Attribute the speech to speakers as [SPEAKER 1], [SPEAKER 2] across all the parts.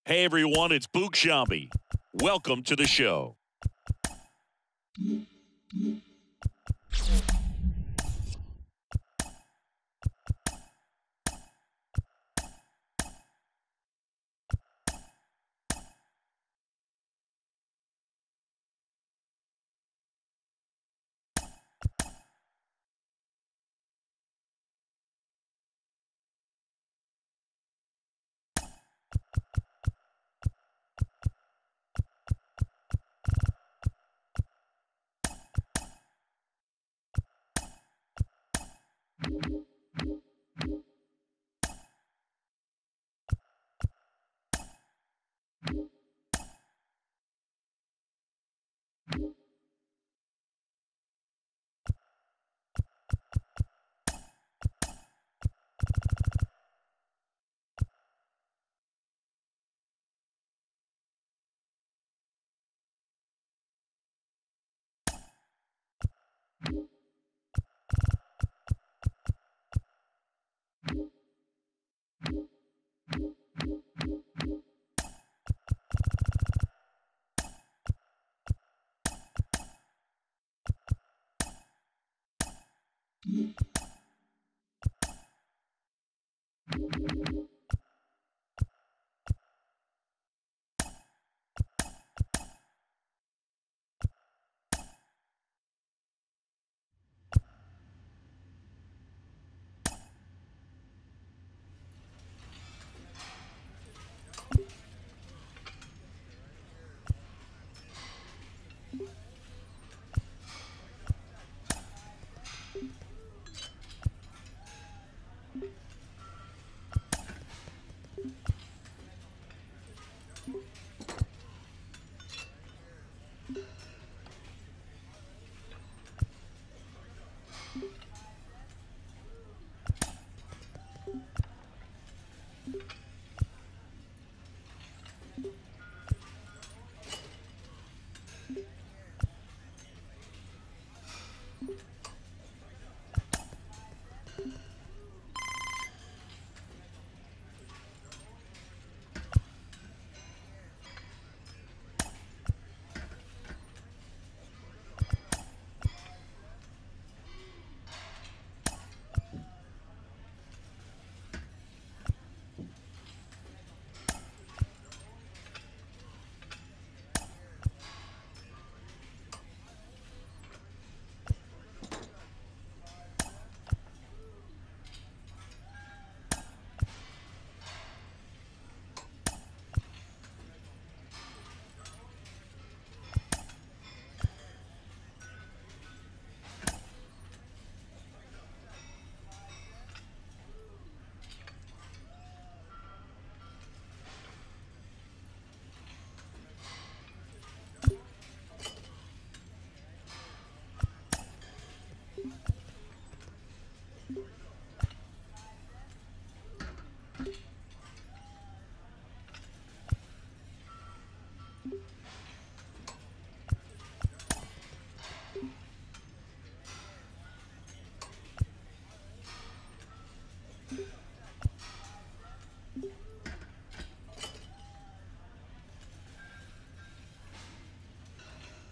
[SPEAKER 1] Hey everyone, it's Boog Sciambi. Welcome to the show.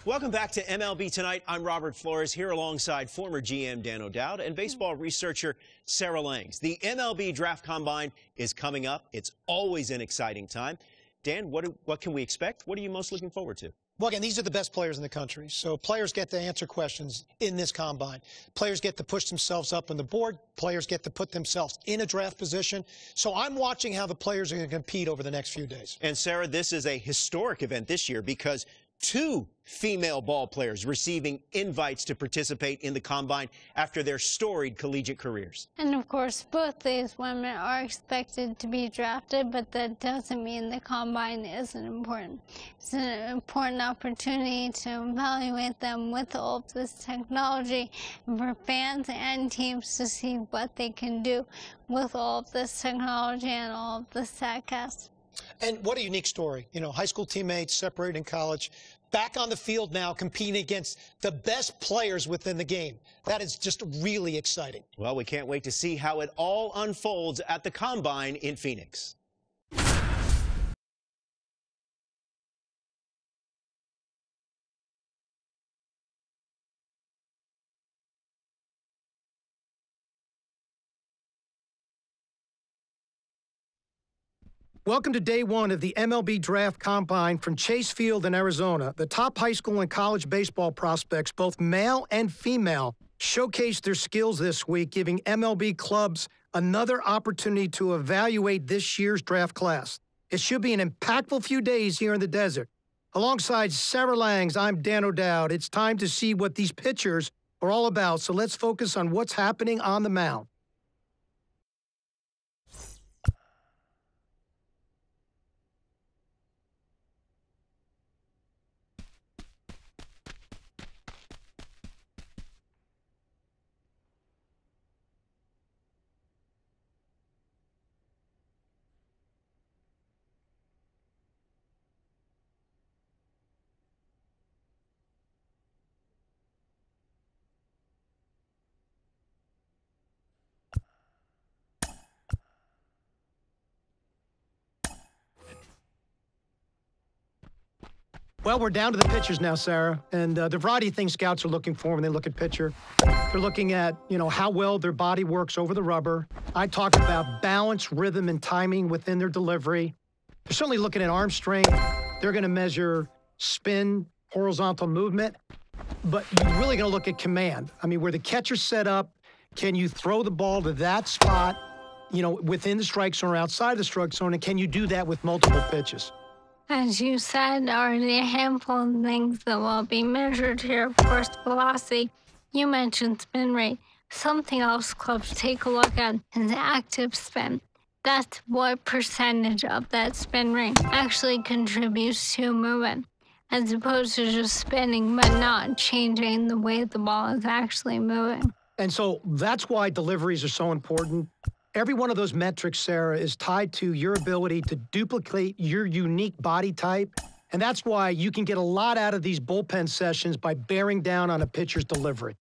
[SPEAKER 2] Welcome back to MLB Tonight. I'm Robert Flores here alongside former GM Dan O'Dowd and baseball researcher Sarah Langs. The MLB Draft Combine is coming up. It's always an exciting time. Dan, what can we expect? What are you most looking forward to?
[SPEAKER 3] Well, again, these are the best players in the country. So players get to answer questions in this combine. Players get to push themselves up on the board. Players get to put themselves in a draft position. So I'm watching how the players are going to compete over the next few days.
[SPEAKER 2] And Sarah, this is a historic event this year because 2 female ball players receiving invites to participate in the Combine after their storied collegiate careers.
[SPEAKER 4] And of course, both these women are expected to be drafted, but that doesn't mean the Combine isn't important. It's an important opportunity to evaluate them with all of this technology, and for fans and teams to see what they can do with all of this technology and all of the StatCast.
[SPEAKER 3] And what a unique story. You know, high school teammates separated in college, back on the field now competing against the best players within the game. That is just really exciting.
[SPEAKER 2] Well, we can't wait to see how it all unfolds at the Combine in Phoenix.
[SPEAKER 3] Welcome to day one of the MLB Draft Combine from Chase Field in Arizona. The top high school and college baseball prospects, both male and female, showcased their skills this week, giving MLB clubs another opportunity to evaluate this year's draft class. It should be an impactful few days here in the desert. Alongside Sarah Langs, I'm Dan O'Dowd. It's time to see what these pitchers are all about, so let's focus on what's happening on the mound. Well, we're down to the pitchers now, Sarah, and the variety of things scouts are looking for when they look at pitcher. They're looking at, how well their body works over the rubber. I talked about balance, rhythm, and timing within their delivery. They're certainly looking at arm strength. They're going to measure spin, horizontal movement, but you're really going to look at command. I mean, where the catcher's set up, can you throw the ball to that spot, within the strike zone or outside the strike zone, and can you do that with multiple pitches?
[SPEAKER 4] As you said, already a handful of things that will be measured here. First, velocity. You mentioned spin rate. Something else clubs take a look at is active spin. That's what percentage of that spin rate actually contributes to movement, as opposed to just spinning but not changing the way the ball is actually moving.
[SPEAKER 3] And so that's why deliveries are so important. Every one of those metrics, Sarah, is tied to your ability to duplicate your unique body type. And that's why you can get a lot out of these bullpen sessions by bearing down on a pitcher's delivery.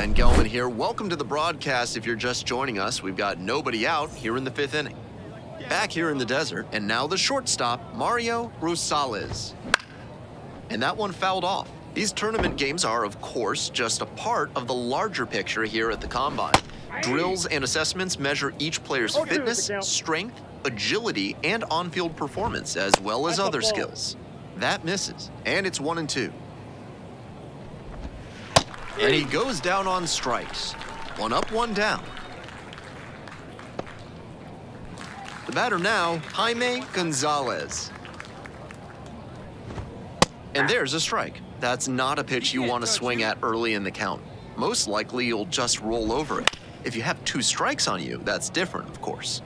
[SPEAKER 5] Ben Gelman here. Welcome to the broadcast. If you're just joining us, we've got nobody out here in the 5th inning. Back here in the desert, and now the shortstop, Mario Rosales. And that one fouled off. These tournament games are, of course, just a part of the larger picture here at the Combine. Drills and assessments measure each player's fitness, strength, agility, and on-field performance, as well as other skills. That misses, and it's 1-2. And he goes down on strikes. 1 up, 1 down. The batter now, Jaime Gonzalez. And there's a strike. That's not a pitch you want to swing at early in the count. Most likely, you'll just roll over it. If you have 2 strikes on you, that's different, of course.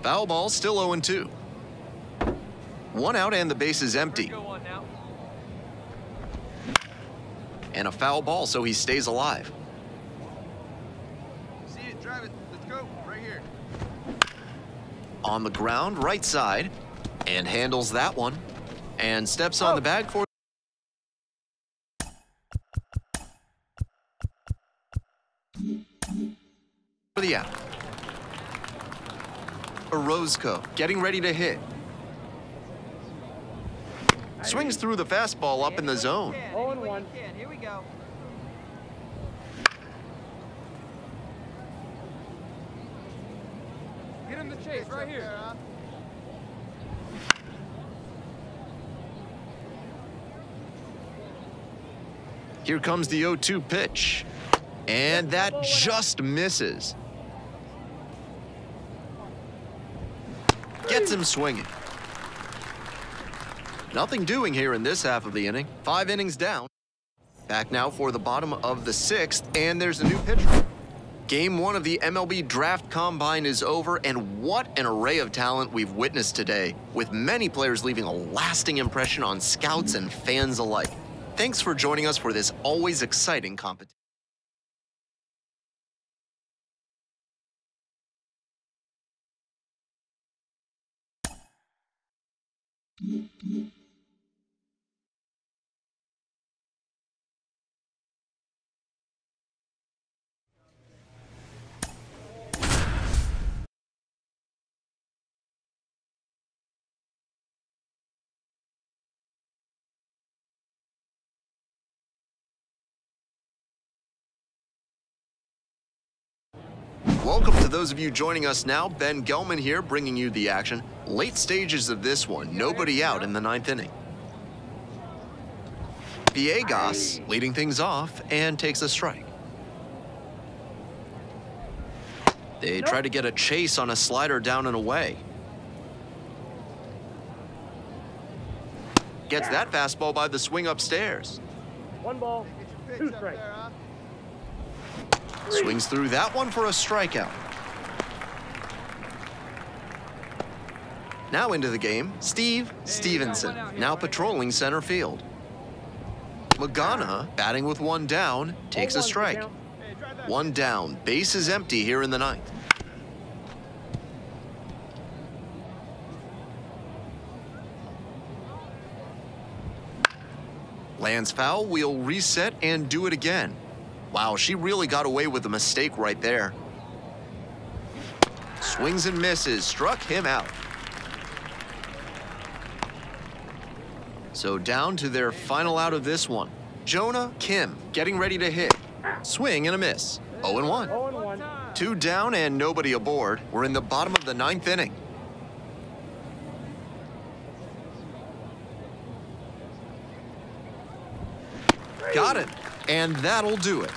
[SPEAKER 5] Foul ball, still 0-2. 1 out and the base is empty. And a foul ball, so he stays alive.
[SPEAKER 6] See it, drive it. Let's go. Right here.
[SPEAKER 5] On the ground, right side, and handles that one. And steps on the bag for the out. Orozco getting ready to hit. Swings through the fastball up in the zone.
[SPEAKER 6] 0-1. Here we go. Get him the chase right here.
[SPEAKER 5] Here comes the 0-2 pitch. And that just misses. Gets him swinging. Nothing doing here in this half of the inning. 5 innings down. Back now for the bottom of the 6th, and there's a new pitcher. Game 1 of the MLB Draft Combine is over, and what an array of talent we've witnessed today, with many players leaving a lasting impression on scouts and fans alike. Thanks for joining us for this always exciting competition. Welcome to those of you joining us now. Ben Gelman here, bringing you the action. Late stages of this one, nobody out in the 9th inning. Villegas leading things off and takes a strike. They try to get a chase on a slider down and away. Gets that fastball by the swing upstairs.
[SPEAKER 6] 1 ball, 2 strikes.
[SPEAKER 5] Swings through that one for a strikeout. Now into the game, Steve Stevenson, now patrolling center field. Magana, batting with 1 down, takes a strike. 1 down, base is empty here in the 9th. Lands foul, we'll reset and do it again. Wow, she really got away with a mistake right there. Swings and misses, struck him out. So down to their final out of this one. Jonah Kim getting ready to hit. Swing and a miss. 0-1.
[SPEAKER 6] 0-1.
[SPEAKER 5] 2 down and nobody aboard. We're in the bottom of the 9th inning. Got it. And that'll do it.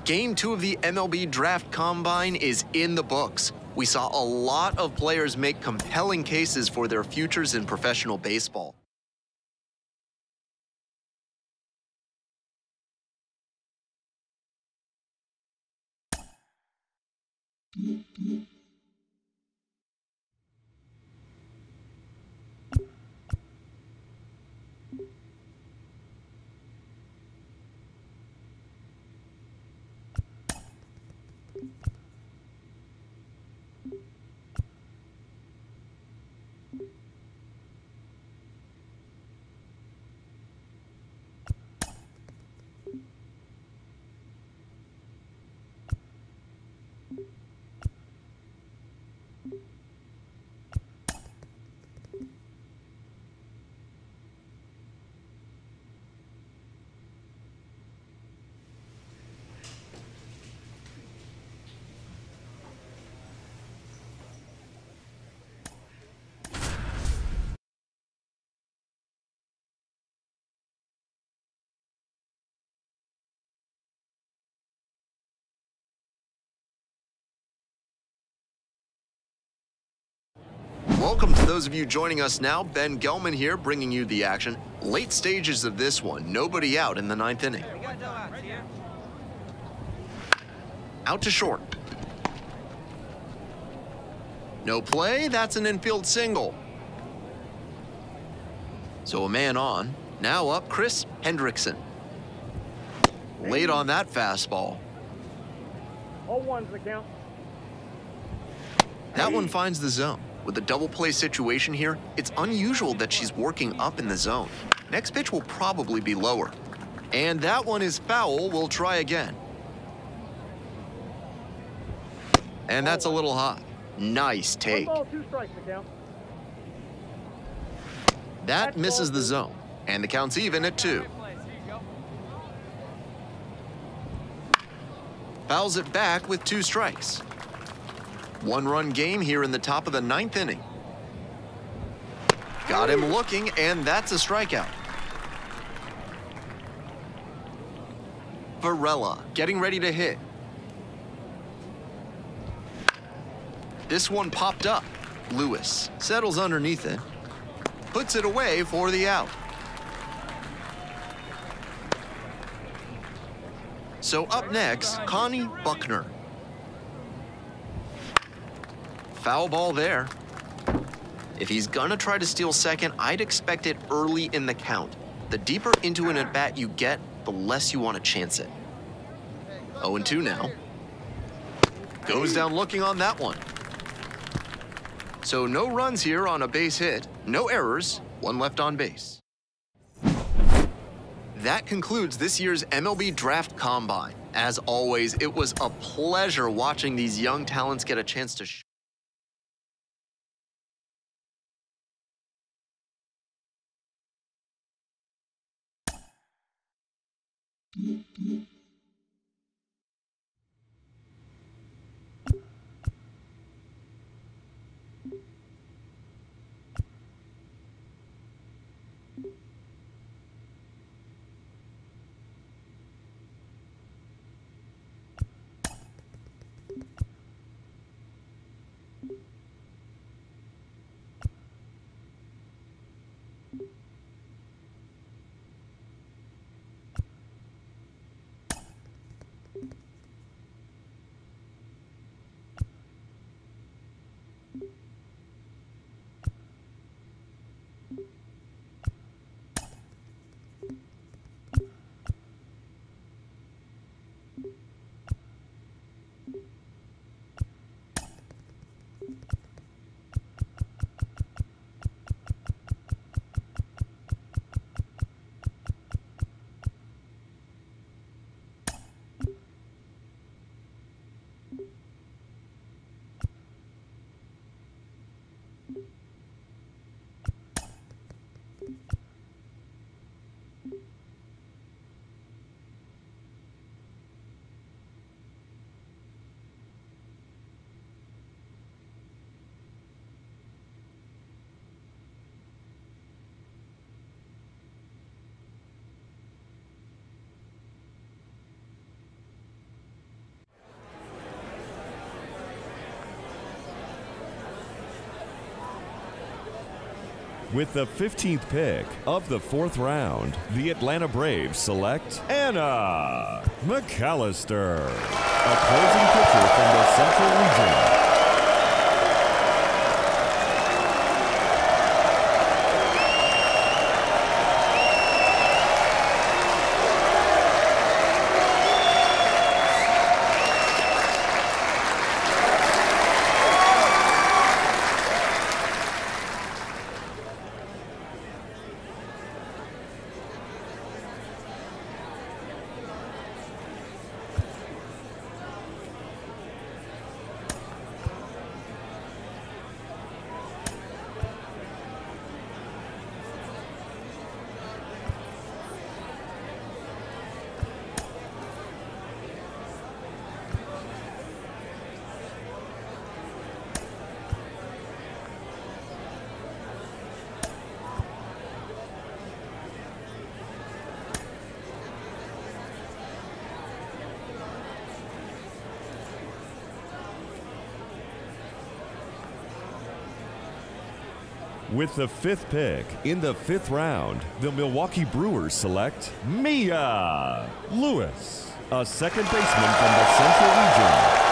[SPEAKER 5] Game 2 of the MLB Draft Combine is in the books. We saw a lot of players make compelling cases for their futures in professional baseball. Welcome to those of you joining us now. Ben Gelman here, bringing you the action. Late stages of this one, nobody out in the 9th inning. Out to short. No play, that's an infield single. So a man on. Now up, Chris Hendrickson. Late on that fastball.
[SPEAKER 6] All ones the count.
[SPEAKER 5] That one finds the zone. With a double play situation here, it's unusual that she's working up in the zone. Next pitch will probably be lower. And that one is foul. We'll try again. And that's a little high. Nice take.
[SPEAKER 6] 1 ball, 2 strikes the count.
[SPEAKER 5] That misses the zone. And the count's even at 2. Fouls it back with 2 strikes. 1-run game here in the top of the 9th inning. Got him looking, and that's a strikeout. Varela getting ready to hit. This one popped up. Lewis settles underneath it. Puts it away for the out. So up next, Connie Buckner. Foul ball there. If he's gonna try to steal second, I'd expect it early in the count. The deeper into an at-bat you get, the less you want to chance it. 0-2 now. Goes down looking on that one. So no runs here on a base hit, no errors, 1 left on base. That concludes this year's MLB Draft Combine. As always, it was a pleasure watching these young talents get a chance to
[SPEAKER 7] With the 15th pick of the 4th round, the Atlanta Braves select Anna McAllister, a closing pitcher from the Central Region. With the 5th pick in the 5th round, the Milwaukee Brewers select Mia Lewis, a second baseman from the Central Region.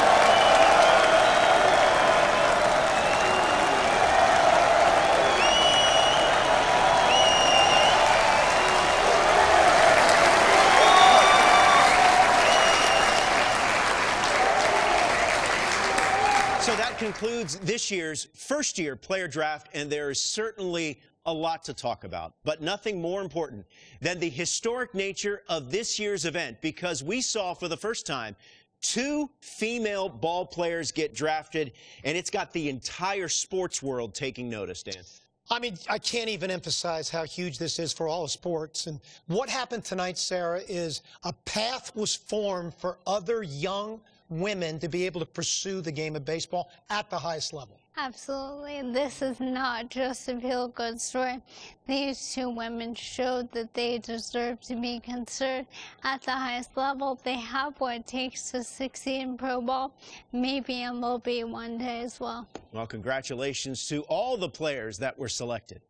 [SPEAKER 2] So that concludes this year's first-year player draft, and there is certainly a lot to talk about, but nothing more important than the historic nature of this year's event, because we saw for the first time 2 female ball players get drafted, and it's got the entire sports world taking notice, Dan.
[SPEAKER 3] I mean, I can't even emphasize how huge this is for all of sports. And what happened tonight, Sarah, is a path was formed for other young women to be able to pursue the game of baseball at the highest level.
[SPEAKER 4] Absolutely. This is not just a feel-good story. These 2 women showed that they deserve to be considered at the highest level. They have what it takes to succeed in pro ball. Maybe MLB one day as well.
[SPEAKER 2] Well, congratulations to all the players that were selected.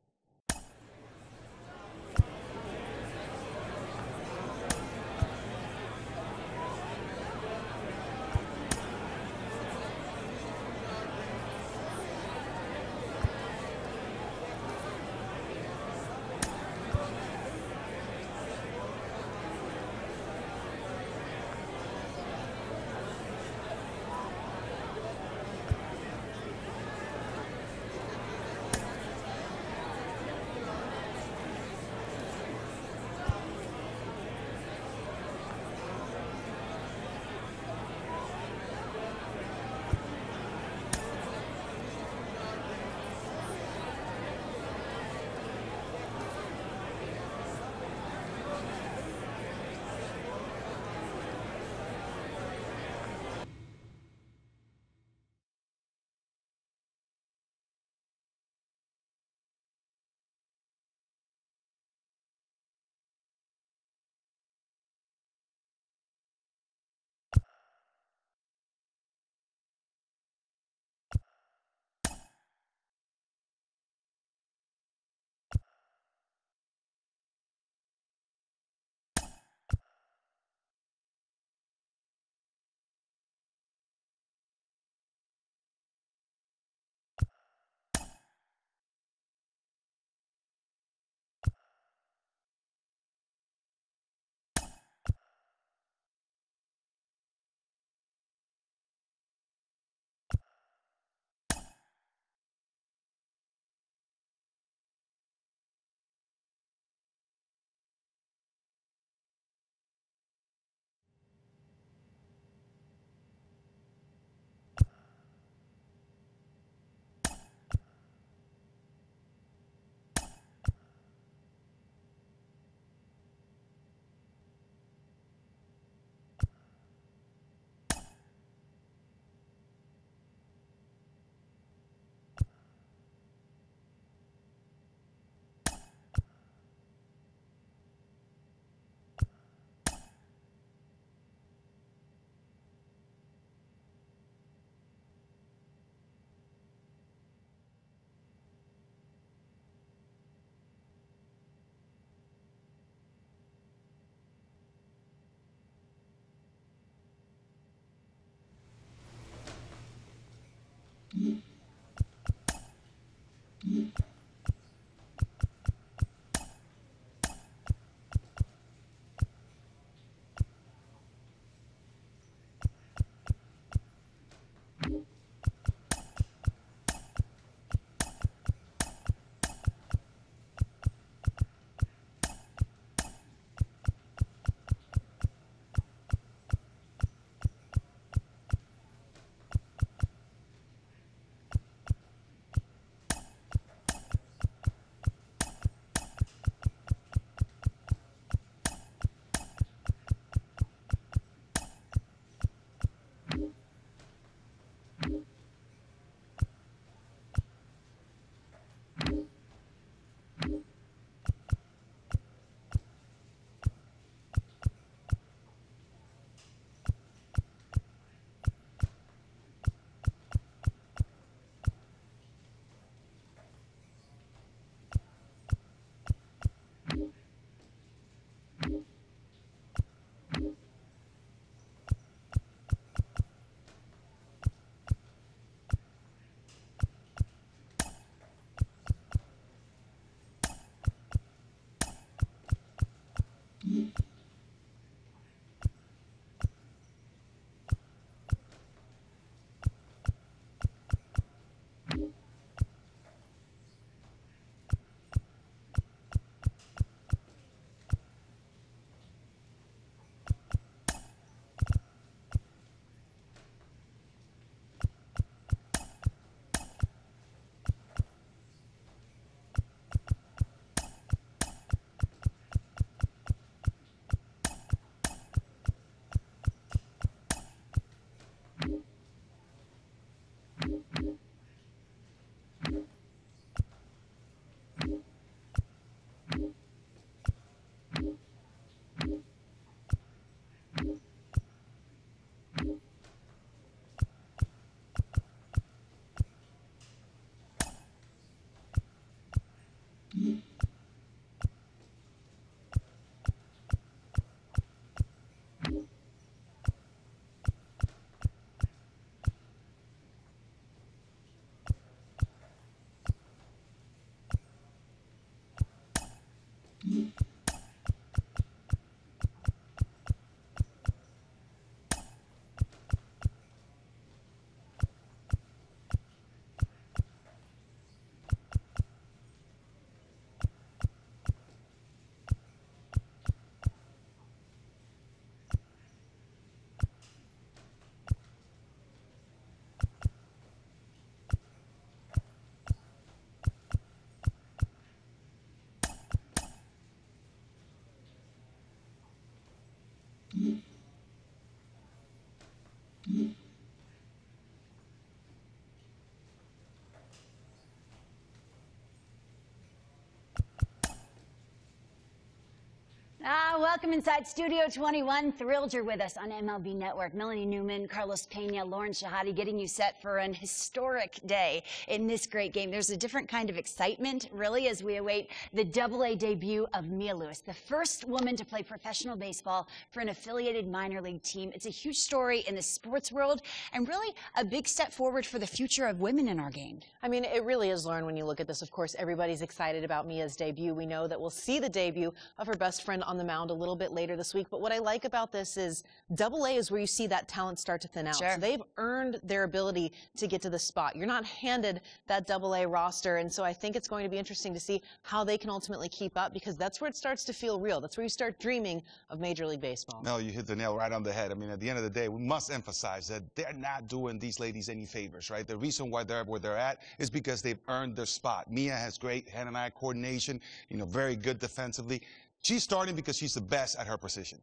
[SPEAKER 8] Welcome inside Studio 21. Thrilled you're with us on MLB Network. Melanie Newman, Carlos Pena, Lauren Shahadi getting you set for an historic day in this great game. There's a different kind of excitement, really, as we await the AA debut of Mia Lewis, the first woman to play professional baseball for an affiliated minor league team. It's a huge story in the sports world and really a big step forward for the future of women in our game.
[SPEAKER 9] I mean, it really is, Lauren, when you look at this. Of course, everybody's excited about Mia's debut. We know that we'll see the debut of her best friend on the mound a little bit later this week. But what I like about this is AA is where you see that talent start to thin out.
[SPEAKER 8] Sure.
[SPEAKER 9] So they've earned their ability to get to the spot. You're not handed that AA roster. And so I think it's going to be interesting to see how they can ultimately keep up, because that's where it starts to feel real. That's where you start dreaming of Major League Baseball.
[SPEAKER 10] No, you hit the nail right on the head. I mean, at the end of the day, we must emphasize that they're not doing these ladies any favors, right? The reason why they're where they're at is because they've earned their spot. Mia has great hand-and-eye coordination, very good defensively. She's starting because she's the best at her position.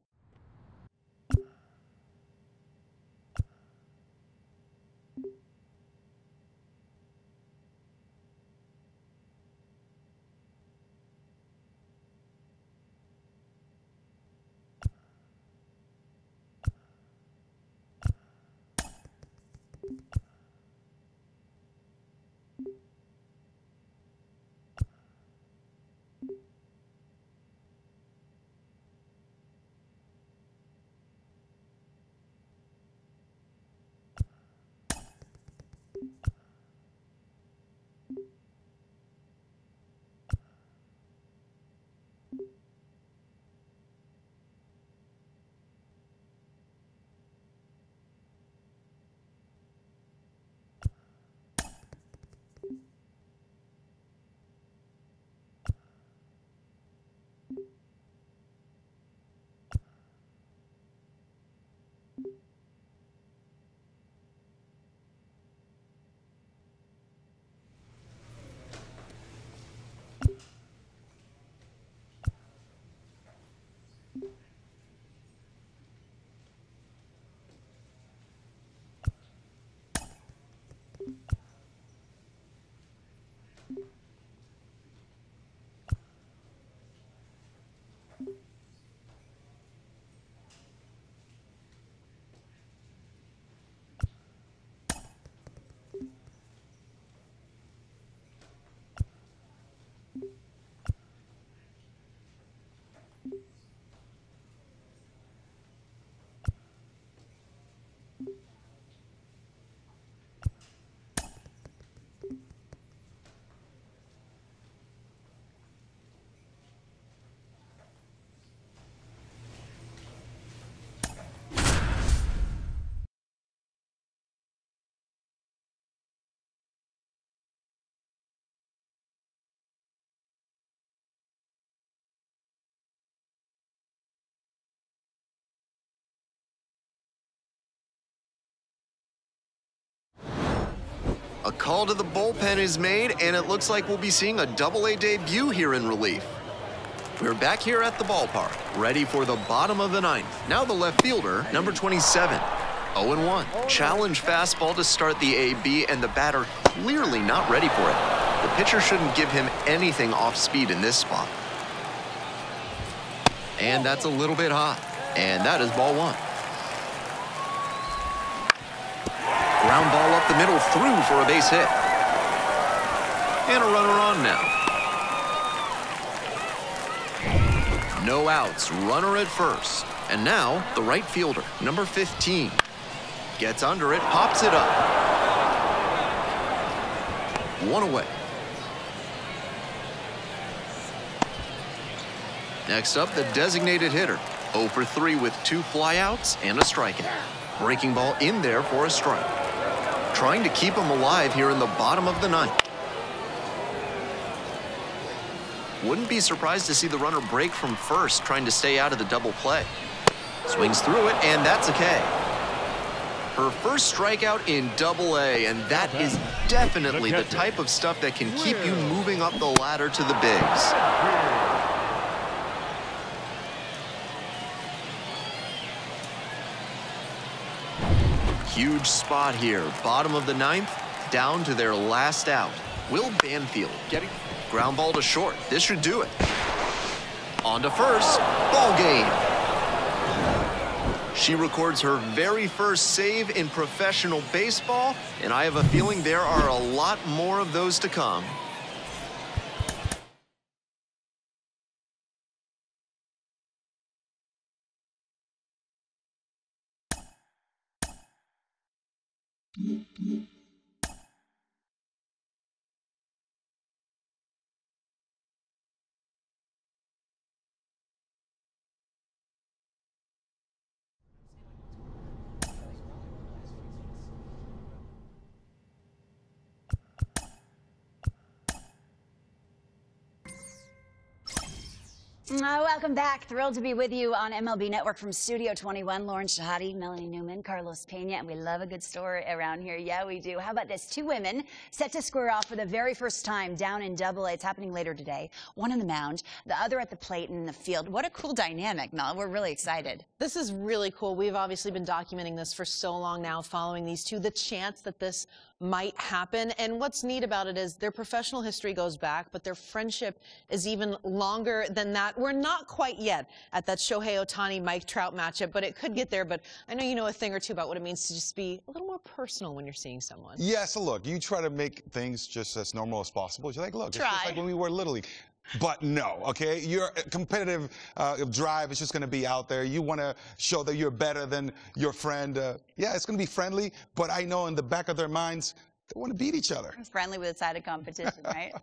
[SPEAKER 5] call to the bullpen is made, and it looks like we'll be seeing a Double-A debut here in relief. We're back here at the ballpark, ready for the bottom of the ninth. Now the left fielder, number 27, 0-1. Challenge fastball to start the AB, and the batter clearly not ready for it. The pitcher shouldn't give him anything off speed in this spot. And that's a little bit high. And that is ball one. Ground ball up the middle, through for a base hit. And a runner on now. No outs, runner at first. And now the right fielder, number 15. Gets under it, pops it up. One away. Next up, the designated hitter. 0 for 3 with 2 flyouts and a strikeout. Breaking ball in there for a strike. Trying to keep him alive here in the bottom of the ninth. Wouldn't be surprised to see the runner break from first, trying to stay out of the double play. Swings through it, and that's a K. Her first strikeout in Double-A, and that is definitely the type of stuff that can keep you moving up the ladder to the bigs. Huge spot here, bottom of the ninth, down to their last out. Will Banfield getting ground ball to short. This should do it. On to first, ball game. She records her very first save in professional baseball, and I have a feeling there are a lot more of those to come.
[SPEAKER 8] Welcome back. Thrilled to be with you on MLB Network from Studio 21. Lauren Shahadi, Melanie Newman, Carlos Pena, and we love a good story around here. Yeah, we do. How about this? 2 women set to square off for the very first time down in Double-A. It's happening later today. One on the mound, the other at the plate and in the field. What a cool dynamic, Mel. We're really excited.
[SPEAKER 9] This is really cool. We've obviously been documenting this for so long now, following these two. The chance that this might happen. And what's neat about it is their professional history goes back, but their friendship is even longer than that. We're not quite yet at that Shohei Ohtani-Mike Trout matchup, but it could get there. But I know you know a thing or two about what it means to just be a little more personal when you're seeing someone.
[SPEAKER 10] Yeah, so look, you try to make things just as normal as possible. You're like, look, it's just like when we were Little League. But no, okay? Your competitive drive is just going to be out there. You want to show that you're better than your friend. Yeah, it's going to be friendly, but I know in the back of their minds, they want to beat each other.
[SPEAKER 8] It's friendly with a side of competition, right?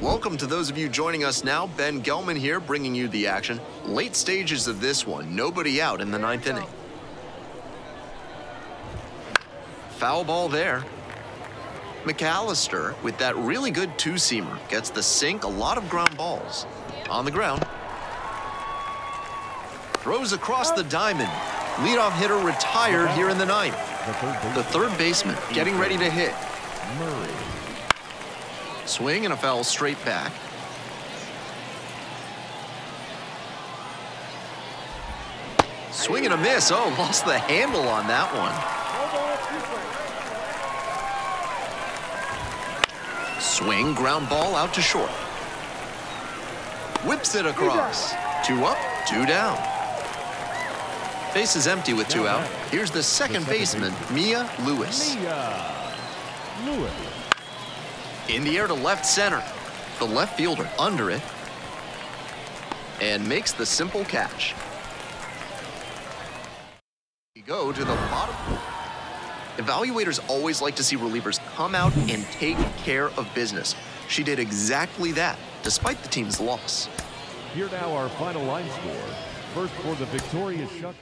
[SPEAKER 5] Welcome to those of you joining us now. Ben Gelman here, bringing you the action. Late stages of this one, nobody out in the ninth inning. Foul ball there. McAllister, with that really good two-seamer, gets the sink, a lot of ground balls. On the ground. Throws across the diamond. Leadoff hitter retired here in the ninth. The third baseman getting ready to hit.
[SPEAKER 7] Murray.
[SPEAKER 5] Swing and a foul straight back. Swing and a miss. Oh, lost the handle on that one. Swing, ground ball out to short. Whips it across. 2 up, 2 down. Base is empty with 2 out. Here's the second baseman, Mia Lewis. In the air to left center. The left fielder under it. And makes the simple catch. We go to the bottom. Evaluators always like to see relievers come out and take care of business. She did exactly that, despite the team's loss.
[SPEAKER 7] Here now our final line score. First for the victorious Shucker.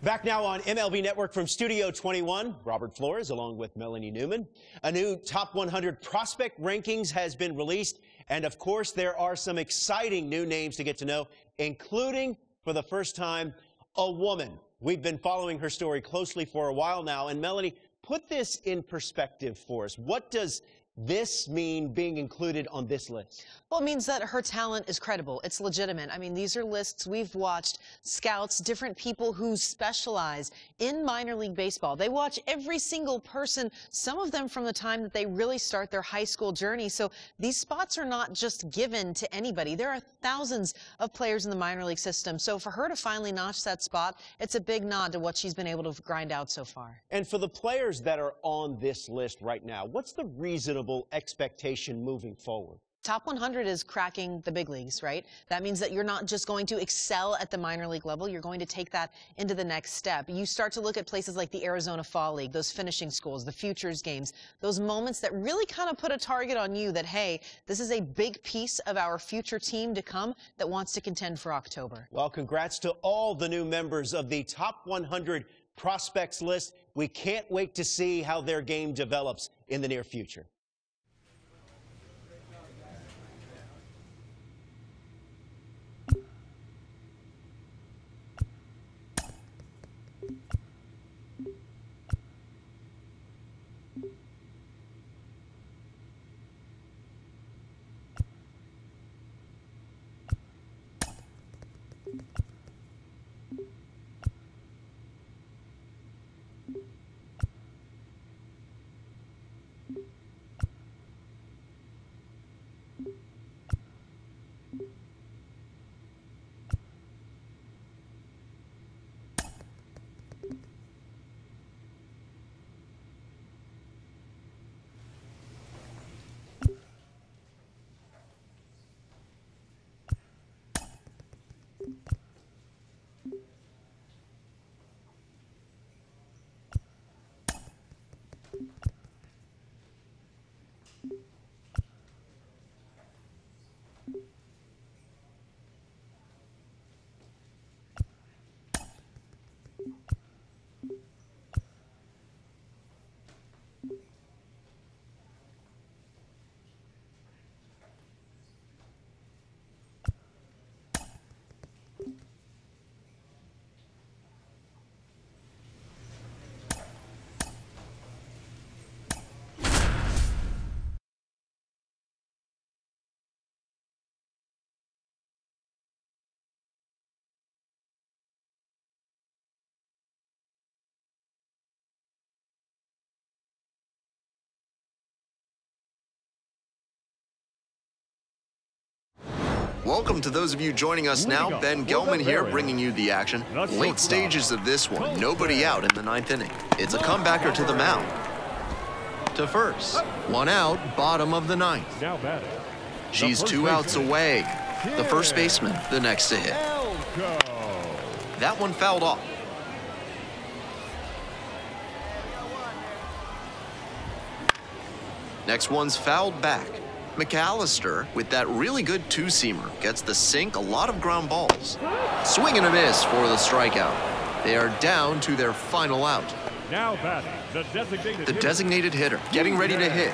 [SPEAKER 2] Back now on MLB Network from Studio 21, Robert Flores along with Melanie Newman. A new Top 100 prospect rankings has been released, and of course there are some exciting new names to get to know, including, for the first time, a woman. We've been following her story closely for a while now, and Melanie, put this in perspective for us. What does this mean being included on this list?
[SPEAKER 9] Well, it means that her talent is credible. It's legitimate. I mean, these are lists we've watched, scouts, different people who specialize in minor league baseball. They watch every single person, some of them from the time that they really start their high school journey. So these spots are not just given to anybody. There are thousands of players in the minor league system. So for her to finally notch that spot, it's a big nod to what she's been able to grind out so far.
[SPEAKER 2] And for the players that are on this list right now, what's the reasonable expectation moving forward?
[SPEAKER 9] Top 100 is cracking the big leagues, right? That means that you're not just going to excel at the minor league level, you're going to take that into the next step. You start to look at places like the Arizona Fall League, those finishing schools, the futures games, those moments that really kind of put a target on you that, hey, this is a big piece of our future team to come that wants to contend for October.
[SPEAKER 2] Well, congrats to all the new members of the Top 100 prospects list. We can't wait to see how their game develops in the near future.
[SPEAKER 5] Welcome to those of you joining us now. Ben Gelman here, bringing you the action. Late stages of this one, nobody out in the 9th inning. It's a comebacker to the mound. To first, 1 out, bottom of the 9th. She's 2 outs away. The first baseman, the next to hit. That one fouled off. Next one's fouled back. McAllister, with that really good two-seamer, gets the sink, a lot of ground balls. Swing and a miss for the strikeout. They are down to their final out.
[SPEAKER 7] Now batting, the designated
[SPEAKER 5] hitter getting ready to hit.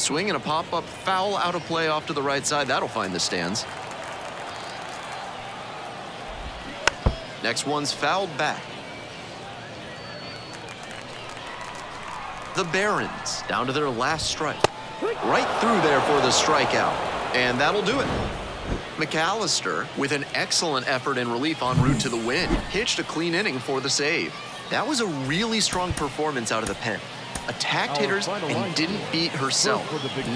[SPEAKER 5] Swing and a pop-up foul out of play off to the right side. That'll find the stands. Next one's fouled back. The Barons down to their last strike. Right through there for the strikeout. And that'll do it. McAllister, with an excellent effort in relief en route to the win, pitched a clean inning for the save. That was a really strong performance out of the pen. Attacked hitters and didn't beat herself.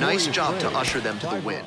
[SPEAKER 5] Nice job to usher them to the win.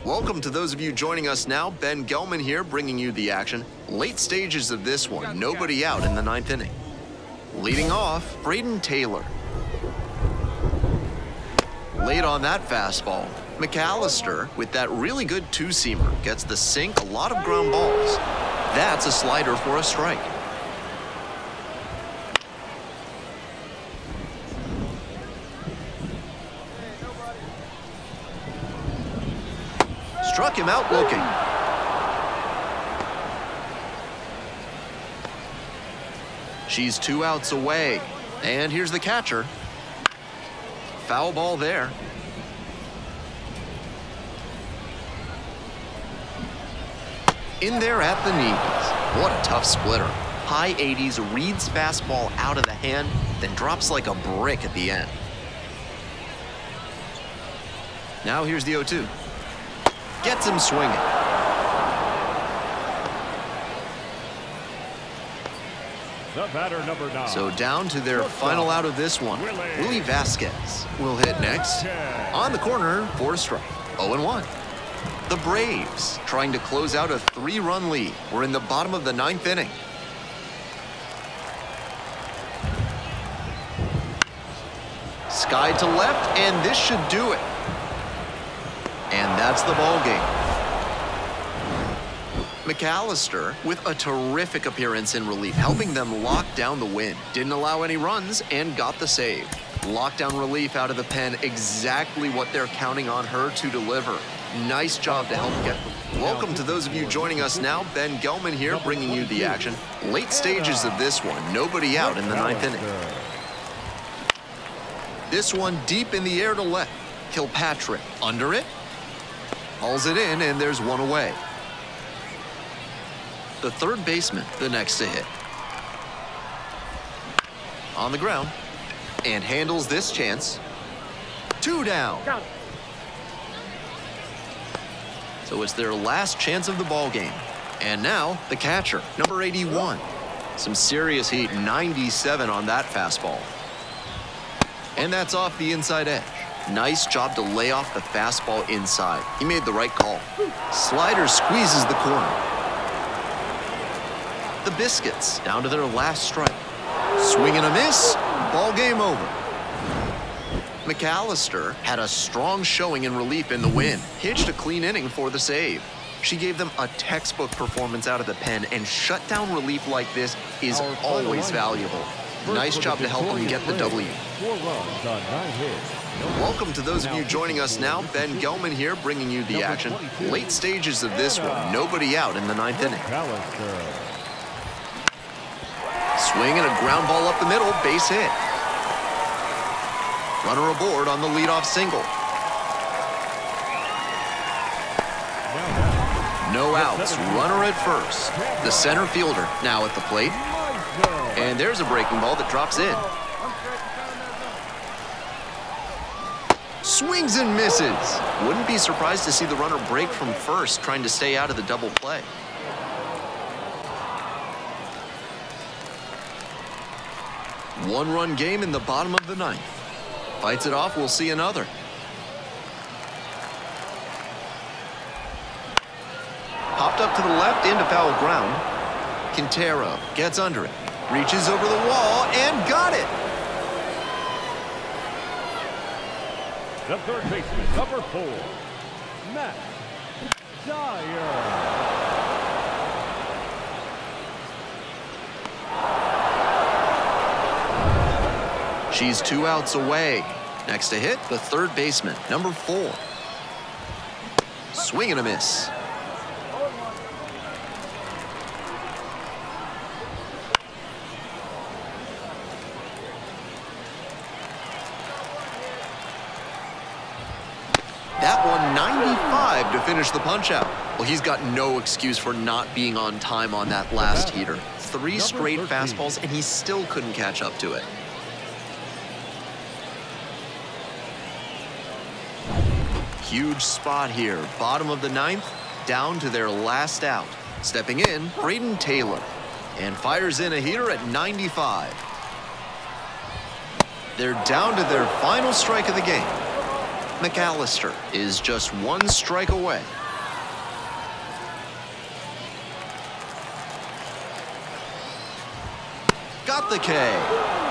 [SPEAKER 5] Welcome to those of you joining us now. Ben Gelman here, bringing you the action. Late stages of this one, nobody out in the 9th inning. Leading off, Braden Taylor. Late on that fastball, McAllister, with that really good two-seamer, gets the sink, a lot of ground balls. That's a slider for a strike. Struck him out looking. She's 2 outs away. And here's the catcher. Foul ball there. In there at the knees. What a tough splitter. High 80s, reads fastball out of the hand, then drops like a brick at the end. Now here's the 0-2. Gets him swinging.
[SPEAKER 7] The batter, number 9.
[SPEAKER 5] So down to their final out of this one. Willie Vasquez will hit next. On the corner for a strike. 0-1. The Braves, trying to close out a 3-run lead. We're in the bottom of the 9th inning. Sky to left, and this should do it. And that's the ball game. McAllister with a terrific appearance in relief, helping them lock down the win. Didn't allow any runs and got the save. Lockdown relief out of the pen, exactly what they're counting on her to deliver. Nice job to help get them. Welcome to those of you joining us now. Ben Gelman here, bringing you the action. Late stages of this one, nobody out in the 9th inning. This one deep in the air to left. Kilpatrick under it. Hauls it in, and there's one away. The third baseman, the next to hit. On the ground, and handles this chance. 2 down. So it's their last chance of the ball game. And now, the catcher, number 81. Some serious heat, 97 on that fastball. And that's off the inside edge. Nice job to lay off the fastball inside. He made the right call. Slider squeezes the corner. The Biscuits down to their last strike. Swing and a miss. Ball game over. McAllister had a strong showing in relief in the win. Pitched a clean inning for the save. She gave them a textbook performance out of the pen, and shutdown relief like this is always valuable. Nice job to help them get the W.
[SPEAKER 7] 4 runs on 9 hits.
[SPEAKER 5] Welcome to those of you joining us now. Ben Gelman here, bringing you the action. Late stages of this one, nobody out in the 9th inning. Swing and a ground ball up the middle, base hit. Runner aboard on the leadoff single. No outs, runner at first. The center fielder now at the plate. And there's a breaking ball that drops in. Swings and misses. Wouldn't be surprised to see the runner break from first, trying to stay out of the double play. One-run game in the bottom of the ninth. Fights it off, we'll see another. Popped up to the left into foul ground. Quintero gets under it, reaches over the wall, and got it.
[SPEAKER 7] The third baseman, number 4, Matt Dyer.
[SPEAKER 5] She's 2 outs away. Next to hit, the third baseman, number 4. Swing and a miss. That one 95 to finish the punch-out. Well, he's got no excuse for not being on time on that last heater. 3 straight fastballs, and he still couldn't catch up to it. Huge spot here. Bottom of the ninth, down to their last out. Stepping in, Braden Taylor. And fires in a heater at 95. They're down to their final strike of the game. McAllister is just 1 strike away. Got the K.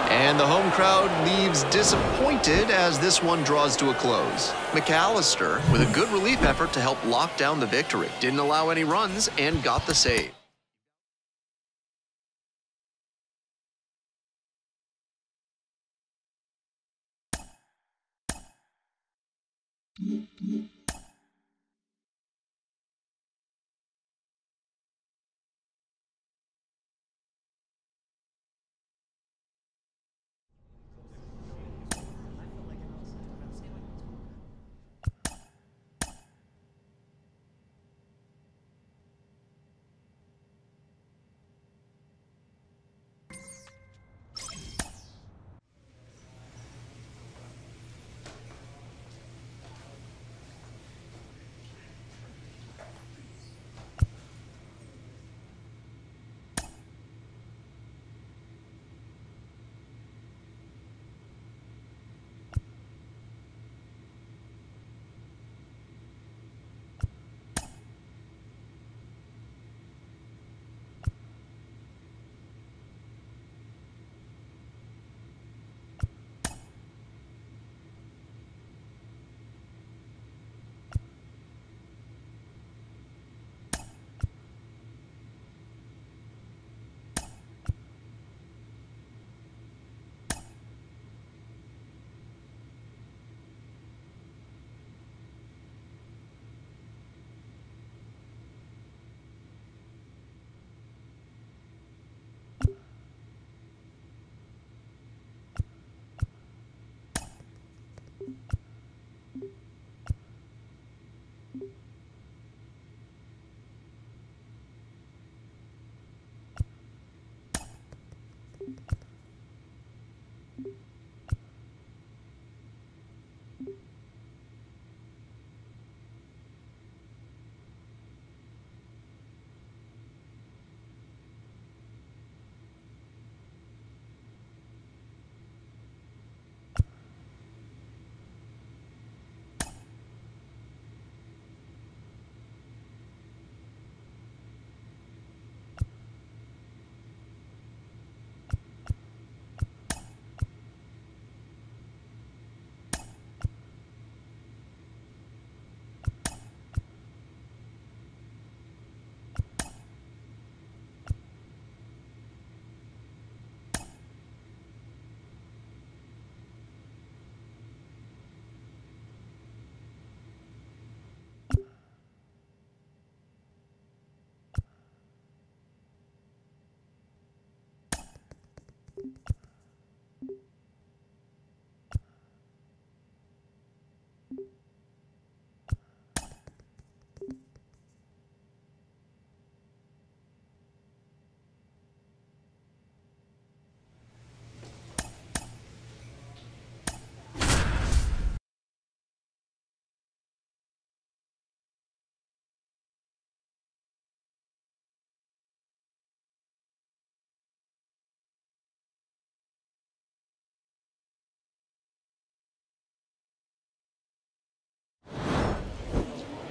[SPEAKER 5] And the home crowd leaves disappointed as this one draws to a close. McAllister with a good relief effort to help lock down the victory. Didn't allow any runs and got the save.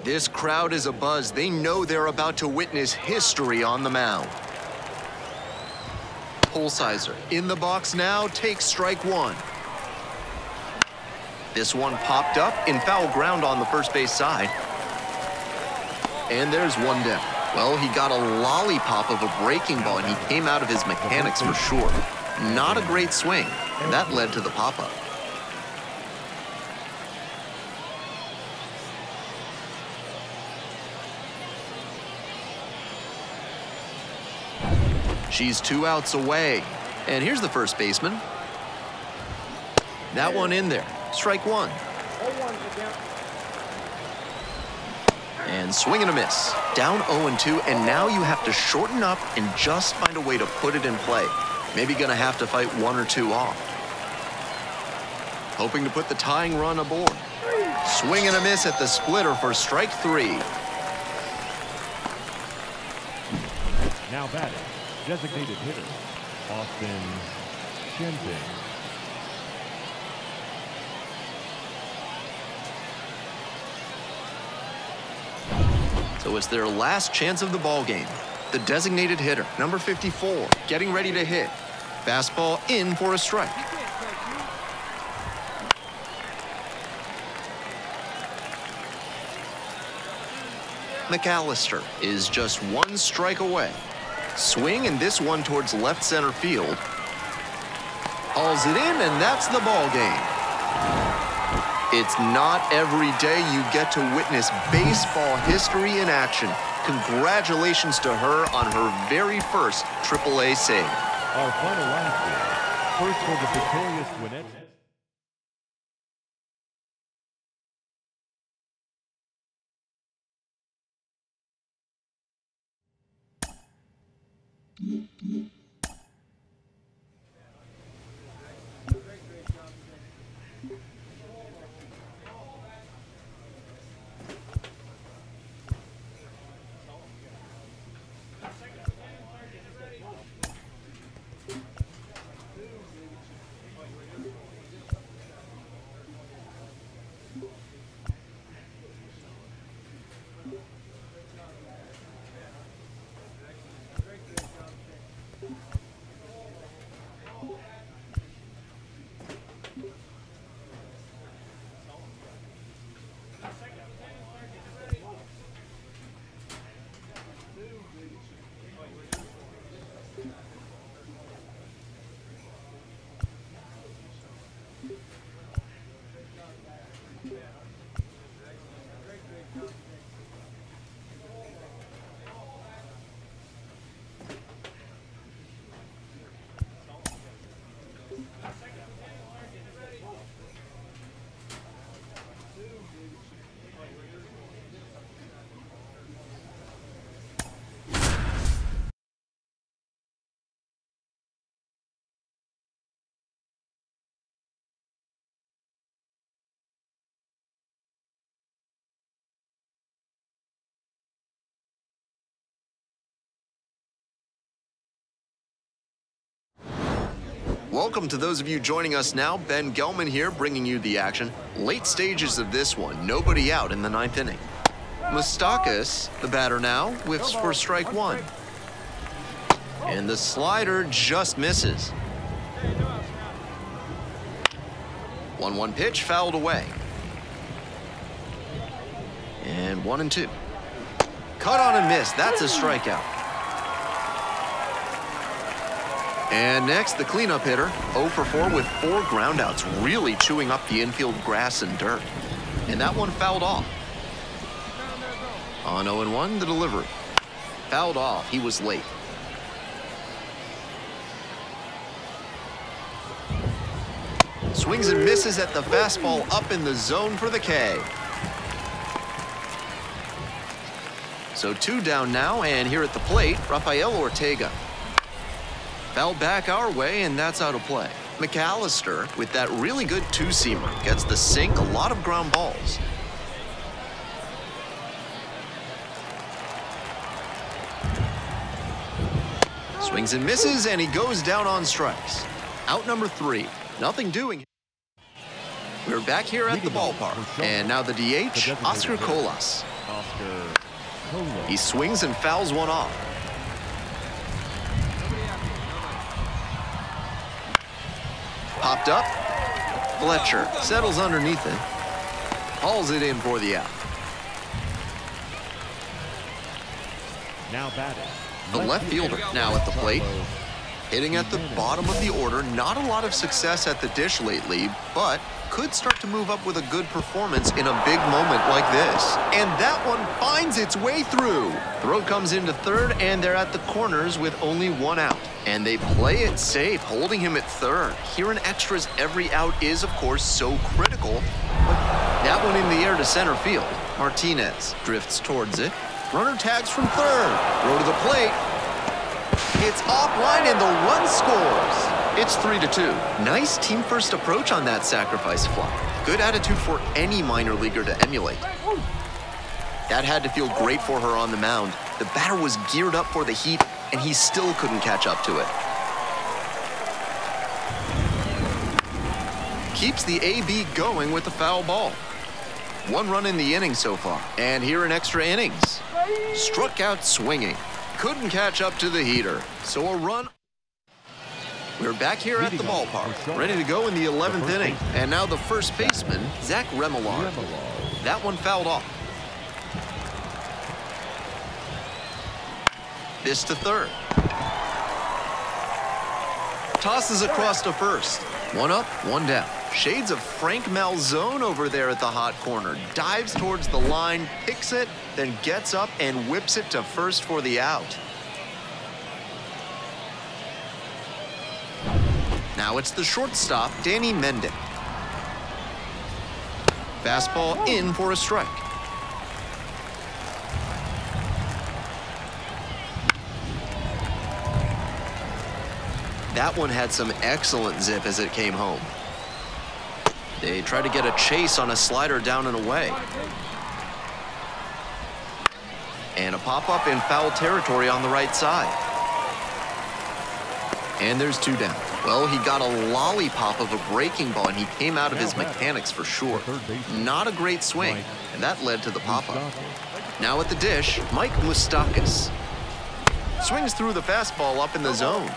[SPEAKER 5] This crowd is abuzz. They know they're about to witness history on the mound. Holsizer in the box now, takes strike one. This one popped up in foul ground on the first base side. And there's one down. Well, he got a lollipop of a breaking ball, and he came out of his mechanics for sure. Not a great swing, and that led to the pop-up. She's 2 outs away. And here's the first baseman. That one in there. Strike one. And swing and a miss. Down 0-2, and now you have to shorten up and just find a way to put it in play. Maybe gonna have to fight 1 or 2 off. Hoping to put the tying run aboard. Swing and a miss at the splitter for strike 3.
[SPEAKER 7] Now batting, designated hitter, Austin Shenton.
[SPEAKER 5] So it's their last chance of the ball game. The designated hitter, number 54, getting ready to hit. Fastball in for a strike. McAllister is just 1 strike away. Swing, and this one towards left center field. Hauls it in, and that's the ball game. It's not every day you get to witness baseball history in action. Congratulations to her on her very first AAA save.
[SPEAKER 7] Our final line score. First for the victorious Gwinnett.
[SPEAKER 5] Welcome to those of you joining us now. Ben Gelman here, bringing you the action. Late stages of this one, nobody out in the 9th inning. Moustakas, the batter now, whiffs for strike 1. And the slider just misses. 1-1 pitch, fouled away. And 1-2. Cut on and miss, that's a strikeout. And next, the cleanup hitter, 0 for 4 with 4 groundouts, really chewing up the infield grass and dirt. And that one fouled off. On 0-1, the delivery. Fouled off, he was late. Swings and misses at the fastball up in the zone for the K. So 2 down now, and here at the plate, Rafael Ortega. Fouled back our way, and that's out of play. McAllister, with that really good 2-seamer, gets the sink, a lot of ground balls. Swings and misses, and he goes down on strikes. Out number 3, nothing doing. We're back here at the ballpark, and now the DH, Oscar Colas. He swings and fouls one off. Popped up. Fletcher settles underneath it. Hauls it in for the out.
[SPEAKER 7] Now batting.
[SPEAKER 5] The left fielder now at the plate. Hitting at the bottom of the order. Not a lot of success at the dish lately, but could start to move up with a good performance in a big moment like this. And that one finds its way through. Throw comes into third, and they're at the corners with only one out. And they play it safe, holding him at third. Here in extras, every out is, of course, so critical. But that one in the air to center field. Martinez drifts towards it. Runner tags from third. Throw to the plate. It's offline and the run scores. It's 3-2. Nice team-first approach on that sacrifice fly. Good attitude for any minor leaguer to emulate. That had to feel great for her on the mound. The batter was geared up for the heat, and he still couldn't catch up to it. Keeps the AB going with the foul ball. 1 run in the inning so far. And here in extra innings. Struck out swinging. Couldn't catch up to the heater. So a run. We're back here at the ballpark, ready to go in the 11th inning. And now the first baseman, Zach Remillard. That one fouled off. This to third. Tosses across to first. 1 up, 1 down. Shades of Frank Malzone over there at the hot corner. Dives towards the line, picks it, then gets up and whips it to first for the out. Now it's the shortstop, Danny Mendick. Fastball in for a strike. That one had some excellent zip as it came home. They try to get a chase on a slider down and away. And a pop-up in foul territory on the right side. And there's 2 down. Well, he got a lollipop of a breaking ball, and he came out of his mechanics for sure. Not a great swing, and that led to the pop-up. Now at the dish, Mike Moustakas. Swings through the fastball up in the zone.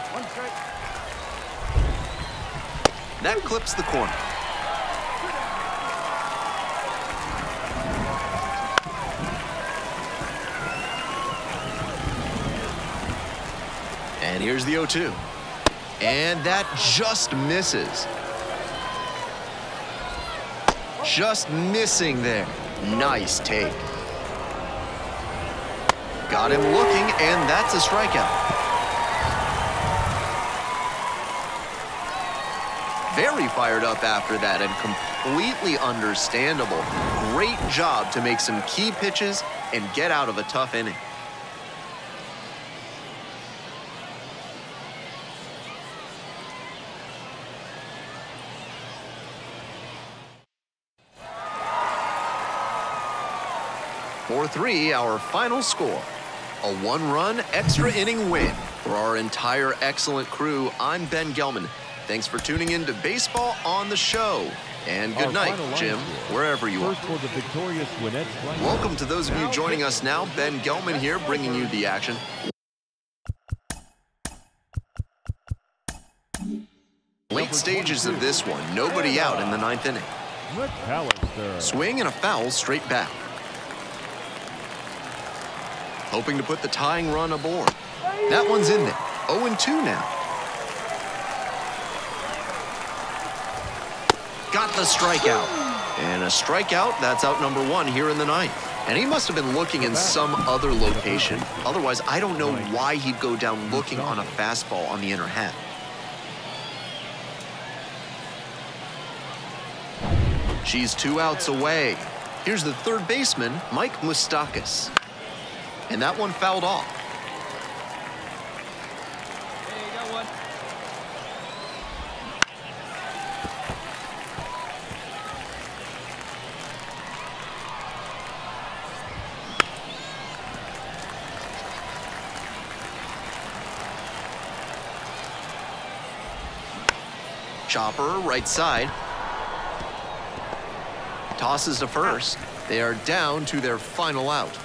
[SPEAKER 5] That clips the corner. And here's the 0-2. And that just misses. Just missing there. Nice take. Got him looking, and that's a strikeout. Very fired up after that and completely understandable. Great job to make some key pitches and get out of a tough inning. For 3, our final score. A 1-run extra inning win. For our entire excellent crew, I'm Ben Gelman. Thanks for tuning in to Baseball on the Show. And good night, Jim, wherever you are. Welcome to those of you joining us now. Ben Gelman here, bringing you the action. Late stages of this one. Nobody out in the 9th inning. Swing and a foul straight back. Hoping to put the tying run aboard. That one's in there. 0-2 now. Got the strikeout. And a strikeout, that's out number 1 here in the 9th. And he must have been looking in some other location. Otherwise, I don't know why he'd go down looking on a fastball on the inner half. She's 2 outs away. Here's the third baseman, Mike Moustakas. And that one fouled off.
[SPEAKER 11] Hey, you got one.
[SPEAKER 5] Chopper, right side. tosses to first. They are down to their final out.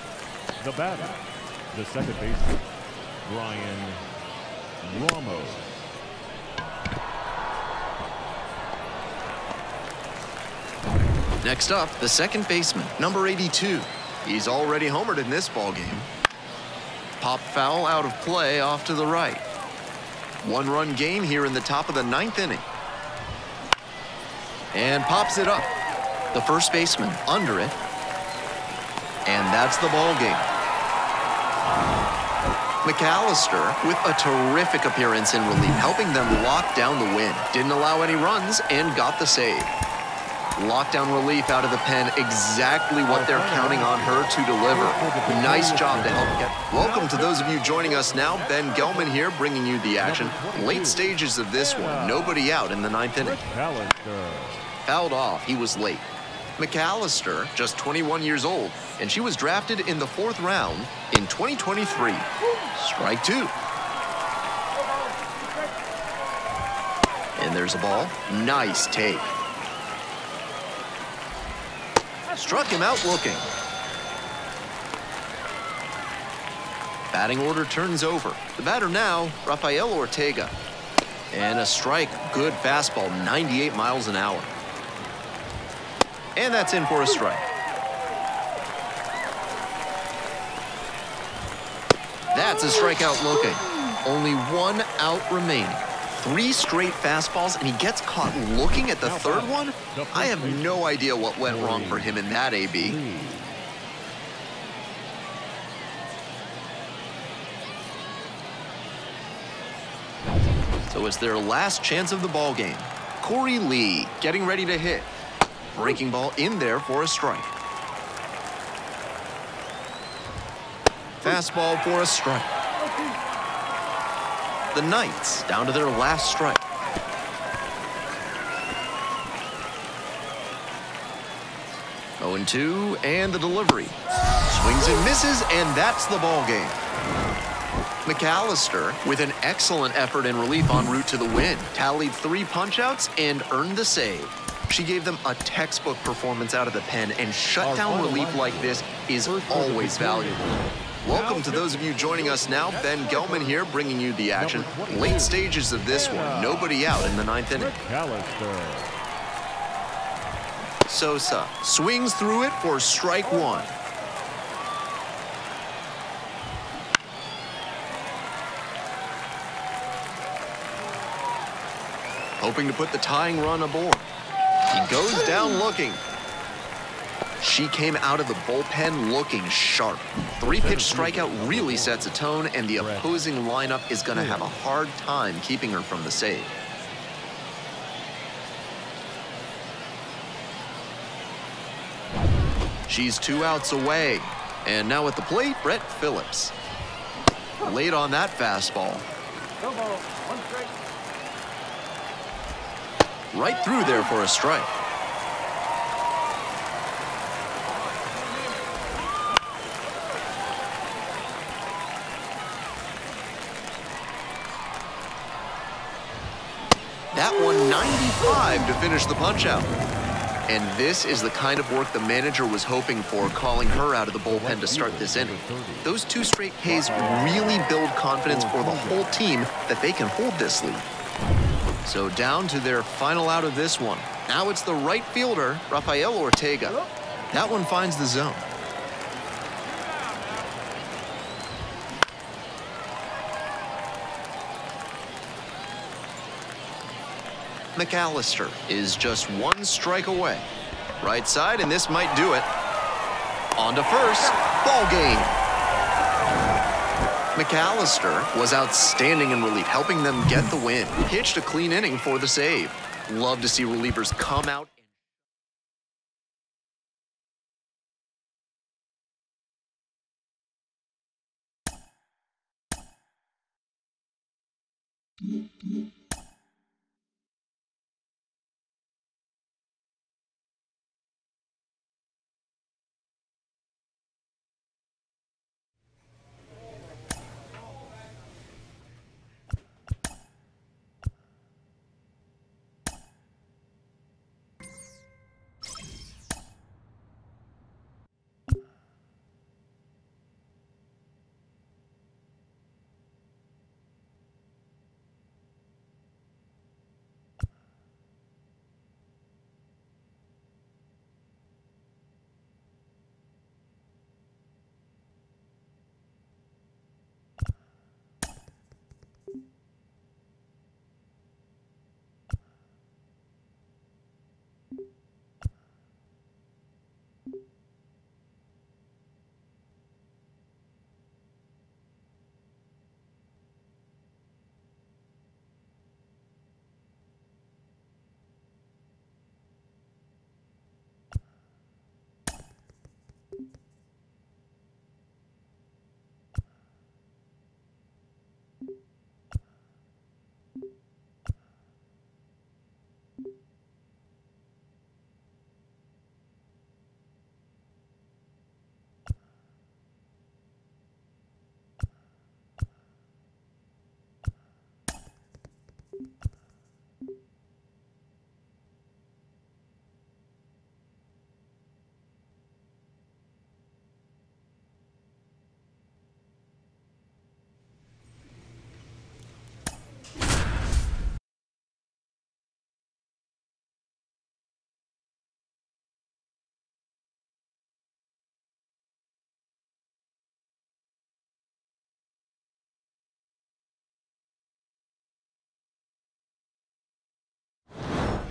[SPEAKER 7] The batter, the second baseman, Brian Ramos.
[SPEAKER 5] Next up, the second baseman, number 82. He's already homered in this ballgame. Pop foul out of play off to the right. One-run game here in the top of the 9th inning. And pops it up. The first baseman under it. And that's the ball game. McAllister with a terrific appearance in relief, helping them lock down the win. Didn't allow any runs and got the save. Lockdown relief out of the pen, exactly what they're counting on her to deliver. Nice job to help get. Welcome to those of you joining us now. Ben Gelman here, bringing you the action. Late stages of this one, nobody out in the 9th inning. Fouled off, he was late. McAllister, just 21 years old, and she was drafted in the 4th round in 2023. Strike 2. And there's a ball. Nice take. Struck him out looking. Batting order turns over. The batter now, Rafael Ortega. And a strike, good fastball, 98 miles an hour. And that's in for a strike. That's a strikeout looking. Only 1 out remaining. 3 straight fastballs, and he gets caught looking at the 3rd one? I have no idea what went wrong for him in that, AB. So it's their last chance of the ball game. Corey Lee getting ready to hit. Breaking ball in there for a strike. Fastball for a strike. The Knights down to their last strike. Oh, 0-2, and the delivery. Swings and misses, and that's the ball game. McAllister with an excellent effort in relief en route to the win. Tallied 3 punch-outs and earned the save. She gave them a textbook performance out of the pen, and shutdown relief like this is always valuable. Welcome to those of you joining us now. Ben Gelman here, bringing you the action. Late stages of this one, nobody out in the 9th inning. Sosa swings through it for strike 1. Hoping to put the tying run aboard. He goes down looking. She came out of the bullpen looking sharp. 3-pitch strikeout really sets a tone, and the opposing lineup is going to have a hard time keeping her from the save. She's 2 outs away. And now at the plate, Brett Phillips. Late on that fastball. Right through there for a strike. That one 95 to finish the punch-out. And this is the kind of work the manager was hoping for, calling her out of the bullpen to start this inning. Those 2 straight Ks really build confidence for the whole team that they can hold this lead. So down to their final out of this one. Now it's the right fielder, Rafael Ortega. That one finds the zone. McAllister is just 1 strike away. Right side, and this might do it. On to first, ball game. McAllister was outstanding in relief, helping them get the win. Pitched a clean inning for the save. Love to see relievers come out.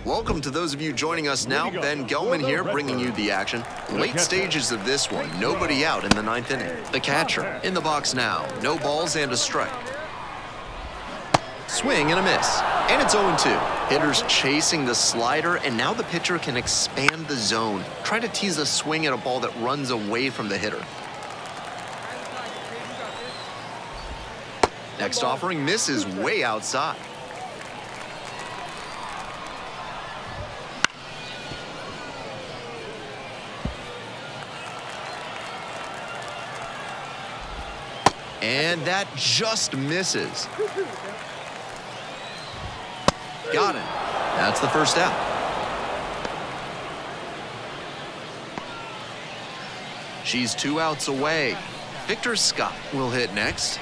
[SPEAKER 5] Welcome to those of you joining us now. Ben Gelman here, bringing you the action. Late stages of this one, nobody out in the 9th inning. The catcher in the box now. No balls and a strike. Swing and a miss. And it's 0-2. Hitters chasing the slider, and now the pitcher can expand the zone. Try to tease a swing at a ball that runs away from the hitter. Next offering misses way outside. And that just misses. Got it. That's the first out. She's 2 outs away. Victor Scott will hit next.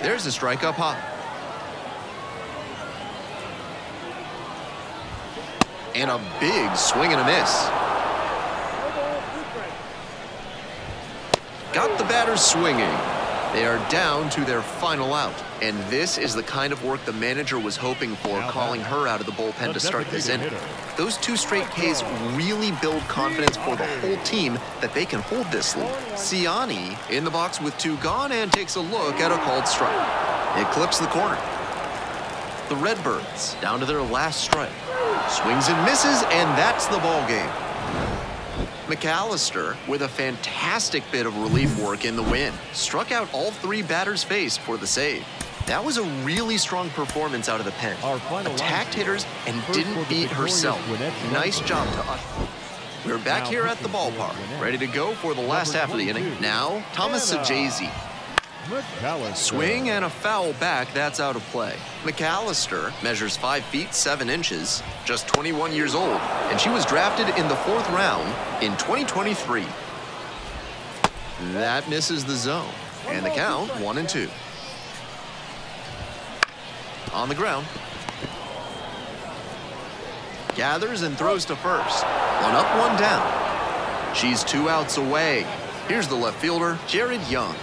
[SPEAKER 5] There's a strike up high. And a big swing and a miss. Got the batter swinging. They are down to their final out. And this is the kind of work the manager was hoping for, calling her out of the bullpen to start this inning. Those 2 straight Ks really build confidence for the whole team that they can hold this lead. Siani in the box with 2 gone and takes a look at a called strike. It clips the corner. The Redbirds down to their last strike. Swings and misses, and that's the ball game. McAllister with a fantastic bit of relief work in the win. Struck out all 3 batters faced for the save. That was a really strong performance out of the pen. Attacked hitters and didn't beat herself. Nice job to us. We're back here at the ballpark, ready to go for the last half of the inning. Now, Thomas Sajazi. Swing and a foul back, that's out of play. McAllister measures 5 feet 7 inches, just 21 years old, and she was drafted in the 4th round in 2023. That misses the zone, and the count 1-2. On the ground. Gathers and throws to first. 1 up, 1 down. She's 2 outs away. Here's the left fielder, Jared Young.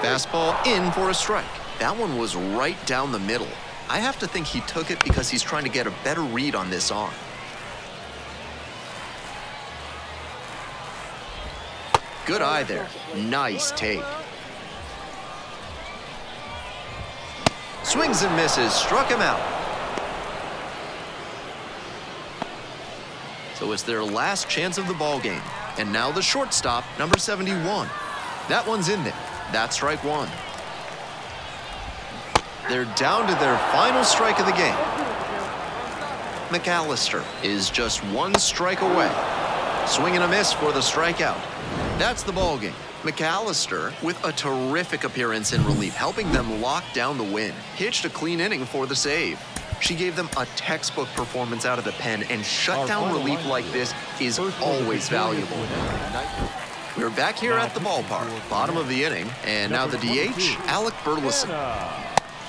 [SPEAKER 5] Fastball in for a strike. That one was right down the middle. I have to think he took it because he's trying to get a better read on this arm. Good eye there. Nice take. Swings and misses. Struck him out. So it's their last chance of the ball game. And now the shortstop, number 71. That one's in there. That's strike 1. They're down to their final strike of the game. McAllister is just 1 strike away. Swing and a miss for the strikeout. That's the ball game. McAllister with a terrific appearance in relief, helping them lock down the win. Pitched a clean inning for the save. She gave them a textbook performance out of the pen, and shutdown relief like this is always valuable. We're back here at the ballpark, bottom of the inning, and now the DH, Alec Burleson.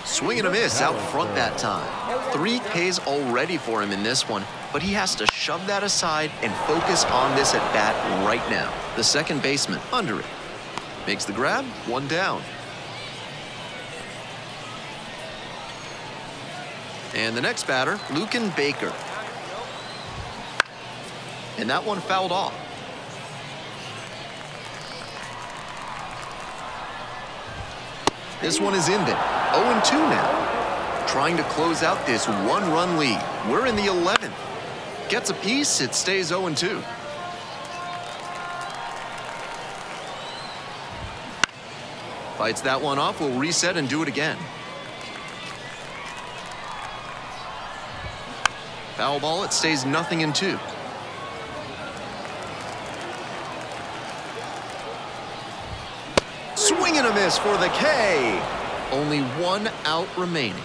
[SPEAKER 5] Swing and a miss out front that time. 3 Ks already for him in this one, but he has to shove that aside and focus on this at bat right now. The second baseman under it. Makes the grab, 1 down. And the next batter, Lucan Baker. And that one fouled off. This one is in there. 0-2 now. Trying to close out this 1-run lead. We're in the 11th. Gets a piece, it stays 0-2. Fights that one off, we'll reset and do it again. Foul ball, it stays 0-2. Swing and a miss for the K. Only 1 out remaining.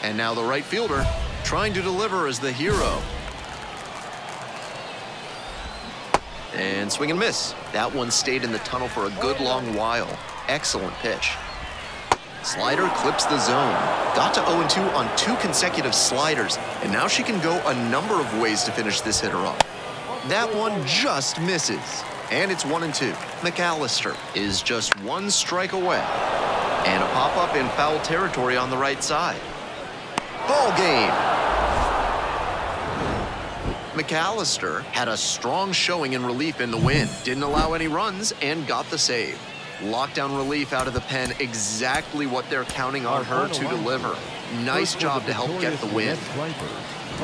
[SPEAKER 5] And now the right fielder trying to deliver as the hero. And swing and miss. That one stayed in the tunnel for a good long while. Excellent pitch. Slider clips the zone. Got to 0-2 on 2 consecutive sliders, and now she can go a number of ways to finish this hitter off. That one just misses. And it's 1-2. McAllister is just 1 strike away. And a pop-up in foul territory on the right side. Ball game. McAllister had a strong showing in relief in the win. Didn't allow any runs and got the save. Lockdown relief out of the pen, exactly what they're counting on her to deliver. Nice job to help get the win.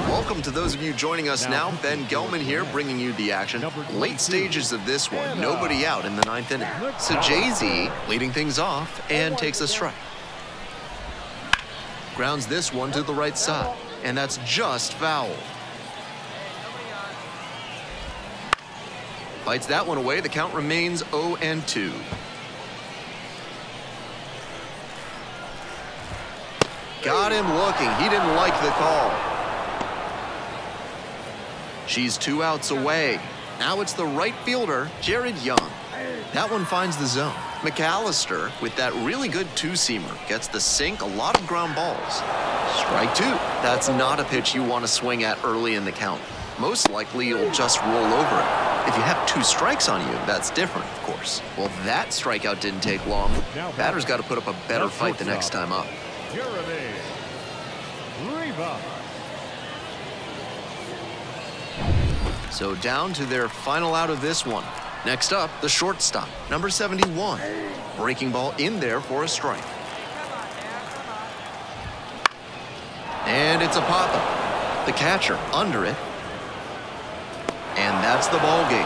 [SPEAKER 5] Welcome to those of you joining us now. Ben Gelman here, bringing you the action. Late stages of this one, nobody out in the 9th inning. So Jay-Z leading things off and takes a strike. Grounds this one to the right side, and that's just foul. Bites that one away. The count remains 0-2. Got him looking. He didn't like the call. She's 2 outs away. Now it's the right fielder, Jared Young. That one finds the zone. McAllister, with that really good 2-seamer, gets the sink, a lot of ground balls. Strike 2. That's not a pitch you want to swing at early in the count. Most likely you'll just roll over it. If you have 2 strikes on you, that's different, of course. Well, that strikeout didn't take long. Batter's got to put up a better fight the next time up. So down to their final out of this one. Next up, the shortstop, number 71. Breaking ball in there for a strike. And it's a pop-up. The catcher under it. And that's the ball game.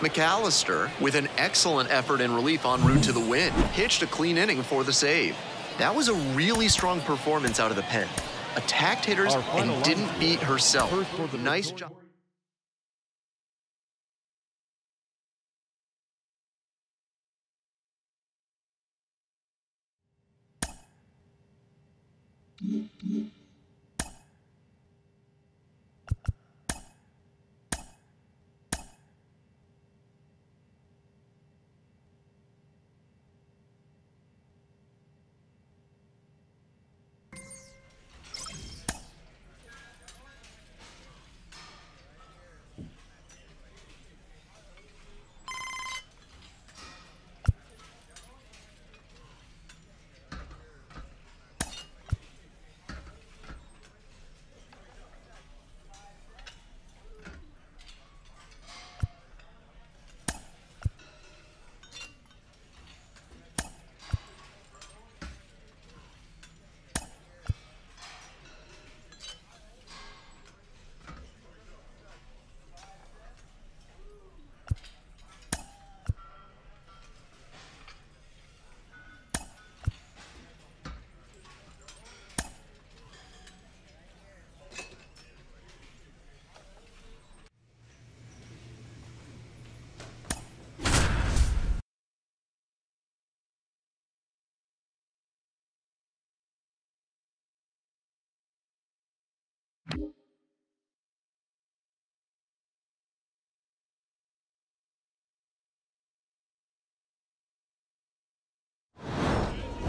[SPEAKER 5] McAllister, with an excellent effort in relief en route to the win, pitched a clean inning for the save. That was a really strong performance out of the pen. Attacked hitters and didn't beat herself. Nice job.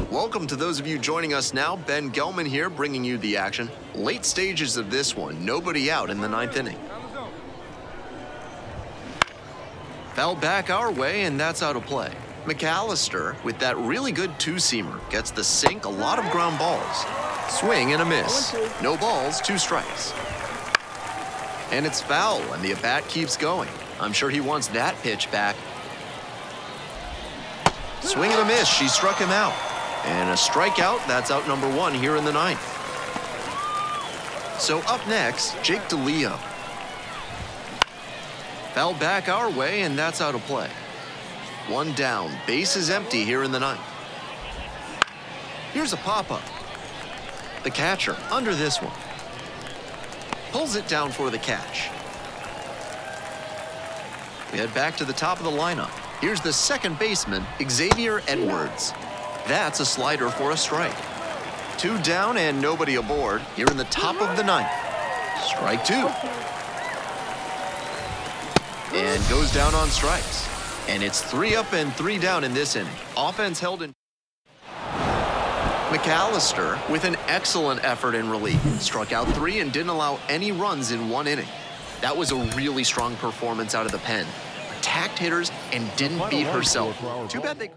[SPEAKER 5] Welcome to those of you joining us now. Ben Gelman here, bringing you the action. Late stages of this one, nobody out in the 9th inning. Foul back our way, and that's out of play. McAllister, with that really good 2-seamer, gets the sink, a lot of ground balls. Swing and a miss. No balls, 2 strikes. And it's foul, and the at-bat keeps going. I'm sure he wants that pitch back. Swing and a miss. She struck him out. And a strikeout. That's out number 1 here in the 9th. So up next, Jake DeLeo. Foul back our way, and that's out of play. 1 down. Base is empty here in the 9th. Here's a pop-up. The catcher under this one. Pulls it down for the catch. We head back to the top of the lineup. Here's the second baseman, Xavier Edwards. That's a slider for a strike. 2 down and nobody aboard here in the top of the 9th. Strike 2. And goes down on strikes. And it's 3 up and 3 down in this inning. Offense held in. McAllister with an excellent effort in relief. Struck out 3 and didn't allow any runs in 1 inning. That was a really strong performance out of the pen. Attacked hitters and didn't beat herself. Too bad they...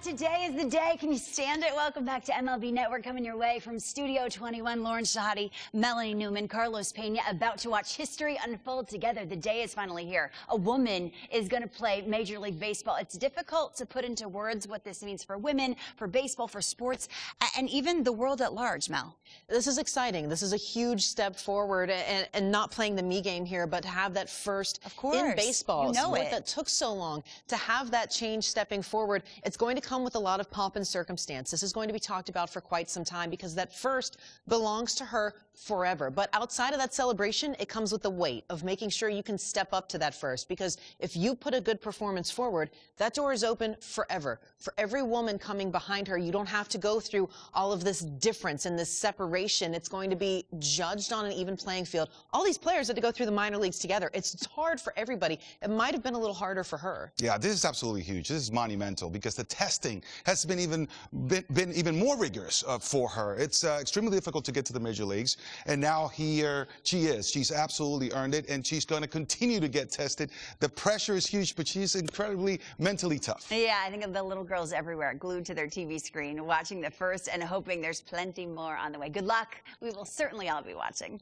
[SPEAKER 8] Today is the day. Can you stand it? Welcome back to MLB Network, coming your way from Studio 21. Lauren Shahadi, Melanie Newman, Carlos Pena, about to watch history unfold together. The day is finally here. A woman is going to play Major League Baseball. It's difficult to put into words what this means for women, for baseball, for sports, and even the world at large, Mel.
[SPEAKER 9] This is exciting. This is a huge step forward, and not playing the me game here, but to have that first in baseball.
[SPEAKER 8] You know
[SPEAKER 9] it. That took so long to have that change stepping forward. It's going to come with a lot of pomp and circumstance. This is going to be talked about for quite some time because that first belongs to her forever. But outside of that celebration, it comes with the weight of making sure you can step up to that first, because if you put a good performance forward, that door is open forever. For every woman coming behind her, you don't have to go through all of this difference and this separation. It's going to be judged on an even playing field. All these players had to go through the minor leagues together. It's hard for everybody. It might have been a little harder for her.
[SPEAKER 10] Yeah, this is absolutely huge. This is monumental because the testing has been even more rigorous for her. It's extremely difficult to get to the major leagues, and now here she is. She's absolutely earned it, and she's going to continue to get tested. The pressure is huge, but she's incredibly mentally tough.
[SPEAKER 8] Yeah, I think of the little girls everywhere glued to their TV screen, watching the first and hoping there's plenty more on the way. Good luck. We will certainly all be watching.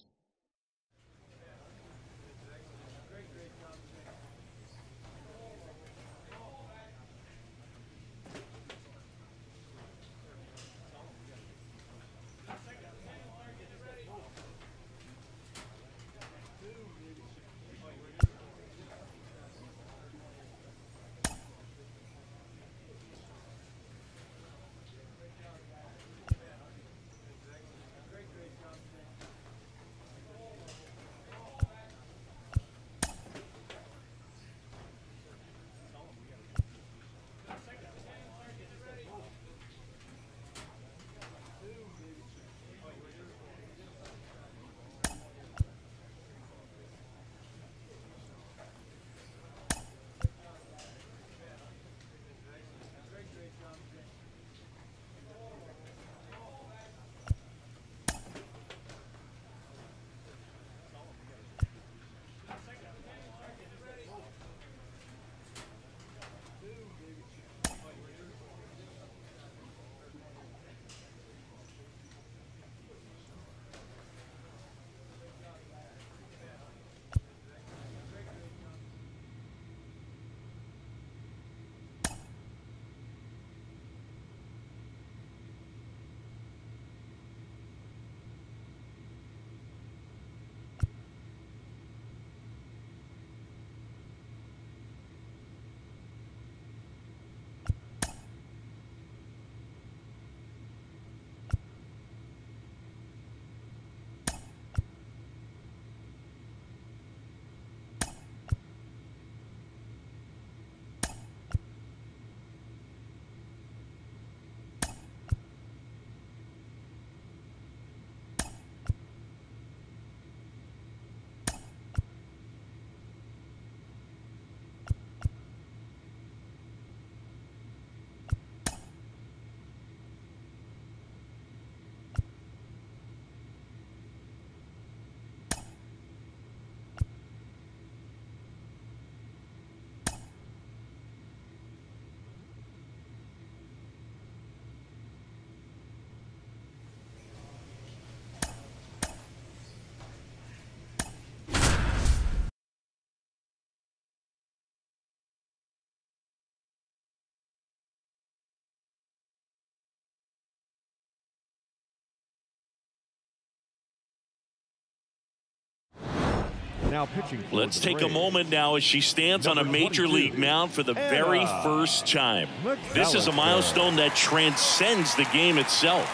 [SPEAKER 7] Now pitching.
[SPEAKER 1] Let's take a moment now as she stands on a major league mound for the very first time. This is a milestone that transcends the game itself.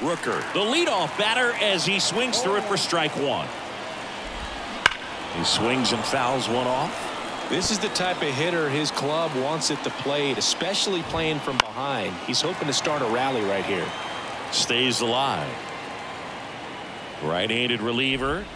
[SPEAKER 1] Rooker, the leadoff batter, as he swings through it for strike one. He swings and fouls one off.
[SPEAKER 12] This is the type of hitter his club wants at the plate, especially playing from behind. He's hoping to start a rally right here.
[SPEAKER 1] Stays alive. Right-handed reliever.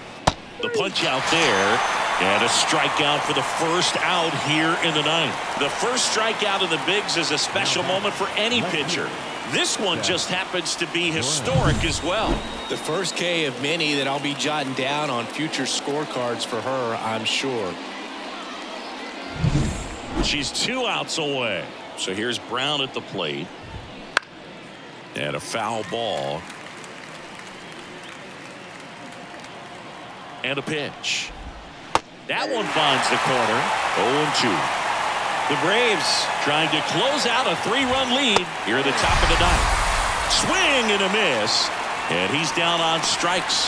[SPEAKER 1] The punch out there. And a strikeout for the first out here in the ninth. The first strikeout of the Bigs is a special moment for any pitcher. This one just happens to be historic as well.
[SPEAKER 12] The first K of many that I'll be jotting down on future scorecards for her, I'm sure.
[SPEAKER 1] She's 2 outs away. So here's Brown at the plate. And a foul ball. And a pitch. That one finds the corner. 0-2. The Braves trying to close out a 3-run lead here at the top of the ninth. Swing and a miss. And he's down on strikes.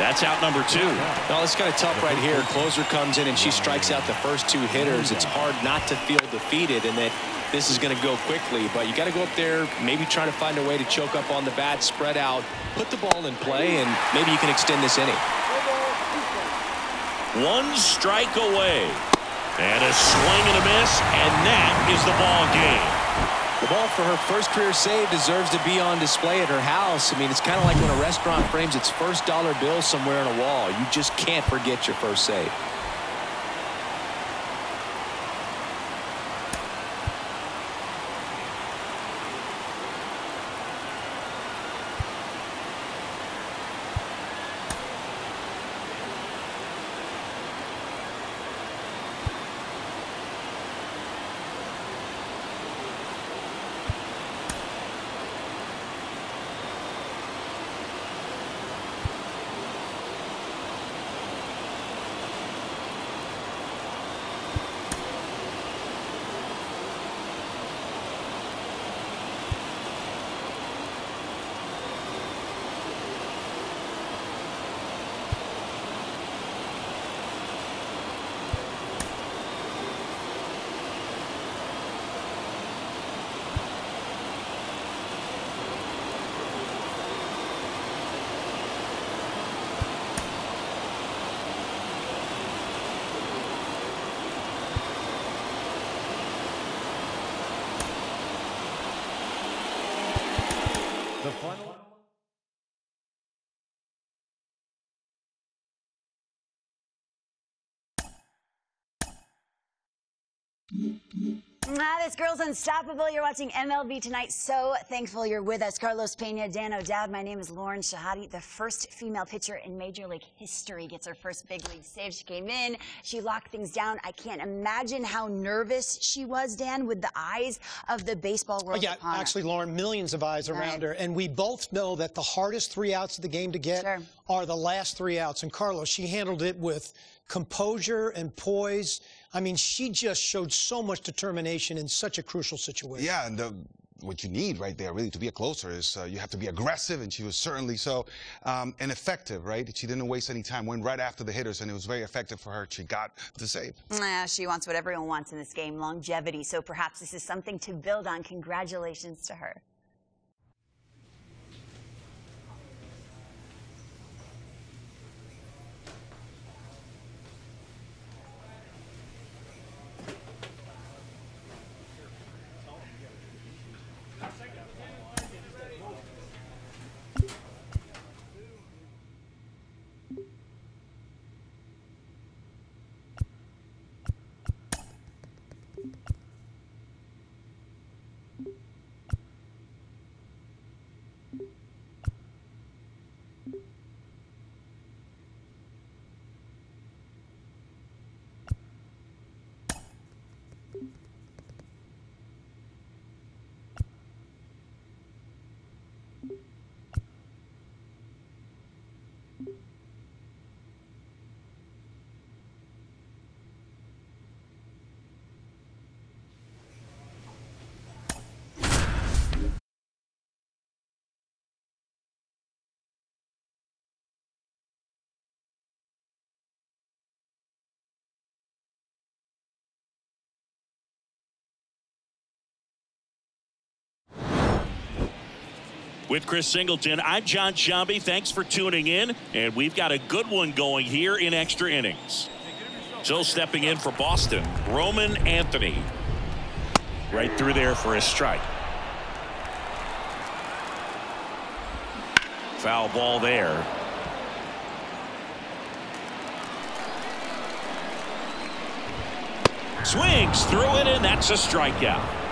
[SPEAKER 1] That's out number 2.
[SPEAKER 12] Well, it's kind of tough right here. Closer comes in and she strikes out the first 2 hitters. It's hard not to feel defeated and that this is going to go quickly. But you got to go up there, maybe try to find a way to choke up on the bat, spread out, put the ball in play, and maybe you can extend this inning.
[SPEAKER 1] 1 strike away. And a swing and a miss, and that is the ball game.
[SPEAKER 12] The ball for her first career save deserves to be on display at her house. I mean, it's kind of like when a restaurant frames its first dollar bill somewhere on a wall. You just can't forget your first save.
[SPEAKER 7] The final.
[SPEAKER 8] This girl's unstoppable. You're watching MLB Tonight. So thankful you're with us. Carlos Pena, Dan O'Dowd. My name is Lauren Shahadi. The first female pitcher in Major League history gets her first big league save. She came in. She locked things down. I can't imagine how nervous she was, Dan, with the eyes of the baseball world.
[SPEAKER 3] Yeah,
[SPEAKER 8] upon her.
[SPEAKER 3] actually, Lauren, millions of eyes around her. And we both know that the hardest 3 outs of the game to get are the last 3 outs. And Carlos, she handled it with composure and poise. I mean, she just showed so much determination in such a crucial situation.
[SPEAKER 10] Yeah, and what you need right there, really, to be a closer is you have to be aggressive, and she was certainly so. And effective, right? She didn't waste any time, went right after the hitters, and it was very effective for her. She got the save.
[SPEAKER 8] She wants what everyone wants in this game, longevity. So perhaps this is something to build on. Congratulations to her.
[SPEAKER 1] With Chris Singleton, I'm John Sciambi. Thanks for tuning in, and we've got a good one going here in extra innings. So stepping in for Boston, Roman Anthony. Right through there for a strike. Foul ball there. Swings through it, and that's a strikeout.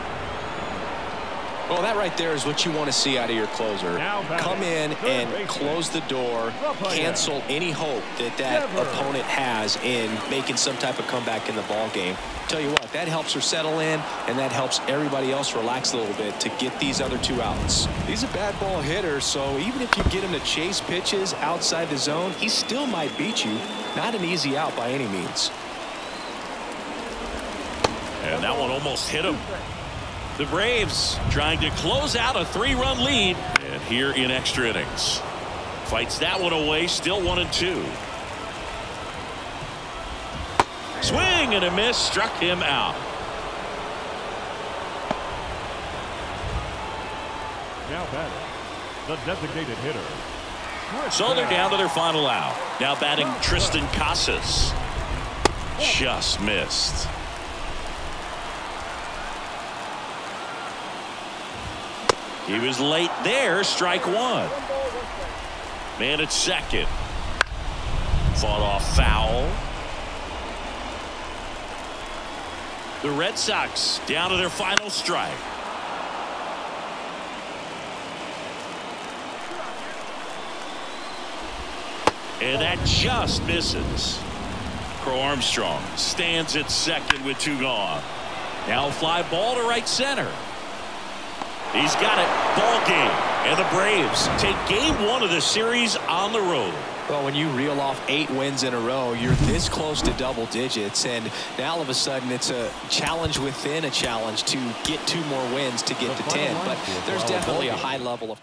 [SPEAKER 12] Well, that right there is what you want to see out of your closer. Come in and close the door, cancel any hope that opponent has in making some type of comeback in the ball game. Tell you what, that helps her settle in, and that helps everybody else relax a little bit to get these other two outs. He's a bad ball hitter, so even if you get him to chase pitches outside the zone, he still might beat you. Not an easy out by any means.
[SPEAKER 1] And that one almost hit him. The Braves trying to close out a 3-run lead, and here in extra innings. Fights that one away, still 1-2. Swing and a miss, struck him out.
[SPEAKER 7] Now batting, the designated hitter.
[SPEAKER 1] So they're down to their final out. Now batting Tristan Casas. Just missed. He was late there, strike one. Man at second. Fought off foul. The Red Sox down to their final strike. And that just misses. Crow Armstrong stands at second with 2 gone. Now fly ball to right center. He's got it. Ball game. And the Braves take game 1 of the series on the road.
[SPEAKER 12] Well, when you reel off 8 wins in a row, you're this close to double digits. And now all of a sudden it's a challenge within a challenge to get 2 more wins to get to 10. But there's definitely a high level of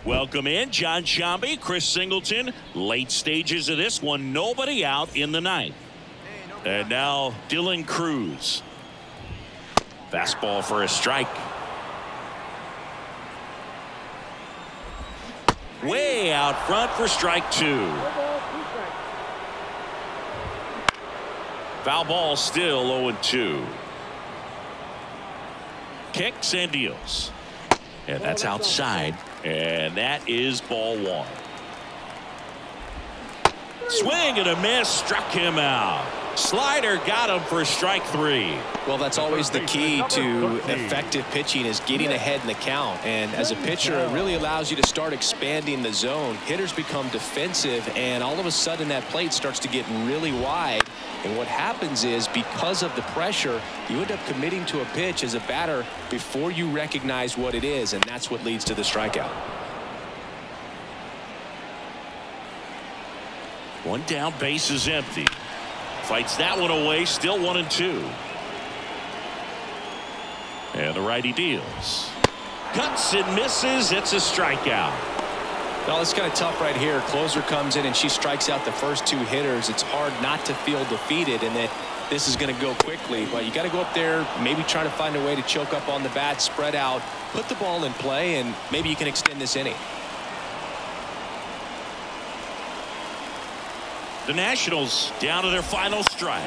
[SPEAKER 1] Welcome in, John Sciambi, Chris Singleton. Late stages of this one, nobody out in the 9th. And now Dylan Cruz. Fastball for a strike. Way out front for strike 2. Foul ball still 0-2. Kicks and deals. And that's outside. And that is ball 1. Swing and a miss, struck him out. Slider got him for strike 3.
[SPEAKER 12] Well, that's always the key to effective pitching, is getting ahead in the count. And as a pitcher, it really allows you to start expanding the zone. Hitters become defensive, and all of a sudden that plate starts to get really wide. And what happens is, because of the pressure, you end up committing to a pitch as a batter before you recognize what it is, and that's what leads to the strikeout.
[SPEAKER 1] 1 down, base is empty. Fights that one away, still 1-2. And the righty deals. Cuts and misses. It's a strikeout.
[SPEAKER 12] Well, it's kind of tough right here. Closer comes in and she strikes out the first 2 hitters. It's hard not to feel defeated and that this is going to go quickly. But you got to go up there, maybe try to find a way to choke up on the bat, spread out, put the ball in play, and maybe you can extend this inning.
[SPEAKER 1] The Nationals down to their final strike.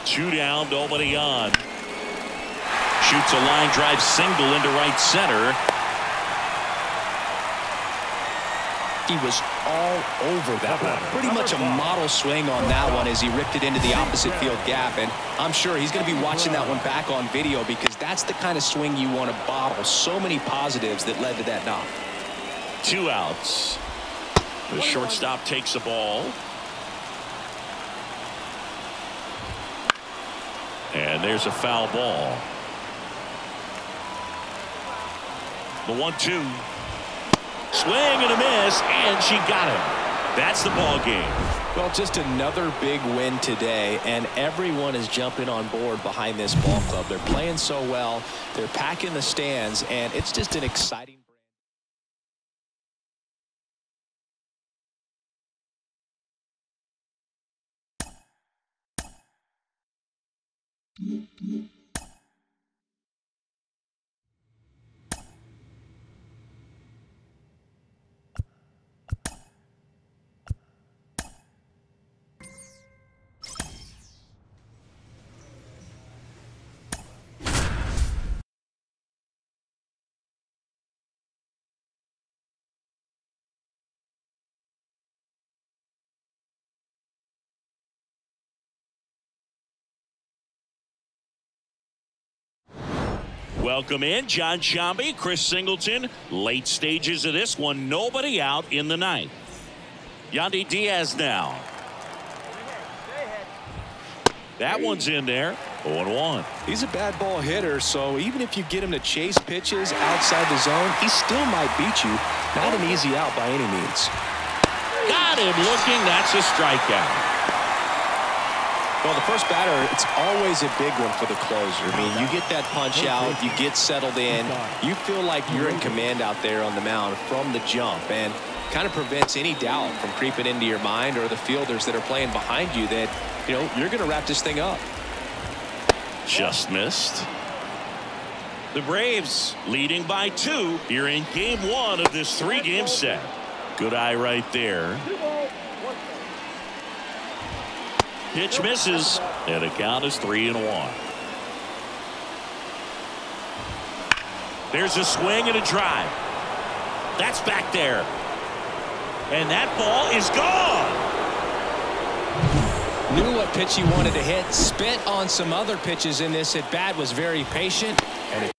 [SPEAKER 1] Two down, nobody on. Shoots a line drive single into right center.
[SPEAKER 12] He was all over that one. Pretty much a model swing on that one as he ripped it into the opposite field gap. And I'm sure he's going to be watching that one back on video, because that's the kind of swing you want to bottle. So many positives that led to that knock.
[SPEAKER 1] 2 outs. The shortstop takes the ball. And there's a foul ball. The 1-2. Swing and a miss, and she got him. That's the ball game.
[SPEAKER 12] Well, just another big win today, and everyone is jumping on board behind this ball club. They're playing so well. They're packing the stands, and it's just an exciting
[SPEAKER 1] Welcome in, John Sciambi, Chris Singleton. Late stages of this one, nobody out in the ninth. Yandy Diaz now. That one's in there. 0-1.
[SPEAKER 12] He's a bad ball hitter, so even if you get him to chase pitches outside the zone, he still might beat you. Not an easy out by any means.
[SPEAKER 1] Got him looking. That's a strikeout.
[SPEAKER 12] Well, the first batter, it's always a big one for the closer. I mean, you get that punch out, you get settled in, you feel like you're in command out there on the mound from the jump, and kind of prevents any doubt from creeping into your mind or the fielders that are playing behind you that, you know, you're going to wrap this thing up.
[SPEAKER 1] Just missed. The Braves leading by 2 here in game 1 of this 3-game set. Good eye right there. Pitch misses, and the count is 3-1. There's a swing and a drive. That's back there. And that ball is gone.
[SPEAKER 12] Knew what pitch he wanted to hit. Spit on some other pitches in this at bat. Was very patient. And it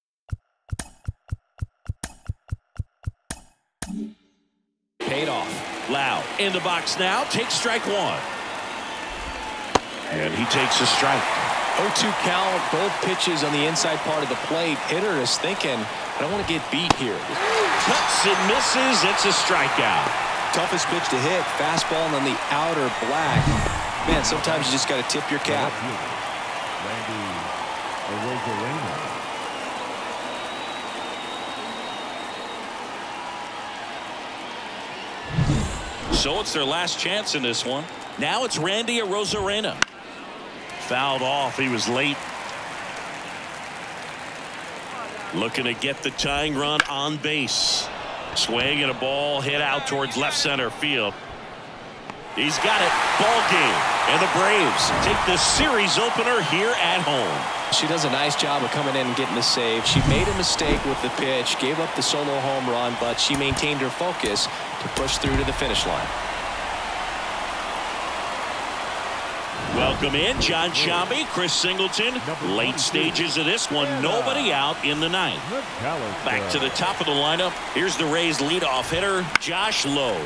[SPEAKER 12] paid off.
[SPEAKER 1] Lau in the box now. Takes strike 1. And he takes a strike.
[SPEAKER 12] 0-2 count, both pitches on the inside part of the plate. Hitter is thinking, I don't want to get beat here.
[SPEAKER 1] Cuts and misses. It's a strikeout.
[SPEAKER 12] Toughest pitch to hit. Fastball on the outer black. Man, sometimes you just got to tip your cap.
[SPEAKER 1] So it's their last chance in this one. Now it's Randy Arozarena. Fouled off. He was late. Looking to get the tying run on base. Swing and a ball hit out towards left center field. He's got it. Ball game. And the Braves take the series opener here at home.
[SPEAKER 12] She does a nice job of coming in and getting the save. She made a mistake with the pitch, gave up the solo home run, but she maintained her focus to push through to the finish line.
[SPEAKER 1] Welcome in, John Sciambi, Chris Singleton. Late stages of this one, nobody out in the ninth. Back to the top of the lineup. Here's the Rays leadoff hitter, Josh Lowe.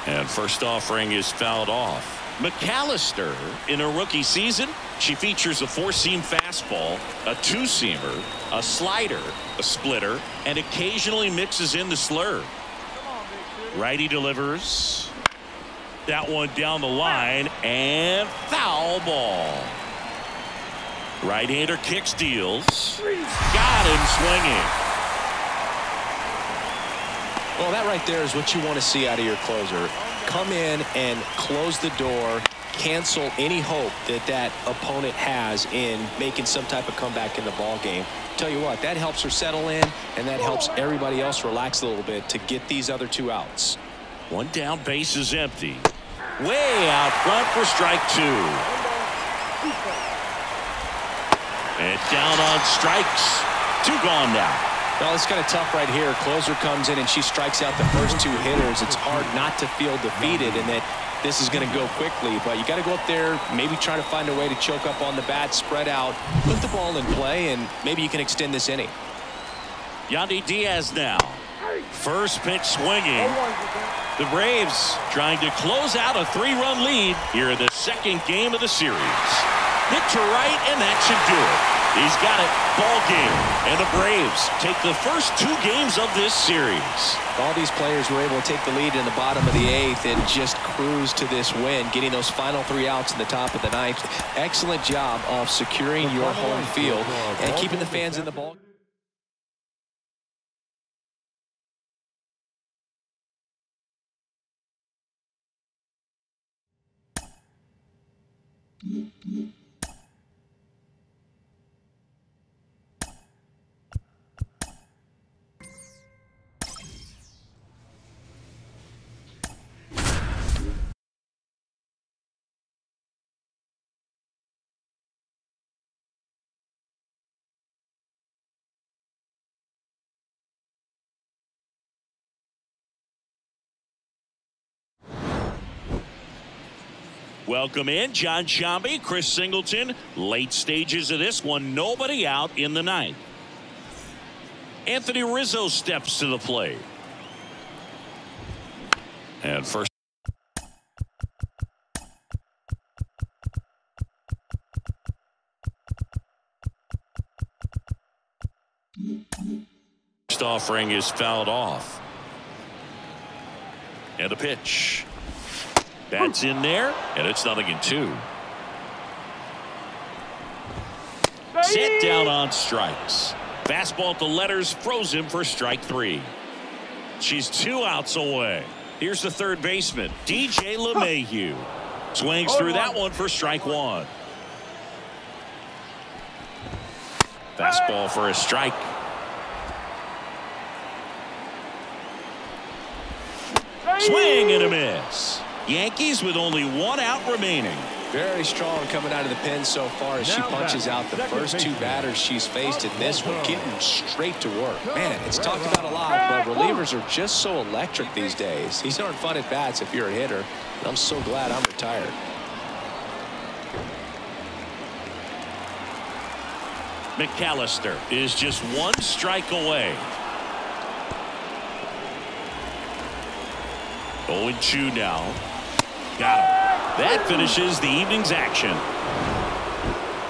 [SPEAKER 1] And first offering is fouled off. McAllister in a rookie season. She features a 4-seam fastball, a 2-seamer, a slider, a splitter, and occasionally mixes in the slurve. Righty delivers. That one down the line, and foul ball. Right-hander kicks, deals. Got him swinging.
[SPEAKER 12] Well, that right there is what you want to see out of your closer. Come in and close the door, cancel any hope that that opponent has in making some type of comeback in the ball game. Tell you what, that helps her settle in, and that helps everybody else relax a little bit to get these other 2 outs.
[SPEAKER 1] One down, base is empty. Way out front for strike 2. And down on strikes. 2 gone now.
[SPEAKER 12] Well, it's kind of tough right here. Closer comes in and she strikes out the first 2 hitters. It's hard not to feel defeated and that this is going to go quickly. But you got to go up there, maybe try to find a way to choke up on the bat, spread out, put the ball in play, and maybe you can extend this inning.
[SPEAKER 1] Yandy Diaz now. First pitch swinging. The Braves trying to close out a 3-run lead here in the second game of the series. Hit to right, and that should do it. He's got it. Ball game. And the Braves take the first 2 games of this series.
[SPEAKER 12] All these players were able to take the lead in the bottom of the 8th and just cruise to this win, getting those final 3 outs in the top of the 9th. Excellent job of securing your home field and keeping the fans in the ball.
[SPEAKER 1] Welcome in, John Sciambi, Chris Singleton. Late stages of this one, nobody out in the 9th. Anthony Rizzo steps to the plate. And first. First offering is fouled off. And a pitch. That's in there, and it's 0-2. Set down on strikes. Fastball at the letters froze him for strike 3. She's 2 outs away. Here's the third baseman, DJ LeMahieu. Swings through that one for strike 1. Fastball for a strike. Swing and a miss. Yankees with only 1 out remaining.
[SPEAKER 12] Very strong coming out of the pen so far as she punches out the first 2 batters she's faced in this one, getting straight to work. Man, it's talked about a lot, but relievers are just so electric these days. These aren't fun at bats if you're a hitter. And I'm so glad I'm retired.
[SPEAKER 1] McAllister is just 1 strike away. 0-2 now. Got him. That finishes the evening's action.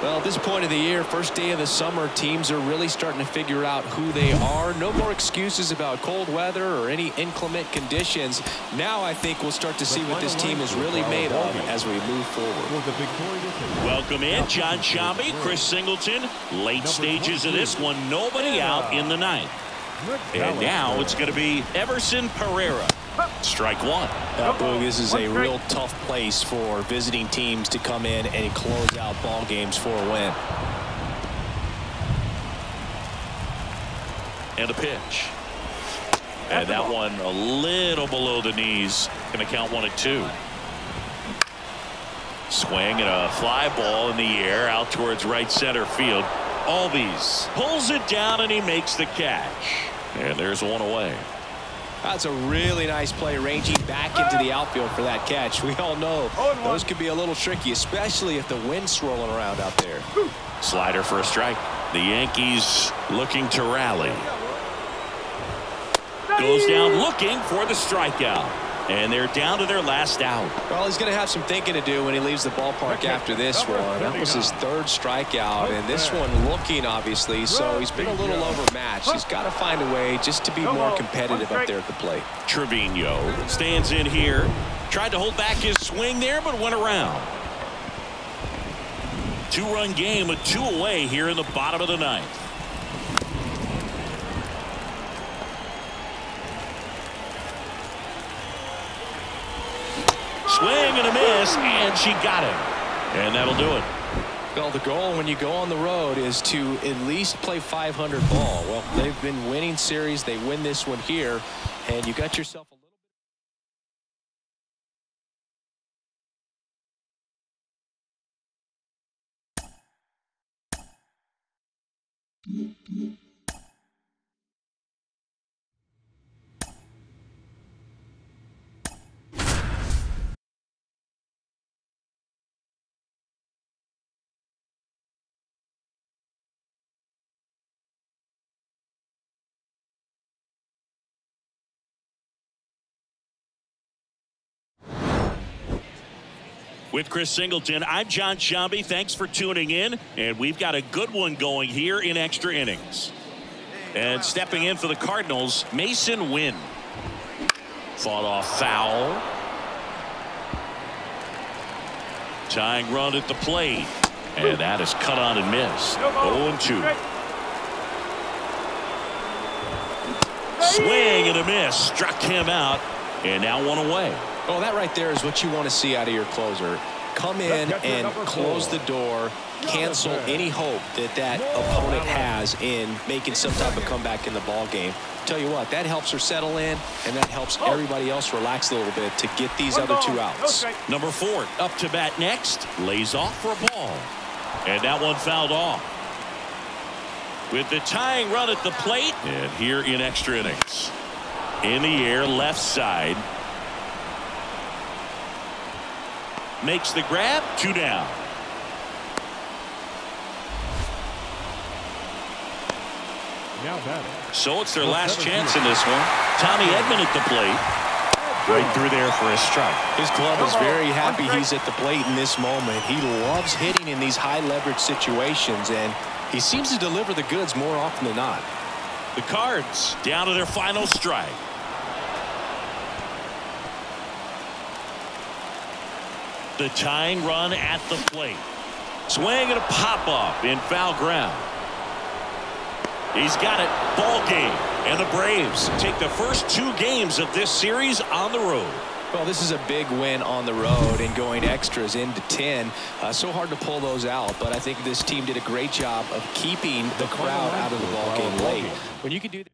[SPEAKER 12] Well, at this point of the year, first day of the summer, teams are really starting to figure out who they are. No more excuses about cold weather or any inclement conditions. Now I think we'll start to see what this team is really made of as we move forward.
[SPEAKER 1] Welcome in, John Sciambi, Chris Singleton. Late stages of this one, nobody out in the 9th. And now it's going to be Everson Pereira. Strike 1.
[SPEAKER 12] Boog, this is a real tough place for visiting teams to come in and close out ball games for a win.
[SPEAKER 1] And a pitch. And that one a little below the knees. Going to count 1-2. Swing and a fly ball in the air out towards right center field. Albies pulls it down and he makes the catch. And there's 1 away.
[SPEAKER 12] That's a really nice play, ranging back into the outfield for that catch. We all know those could be a little tricky, especially if the wind's swirling around out there.
[SPEAKER 1] Slider for a strike. The Yankees looking to rally. Goes down looking for the strikeout. And they're down to their last out.
[SPEAKER 12] Well, he's going to have some thinking to do when he leaves the ballpark after this one. That was his 3rd strikeout, and this one looking, obviously, so he's been a little overmatched. He's got to find a way just to be more competitive up there at the plate.
[SPEAKER 1] Trevino stands in here. Tried to hold back his swing there, but went around. 2-run game with 2 away here in the bottom of the 9th. Swing and a miss, and she got him. And that'll do it.
[SPEAKER 12] Well, the goal when you go on the road is to at least play 500 ball. Well, they've been winning series. They win this one here, and you got yourself a little
[SPEAKER 1] With Chris Singleton, I'm John Shambi. Thanks for tuning in, and we've got a good one going here in extra innings. And stepping in for the Cardinals, Mason Wynn. Fought off foul. Tying run at the plate, and that is cut on and missed. 0-2. Swing and a miss, struck him out, and now one away.
[SPEAKER 12] Oh, that right there is what you want to see out of your closer. Come in and close the door, cancel any hope that opponent has in making some type of comeback in the ball game. Tell you what, that helps her settle in, and that helps everybody else relax a little bit to get these other two outs.
[SPEAKER 1] Number 4 up to bat next, lays off for a ball, and that one fouled off. With the tying run at the plate, and here in extra innings, in the air, left side. Makes the grab, 2 down. So it's their last chance in this one. Tommy Edman at the plate. Right through there for a strike.
[SPEAKER 12] His glove is very happy he's at the plate in this moment. He loves hitting in these high leverage situations, and he seems to deliver the goods more often than not.
[SPEAKER 1] The Cards down to their final strike. The tying run at the plate. Swing and a pop up in foul ground. He's got it. Ball game. And the Braves take the first 2 games of this series on the road.
[SPEAKER 12] Well, this is a big win on the road and going extras into 10. So hard to pull those out, but I think this team did a great job of keeping the crowd out of the ball game late. When you can do that.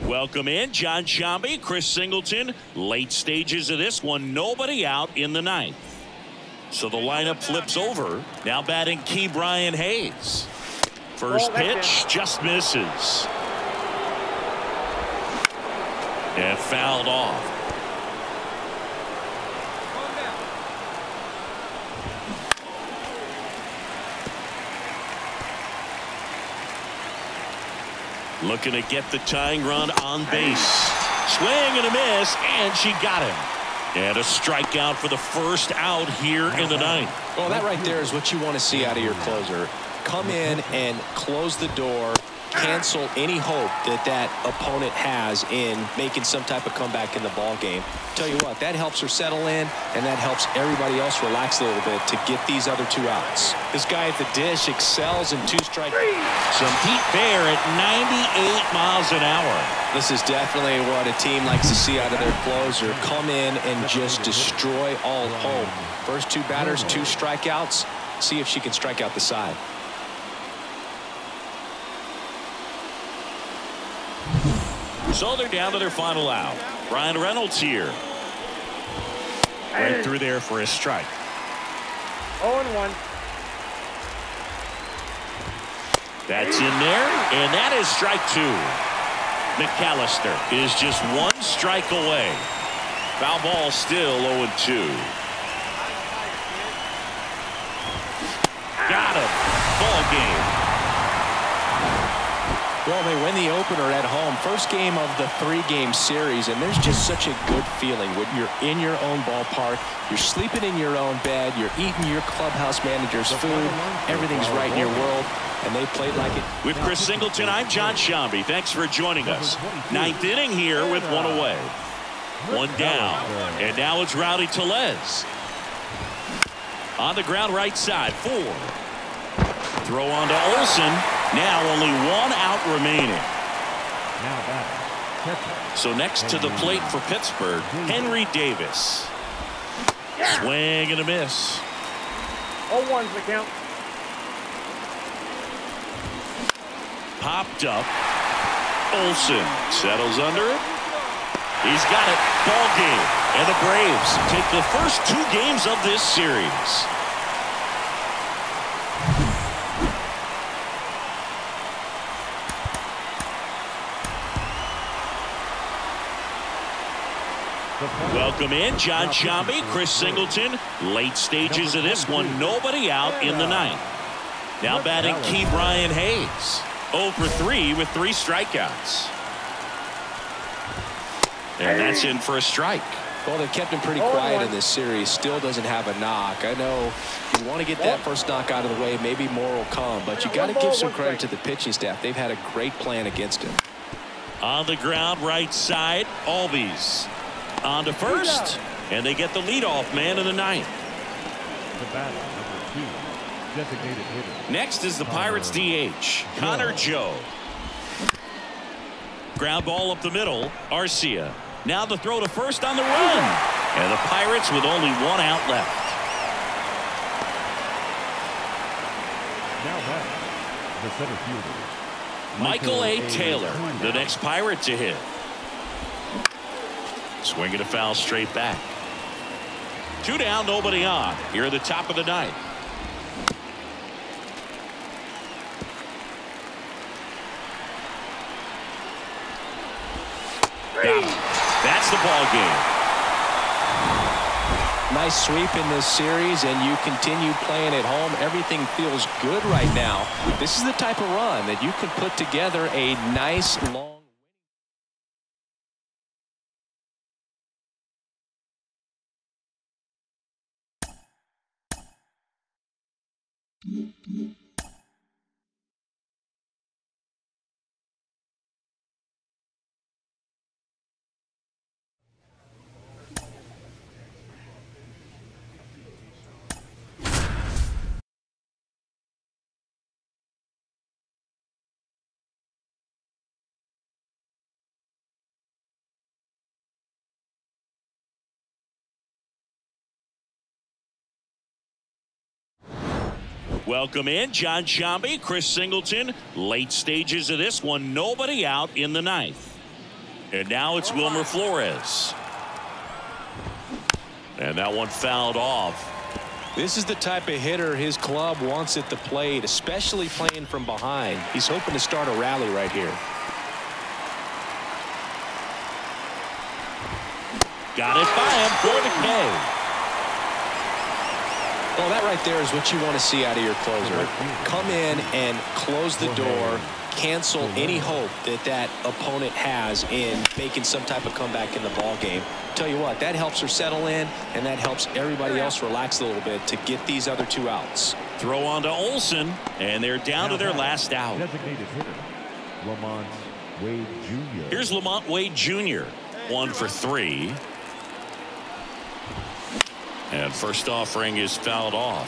[SPEAKER 1] Welcome in, John Shambi, Chris Singleton. Late stages of this one, nobody out in the 9th. So the lineup flips over. Now batting Ke'Bryan Hayes. First pitch just misses. And fouled off. Looking to get the tying run on base. Swing and a miss, and she got him. And a strikeout for the first out here in the 9th.
[SPEAKER 12] Well, that right there is what you want to see out of your closer. Come in and close the door, cancel any hope that opponent has in making some type of comeback in the ball game. Tell you what, that helps her settle in, and that helps everybody else relax a little bit to get these other 2 outs. This guy at the dish excels in 2-strike.
[SPEAKER 1] Some heat there at 98 miles an hour.
[SPEAKER 12] This is definitely what a team likes to see out of their closer. Come in and just destroy all hope. First 2 batters, 2 strikeouts. See if she can strike out the side.
[SPEAKER 1] So they're down to their final out. Brian Reynolds here. Right through there for a strike.
[SPEAKER 6] 0-1.
[SPEAKER 1] That's in there, and that is strike 2. McAllister is just 1 strike away. Foul ball still 0-2. Got him. Ball game.
[SPEAKER 12] Well, they win the opener at home. First game of the 3-game series, and there's just such a good feeling when you're in your own ballpark, you're sleeping in your own bed, you're eating your clubhouse manager's food, everything's right in your world, and they played like it.
[SPEAKER 1] With Chris Singleton, I'm John Shambi. Thanks for joining us. 9th inning here with 1 away. 1 down, and now it's Rowdy Tellez. On the ground right side, 4. Throw on to Olsen. Now only 1 out remaining. So next to the plate for Pittsburgh, Henry Davis. Swing and a miss.
[SPEAKER 6] 0-1's the count.
[SPEAKER 1] Popped up. Olsen settles under it. He's got it. Ball game. And the Braves take the first 2 games of this series. Welcome in John Sciambi, Chris Singleton. Late stages of this one. Nobody out in the 9th. Now batting Ke'Bryan Hayes. 0 for 3 with 3 strikeouts. And that's in for a strike.
[SPEAKER 12] Well, they've kept him pretty quiet in this series. Still doesn't have a knock. I know you want to get that first knock out of the way. Maybe more will come. But you got to give some credit to the pitching staff. They've had a great plan against him.
[SPEAKER 1] On the ground, right side, Albies. On to first. And they get the leadoff man in the 9th.
[SPEAKER 7] The batter, number 2, designated hitter.
[SPEAKER 1] Next is the Pirates DH, Connor Joe. Ground ball up the middle, Arcia. Now the throw to first on the run. And the Pirates with only 1 out left.
[SPEAKER 7] Now back, the center fielder,
[SPEAKER 1] Michael A. Taylor, the next Pirate to hit. Swinging a foul straight back. 2 down, nobody on. Here at the top of the 9th. That's the ball game.
[SPEAKER 12] Nice sweep in this series, and you continue playing at home. Everything feels good right now. This is the type of run that you can put together a nice long.
[SPEAKER 1] Welcome in John Sciambi, Chris Singleton. Late stages of this one. Nobody out in the 9th. And now it's Wilmer Flores. And that one fouled off.
[SPEAKER 12] This is the type of hitter his club wants at the plate, especially playing from behind. He's hoping to start a rally right here.
[SPEAKER 1] Got it by him for the K.
[SPEAKER 12] Well, that right there is what you want to see out of your closer. Come in and close the door, cancel any hope that that opponent has in making some type of comeback in the ball game. Tell you what, that helps her settle in, and that helps everybody else relax a little bit to get these other 2 outs.
[SPEAKER 1] Throw on to Olsen, and they're down to their last out.
[SPEAKER 7] Designated hitter, Lamont Wade Jr.
[SPEAKER 1] Here's Lamont Wade Jr. 1 for 3. And first offering is fouled off.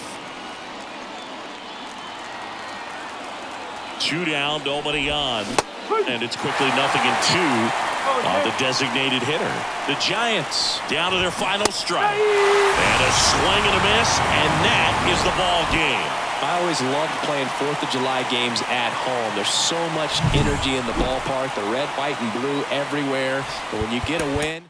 [SPEAKER 1] 2 down, nobody on. And it's quickly 0-2 on the designated hitter. The Giants down to their final strike. And a swing and a miss, and that is the ball game.
[SPEAKER 12] I always loved playing 4th of July games at home. There's so much energy in the ballpark, the red, white, and blue everywhere. But when you get a win,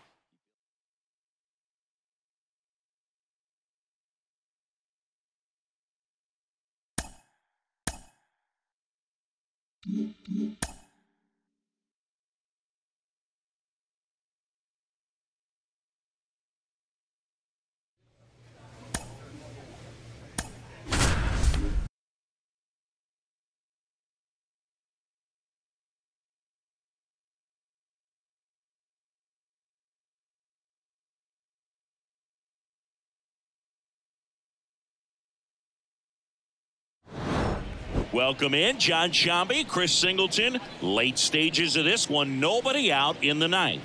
[SPEAKER 1] Welcome in John Sciambi, Chris Singleton. Late stages of this one. Nobody out in the 9th.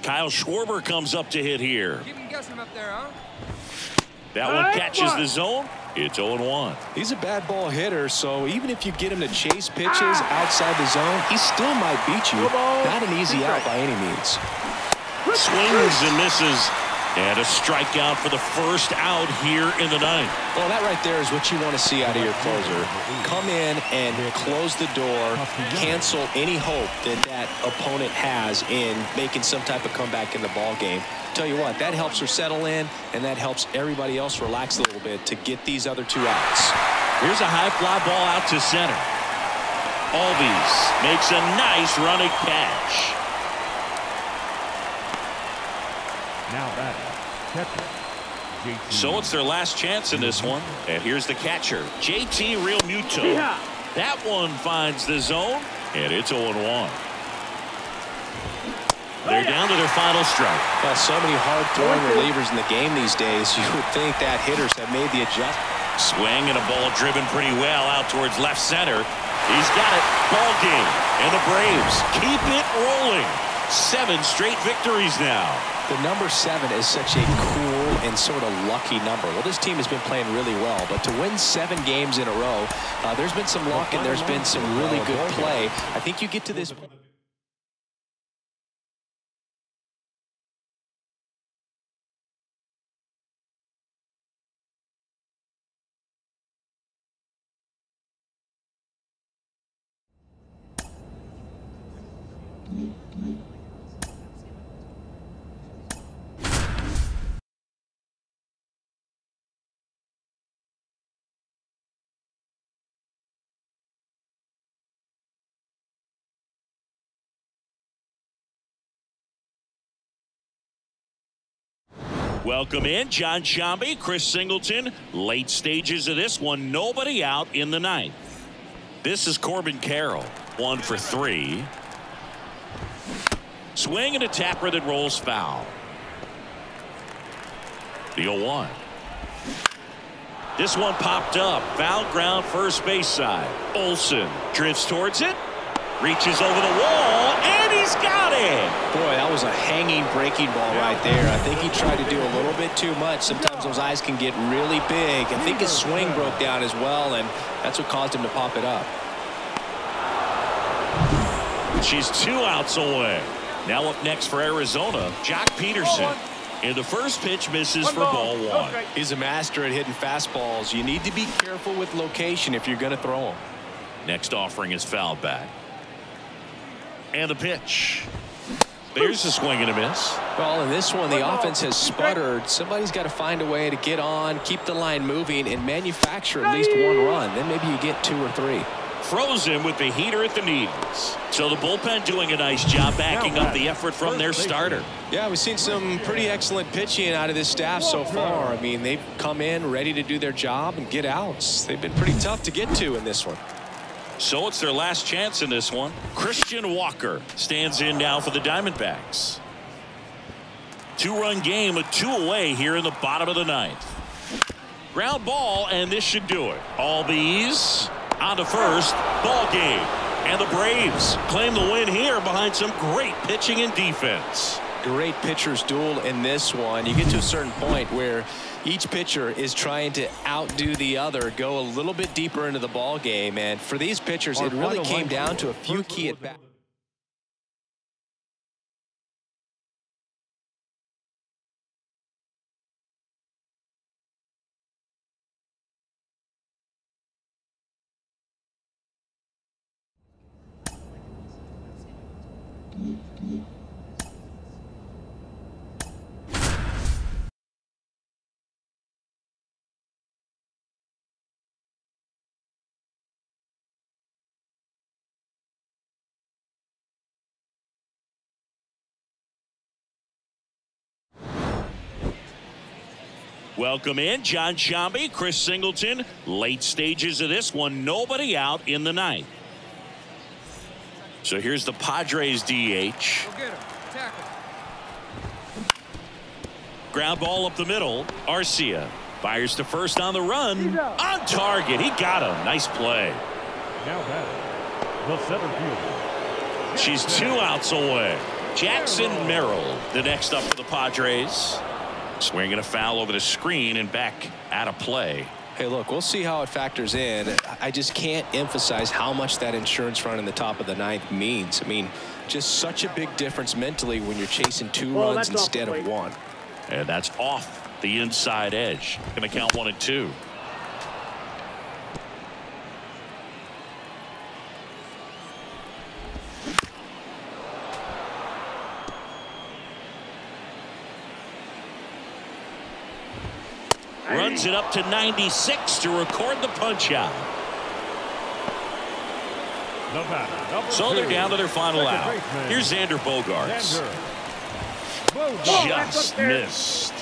[SPEAKER 1] Kyle Schwarber comes up to hit here.
[SPEAKER 11] Keep him guessing up there, huh?
[SPEAKER 1] That one catches the zone. It's 0-1.
[SPEAKER 12] He's a bad ball hitter, so even if you get him to chase pitches outside the zone, he still might beat you. Not an easy out by any means.
[SPEAKER 1] Swings and misses. And a strikeout for the first out here in the ninth.
[SPEAKER 12] Well, that right there is what you want to see out of your closer. Come in and close the door, cancel any hope that that opponent has in making some type of comeback in the ball game. Tell you what, that helps her settle in, and that helps everybody else relax a little bit to get these other two outs.
[SPEAKER 1] Here's a high fly ball out to center. Albies makes a nice running catch.
[SPEAKER 7] Now batting, catcher, JT.
[SPEAKER 1] So it's their last chance in this one. And here's the catcher, JT Realmuto.
[SPEAKER 6] Yeah.
[SPEAKER 1] That one finds the zone, and it's 0-1. They're down to their final strike.
[SPEAKER 12] Well, so many hard-throwing relievers in the game these days. You would think that hitters have made the adjustment.
[SPEAKER 1] Swing and a ball driven pretty well out towards left center. He's got it. Ball game. And the Braves keep it rolling. 7 straight victories now.
[SPEAKER 12] The number 7 is such a cool and sort of lucky number. Well, this team has been playing really well, but to win 7 games in a row, there's been some luck and there's been some really good play. I think you get to this point.
[SPEAKER 1] Welcome in, John Sciambi, Chris Singleton. Late stages of this one, nobody out in the ninth. This is Corbin Carroll, 1 for 3. Swing and a tapper that rolls foul. The 0-1. This one popped up, foul ground first base side. Olsen drifts towards it, reaches over the wall, and he's got it.
[SPEAKER 12] Boy, that was a hanging breaking ball right there. I think he tried to do a little bit too much. Sometimes those eyes can get really big. I think his swing broke down as well, and that's what caused him to pop it up.
[SPEAKER 1] She's 2 outs away. Now up next for Arizona, Jock Peterson. And the first pitch misses for ball 1.
[SPEAKER 12] He's a master at hitting fastballs. You need to be careful with location if you're going to throw them.
[SPEAKER 1] Next offering is fouled back. And the pitch. There's a swing and a miss.
[SPEAKER 12] Well, in this one, the offense has sputtered. Somebody's got to find a way to get on, keep the line moving, and manufacture at least 1 run. Then maybe you get 2 or 3.
[SPEAKER 1] Frozen with the heater at the knees. So the bullpen doing a nice job backing up the effort from their starter.
[SPEAKER 12] Yeah, we've seen some pretty excellent pitching out of this staff so far. I mean, they've come in ready to do their job and get outs. They've been pretty tough to get to in this one.
[SPEAKER 1] So it's their last chance in this one. Christian Walker stands in now for the Diamondbacks. 2-run game, a 2 away here in the bottom of the ninth. Ground ball, and this should do it. Albies on to first, ball game. And the Braves claim the win here behind some great pitching and defense.
[SPEAKER 12] Great pitchers duel in this one. You get to a certain point where each pitcher is trying to outdo the other, go a little bit deeper into the ball game, and for these pitchers it really came down to a few key at bats.
[SPEAKER 1] Welcome in, John Sciambi, Chris Singleton. Late stages of this one, nobody out in the ninth. So here's the Padres DH. Ground ball up the middle. Arcia fires to first on the run. On target. He got him. Nice play.
[SPEAKER 7] Now batting, the center fielder.
[SPEAKER 1] She's 2 outs away. Jackson Merrill, the next up for the Padres. Swinging a foul over the screen and back out of play.
[SPEAKER 12] Hey, look, we'll see how it factors in. I just can't emphasize how much that insurance run in the top of the ninth means. I mean, just such a big difference mentally when you're chasing 2 runs instead of 1.
[SPEAKER 1] And that's off the inside edge. Going to count 1 and 2. Runs it up to 96 to record the punch out. So they're down to their final out. Here's Xander Bogaerts. Just missed.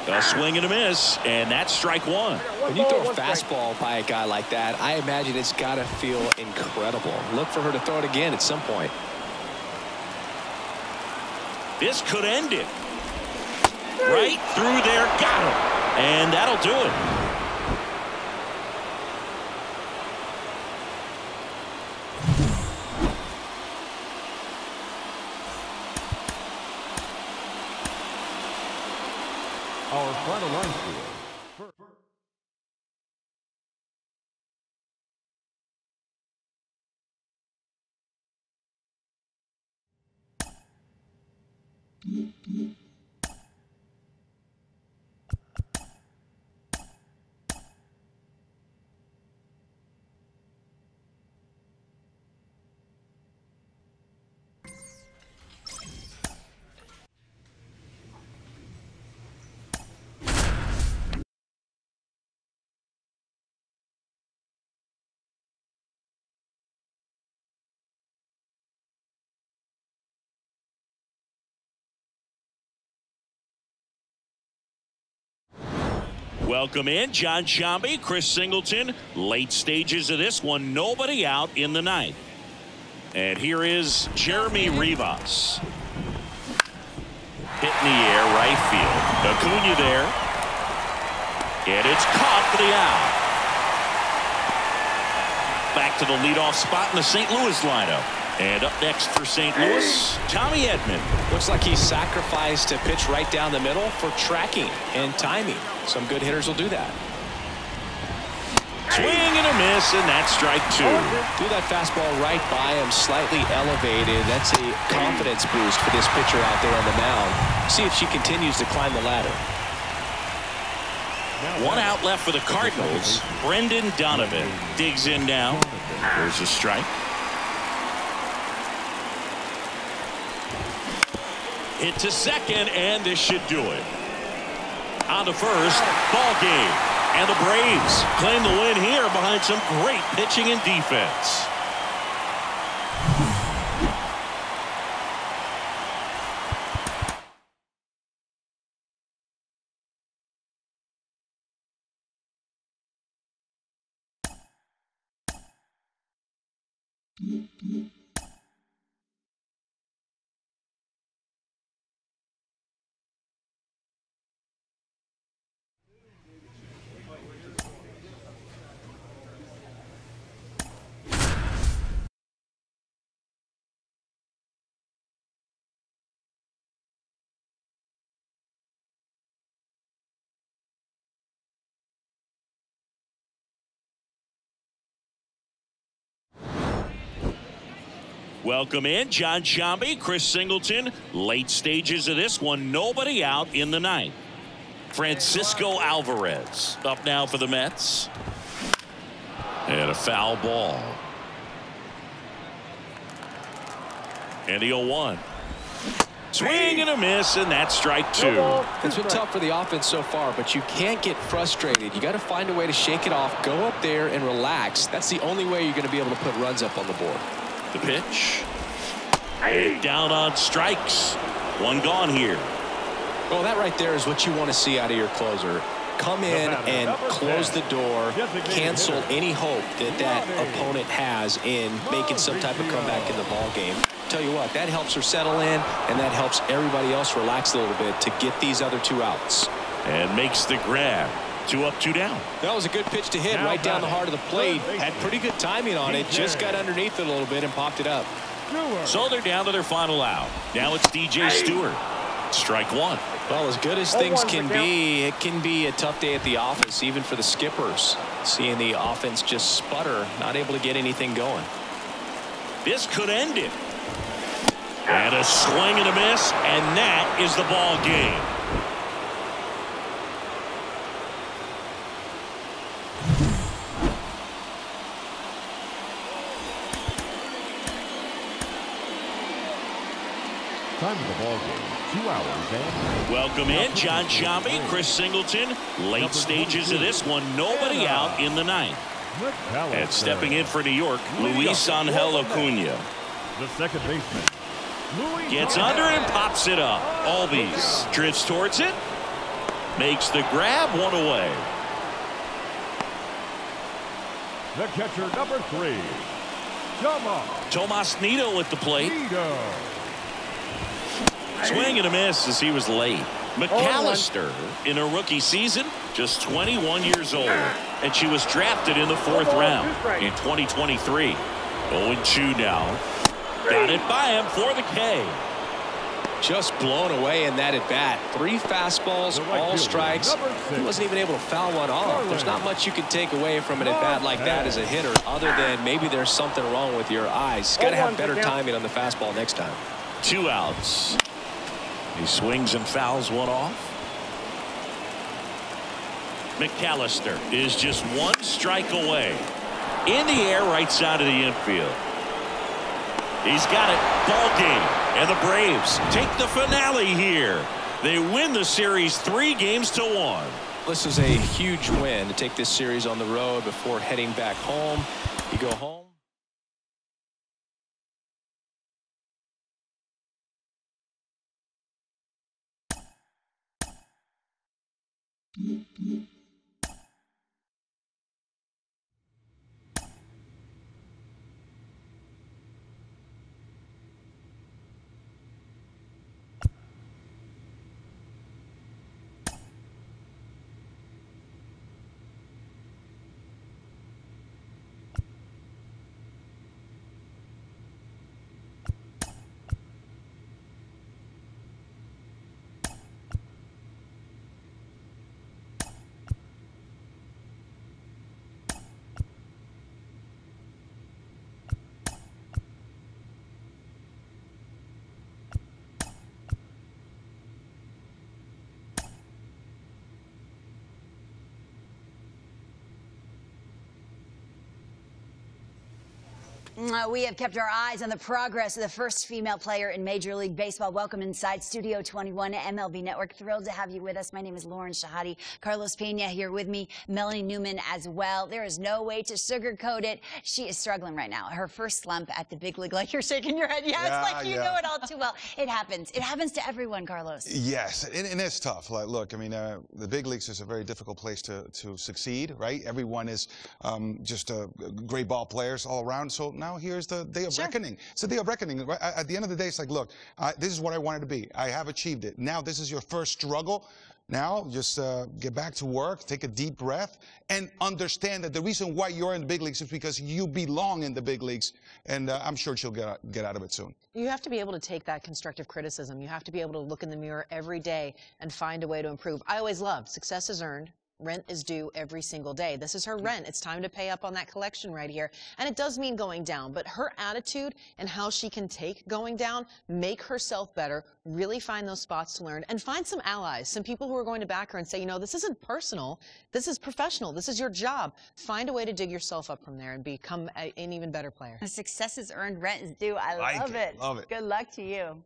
[SPEAKER 1] A swing and a miss, and that's strike 1.
[SPEAKER 12] When you throw a fastball by a guy like that, I imagine it's got to feel incredible. Look for her to throw it again at some point.
[SPEAKER 1] This could end it. Right through there, got him. And that'll do it.
[SPEAKER 7] Our final line score.
[SPEAKER 1] Welcome in Jon Sciambi, Chris Singleton. Late stages of this one, nobody out in the ninth. And here is Jeremy Rivas. Hit in the air, right field. Acuna there. And it's caught for the out. Back to the leadoff spot in the St. Louis lineup. And up next for St. Louis, Tommy Edman.
[SPEAKER 12] Looks like he sacrificed a pitch right down the middle for tracking and timing. Some good hitters will do that.
[SPEAKER 1] Swing and a miss, and that's strike 2.
[SPEAKER 12] Threw that fastball right by him, slightly elevated. That's a confidence boost for this pitcher out there on the mound. See if she continues to climb the ladder.
[SPEAKER 1] 1 out left for the Cardinals. Brendan Donovan digs in now. There's a strike. Hit to second, and this should do it. On to first, ball game. And the Braves claim the win here behind some great pitching and defense. Welcome in Jon Sciambi, Chris Singleton. Late stages of this one, nobody out in the ninth. Francisco Alvarez up now for the Mets. And a foul ball. And the 0-1. Swing and a miss, and that's strike 2.
[SPEAKER 12] It's been tough for the offense so far, but you can't get frustrated. You got to find a way to shake it off, go up there and relax. That's the only way you're going to be able to put runs up on the board.
[SPEAKER 1] The pitch. Down on strikes. 1 gone here.
[SPEAKER 12] Well, that right there is what you want to see out of your closer. Come in and close the door, cancel any hope that that opponent has in making some type of comeback in the ball game. Tell you what, that helps her settle in, and that helps everybody else relax a little bit to get these other 2 outs.
[SPEAKER 1] And makes the grab. 2 up, 2 down.
[SPEAKER 12] That was a good pitch to hit right down the heart of the plate. Had pretty good timing on it. Just got underneath it a little bit and popped it up.
[SPEAKER 1] So they're down to their final out. Now it's DJ Stewart. Strike 1.
[SPEAKER 12] Well, as good as things can be, it can be a tough day at the office, even for the skippers. Seeing the offense just sputter, not able to get anything going.
[SPEAKER 1] This could end it. And a swing and a miss, and that is the ball game.
[SPEAKER 7] Time of the ball game, 2 hours and...
[SPEAKER 1] Welcome in, John Sciambi, Chris Singleton. Late stages of this one, nobody out in the ninth. And stepping in for New York, Luis Angel Acuna.
[SPEAKER 7] The second baseman.
[SPEAKER 1] Gets under and pops it up. Albies drifts towards it. Makes the grab, one away.
[SPEAKER 7] The catcher, number 3.
[SPEAKER 1] Tomas Nido at the plate. Swing and a miss as he was late. McAllister in a rookie season, just 21 years old. And she was drafted in the 4th round in 2023. 0-2 now. Got it by him for the K.
[SPEAKER 12] Just blown away in that at bat. 3 fastballs, all strikes. He wasn't even able to foul one off. There's not much you can take away from an at bat like that as a hitter, other than maybe there's something wrong with your eyes. Got to have better timing on the fastball next time.
[SPEAKER 1] 2 outs. He swings and fouls one off. McAllister is just 1 strike away. In the air, right side of the infield. He's got it. Ball game. And the Braves take the finale here. They win the series 3-1.
[SPEAKER 12] This is a huge win to take this series on the road before heading back home. You go home.
[SPEAKER 8] We have kept our eyes on the progress of the first female player in Major League Baseball. Welcome inside Studio 21 at MLB Network. Thrilled to have you with us. My name is Lauren Shahadi. Carlos Pena here with me. Melanie Newman as well. There is no way to sugarcoat it. She is struggling right now. Her first slump at the big league, like you're shaking your head. Yeah, it's like you know it all too well. It happens. It happens to everyone, Carlos.
[SPEAKER 10] Yes, and it's tough. Like, look, I mean, the big leagues is a very difficult place to succeed, right? Everyone is just great ball players all around. So now here's the day of reckoning. It's the day of reckoning. Right? At the end of the day, it's like, look, this is what I wanted to be. I have achieved it. Now this is your first struggle. Now just get back to work, take a deep breath, and understand that the reason why you're in the big leagues is because you belong in the big leagues. And I'm sure she'll get out of it soon.
[SPEAKER 9] You have to be able to take that constructive criticism. You have to be able to look in the mirror every day and find a way to improve. I always loved success is earned. Rent is due every single day. This is her rent. It's time to pay up on that collection right here. And it does mean going down, but her attitude and how she can take going down, make herself better, really find those spots to learn, and find some allies, some people who are going to back her and say, you know, this isn't personal. This is professional. This is your job. Find a way to dig yourself up from there and become an even better player.
[SPEAKER 8] Success is earned, rent is due. I love it.
[SPEAKER 10] Love it.
[SPEAKER 8] Good luck to you.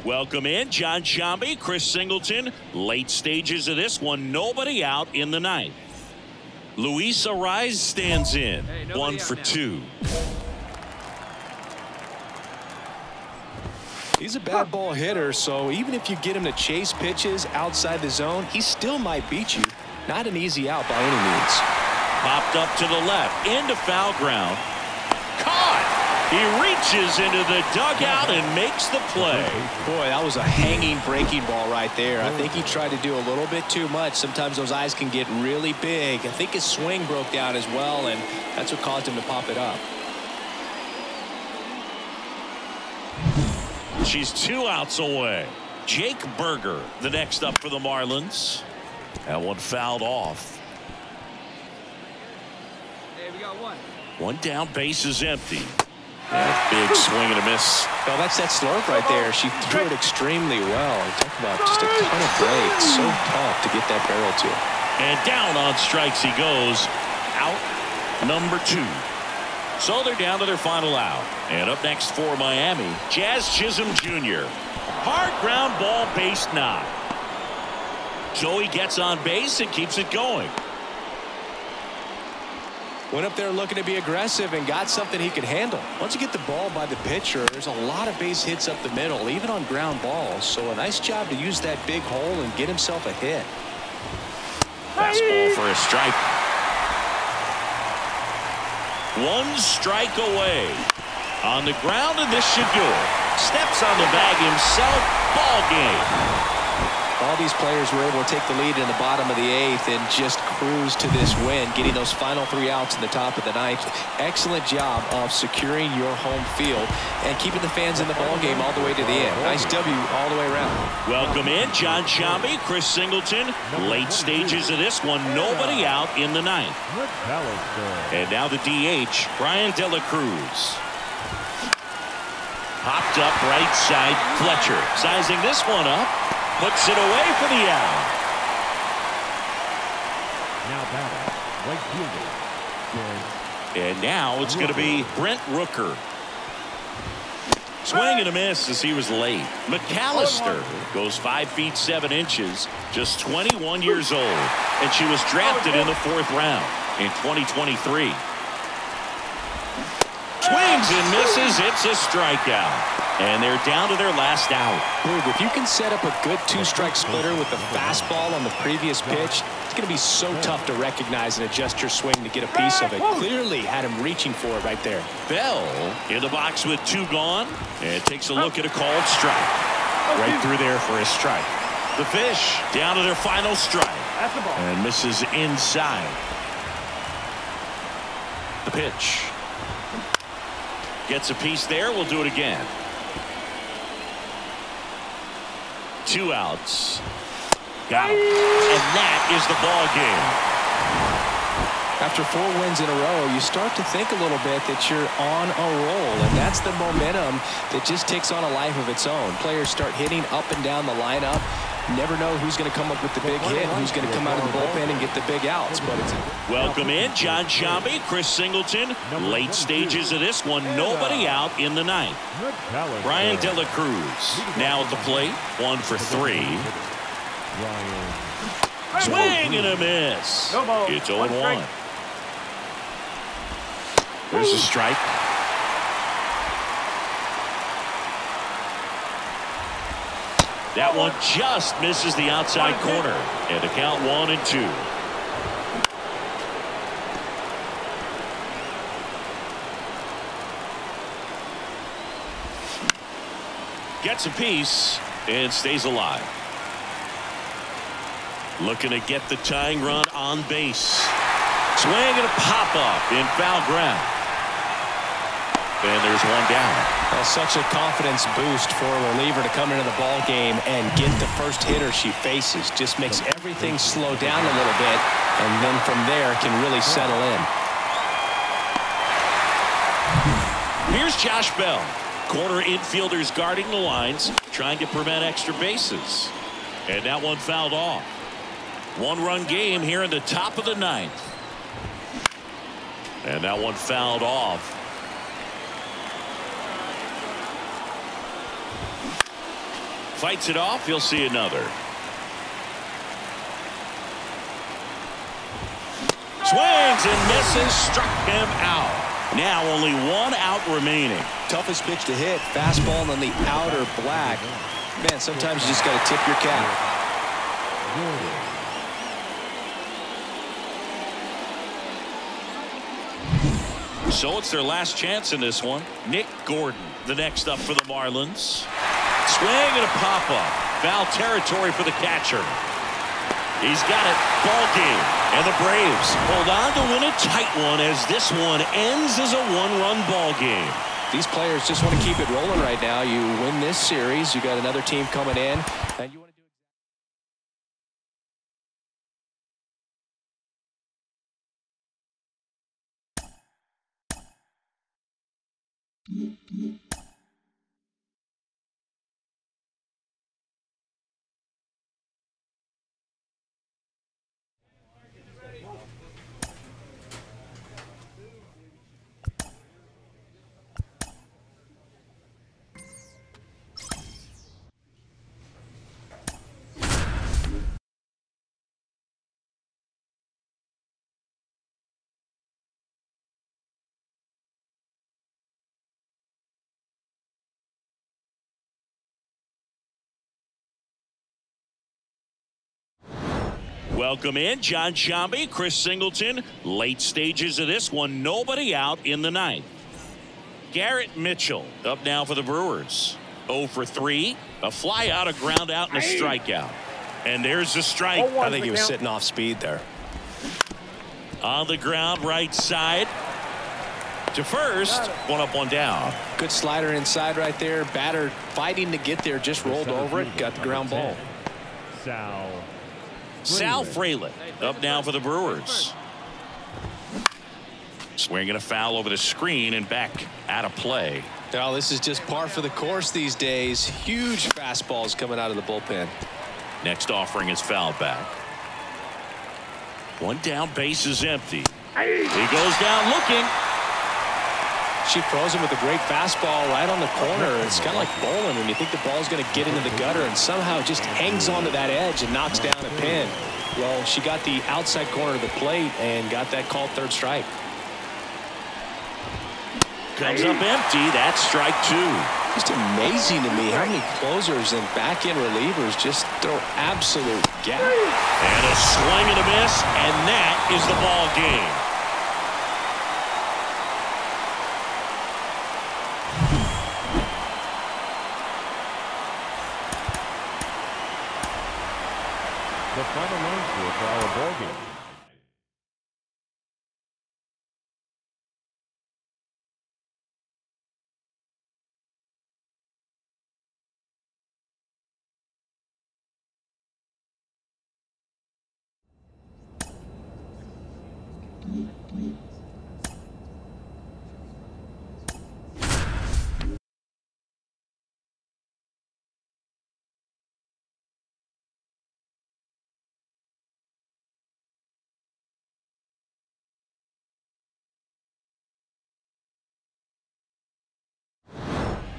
[SPEAKER 1] Welcome in, John Sciambi, Chris Singleton. Late stages of this one, nobody out in the ninth. Luis Arraez stands in, 1 for 2.
[SPEAKER 12] He's a bad ball hitter, so even if you get him to chase pitches outside the zone, he still might beat you. Not an easy out by any means.
[SPEAKER 1] Popped up to the left, into foul ground. Caught! caught. He reaches into the dugout and makes the play.
[SPEAKER 12] Boy, that was a hanging breaking ball right there. I think he tried to do a little bit too much. Sometimes those eyes can get really big. I think his swing broke down as well, and that's what caused him to pop it up.
[SPEAKER 1] She's 2 outs away. Jake Burger, the next up for the Marlins. That one fouled off.
[SPEAKER 11] Hey, we got one.
[SPEAKER 1] One down, base is empty. Big swing and a miss.
[SPEAKER 12] Well, that's that slurve right there. She threw it extremely well. Talk about just a ton of break. So tough to get that barrel to.
[SPEAKER 1] And down on strikes he goes. Out number 2. So they're down to their final out. And up next for Miami, Jazz Chisholm Jr. Hard ground ball, base knock. Joey gets on base and keeps it going.
[SPEAKER 12] Went up there looking to be aggressive and got something he could handle. Once you get the ball by the pitcher, there's a lot of base hits up the middle, even on ground balls. So a nice job to use that big hole and get himself a hit.
[SPEAKER 1] Fastball for a strike. 1 strike away. On the ground, and this should do it. Steps on the bag himself. Ball game.
[SPEAKER 12] All these players were able to take the lead in the bottom of the 8th and just cruise to this win, getting those final 3 outs in the top of the 9th. Excellent job of securing your home field and keeping the fans in the ball game all the way to the end. Nice W all the way around.
[SPEAKER 1] Welcome in John Shambi, Chris Singleton. Late stages of this one, nobody out in the 9th. And now the DH, Brian De La Cruz. Popped up right side, Fletcher sizing this one up. Puts it away for the out.
[SPEAKER 7] Now batting, right fielder.
[SPEAKER 1] And now it's going to be Brent Rooker. Swing and a miss as he was late. McAllister goes 5 feet 7 inches, just 21 years old, and she was drafted in the 4th round in 2023. Swings and misses. It's a strikeout. And they're down to their last out.
[SPEAKER 12] If you can set up a good 2-strike splitter with the fastball on the previous pitch, it's going to be so tough to recognize and adjust your swing to get a piece of it. Clearly had him reaching for it right there.
[SPEAKER 1] Bell in the box with 2 gone and takes a look at a called strike. Right through there for a strike. The Fish down to their final strike and misses inside. The pitch. Gets a piece there. We'll do it again. 2 outs. Got him. And that is the ball game.
[SPEAKER 12] After 4 wins in a row, you start to think a little bit that you're on a roll, and that's the momentum that just takes on a life of its own. Players start hitting up and down the lineup. Never know who's going to come up with the big hit, who's going to come out of the bullpen and get the big outs. But it's
[SPEAKER 1] welcome in John Shambi, Chris Singleton. Late stages of this one, nobody out in the 9th. Brian De La Cruz now at the plate, 1 for 3. Swing and a miss. It's 0-1. There's a strike. That one just misses the outside corner. And the count 1-2. Gets a piece and stays alive. Looking to get the tying run on base. Swing and a pop-up in foul ground. And there's one down.
[SPEAKER 12] Well, such a confidence boost for a reliever to come into the ball game and get the first hitter she faces. Just makes everything slow down a little bit, and then from there can really settle in.
[SPEAKER 1] Here's Josh Bell. Corner infielders guarding the lines, trying to prevent extra bases. And that one fouled off. 1-run game here in the top of the 9th. And that one fouled off. Fights it off. He'll see another. Swings and misses. Struck him out. Now only 1 out remaining.
[SPEAKER 12] Toughest pitch to hit. Fastball on the outer black. Man, sometimes you just got to tip your cap.
[SPEAKER 1] So it's their last chance in this one. Nick Gordon, the next up for the Marlins. Swing and a pop-up. Foul territory for the catcher. He's got it. Ball game. And the Braves hold on to win a tight one as this one ends as a one-run ball game.
[SPEAKER 12] These players just want to keep it rolling right now. You win this series, you got another team coming in, and you want to do.
[SPEAKER 1] Welcome in John Sciambi, Chris Singleton. Late stages of this one, nobody out in the ninth. Garrett Mitchell up now for the Brewers. 0 for 3, a fly out, a ground out, and a strikeout. And there's the strike.
[SPEAKER 12] I think he was sitting off speed there.
[SPEAKER 1] On the ground, right side to first. One up, one down.
[SPEAKER 12] Good slider inside right there. Batter fighting to get there, just rolled over it, got the ground ball.
[SPEAKER 1] Sal Frelick up now for the Brewers. Swinging a foul over the screen and back out of play.
[SPEAKER 12] Now this is just par for the course these days. Huge fastballs coming out of the bullpen.
[SPEAKER 1] Next offering is foul back. One down, base is empty. He goes down looking.
[SPEAKER 12] She throws him with a great fastball right on the corner. It's kind of like bowling when you think the ball's going to get into the gutter and somehow just hangs onto that edge and knocks down a pin. Well, she got the outside corner of the plate and got that called third strike.
[SPEAKER 1] Comes up empty. That's strike 2.
[SPEAKER 12] Just amazing to me how many closers and back-end relievers just throw absolute gas.
[SPEAKER 1] And a swing and a miss, and that is the ball game.
[SPEAKER 7] The final line score for our ball game.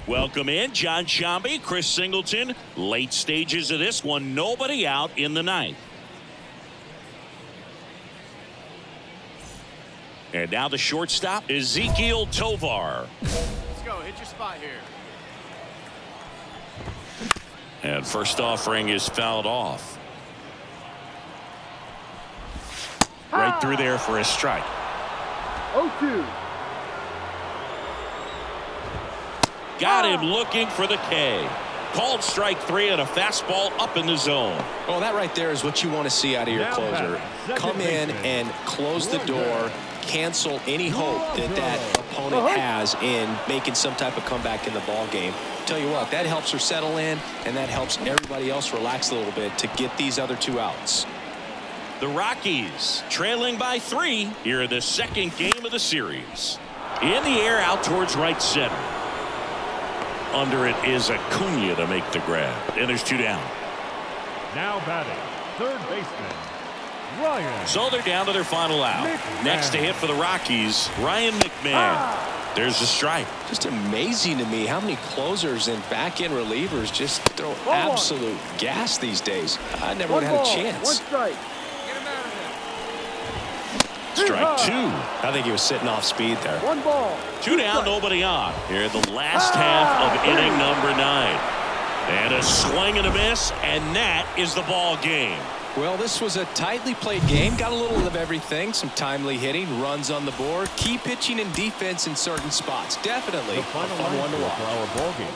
[SPEAKER 1] Welcome in John Sciambi, Chris Singleton. Late stages of this one, nobody out in the ninth. And now the shortstop, Ezequiel Tovar.
[SPEAKER 11] Let's go. Hit your spot here.
[SPEAKER 1] And first offering is fouled off. Right through there for a strike.
[SPEAKER 6] 0-2.
[SPEAKER 1] Got him looking for the K. Called strike 3 and a fastball up in the zone.
[SPEAKER 12] Well, that right there is what you want to see out of your closer. Come in and close the door, cancel any hope that that opponent has in making some type of comeback in the ball game. Tell you what, that helps her settle in, and that helps everybody else relax a little bit to get these other 2 outs.
[SPEAKER 1] The Rockies trailing by 3 here in the second game of the series. In the air out towards right center. Under it is Acuna to make the grab. And there's 2 down.
[SPEAKER 7] Now batting, third baseman, Ryan.
[SPEAKER 1] So they're down to their final out.
[SPEAKER 7] McMahon.
[SPEAKER 1] Next to hit for the Rockies, Ryan McMahon. There's the strike.
[SPEAKER 12] Just amazing to me how many closers and back-end relievers just throw absolute gas these days. I never would have had a chance.
[SPEAKER 6] One strike.
[SPEAKER 1] Strike 2.
[SPEAKER 12] I think he was sitting off speed there.
[SPEAKER 6] 1 ball.
[SPEAKER 1] 2 down, nobody on. Here in the last half of inning number 9. And a swing and a miss, and that is the ball game.
[SPEAKER 12] Well, this was a tightly played game. Got a little of everything. Some timely hitting, runs on the board, key pitching and defense in certain spots. Definitely a fun one to watch.
[SPEAKER 7] For our ball game.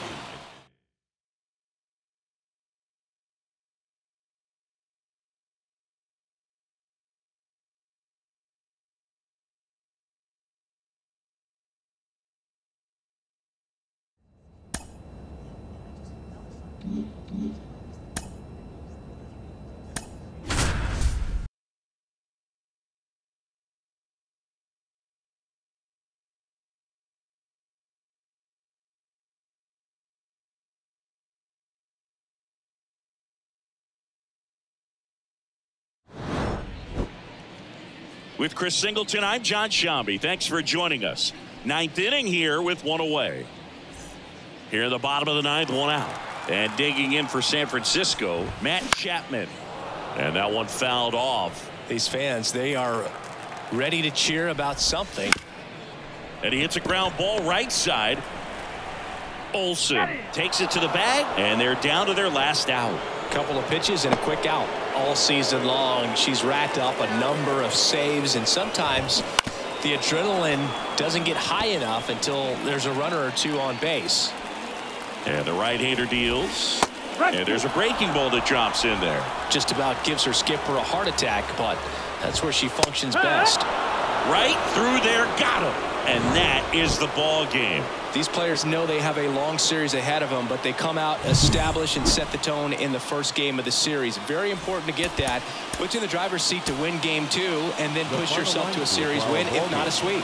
[SPEAKER 1] With Chris Singleton, I'm John Sciambi. Thanks for joining us. Ninth inning here with one away. Here in the bottom of the ninth, one out. And digging in for San Francisco, Matt Chapman. And that one fouled off.
[SPEAKER 12] These fans, they are ready to cheer about something.
[SPEAKER 1] And he hits a ground ball right side. Olsen takes it to the bag, and they're down to their last out.
[SPEAKER 12] Couple of pitches and a quick out. All season long, she's racked up a number of saves, and sometimes the adrenaline doesn't get high enough until there's a runner or two on base.
[SPEAKER 1] And the right-hander deals. And there's a breaking ball that drops in there.
[SPEAKER 12] Just about gives her skipper a heart attack, but that's where she functions best.
[SPEAKER 1] Right through there, got him. And that is the ball game.
[SPEAKER 12] These players know they have a long series ahead of them, but they come out, establish, and set the tone in the first game of the series. Very important to get that. Put you in the driver's seat to win game 2, and then push yourself to a series win, if not a sweep.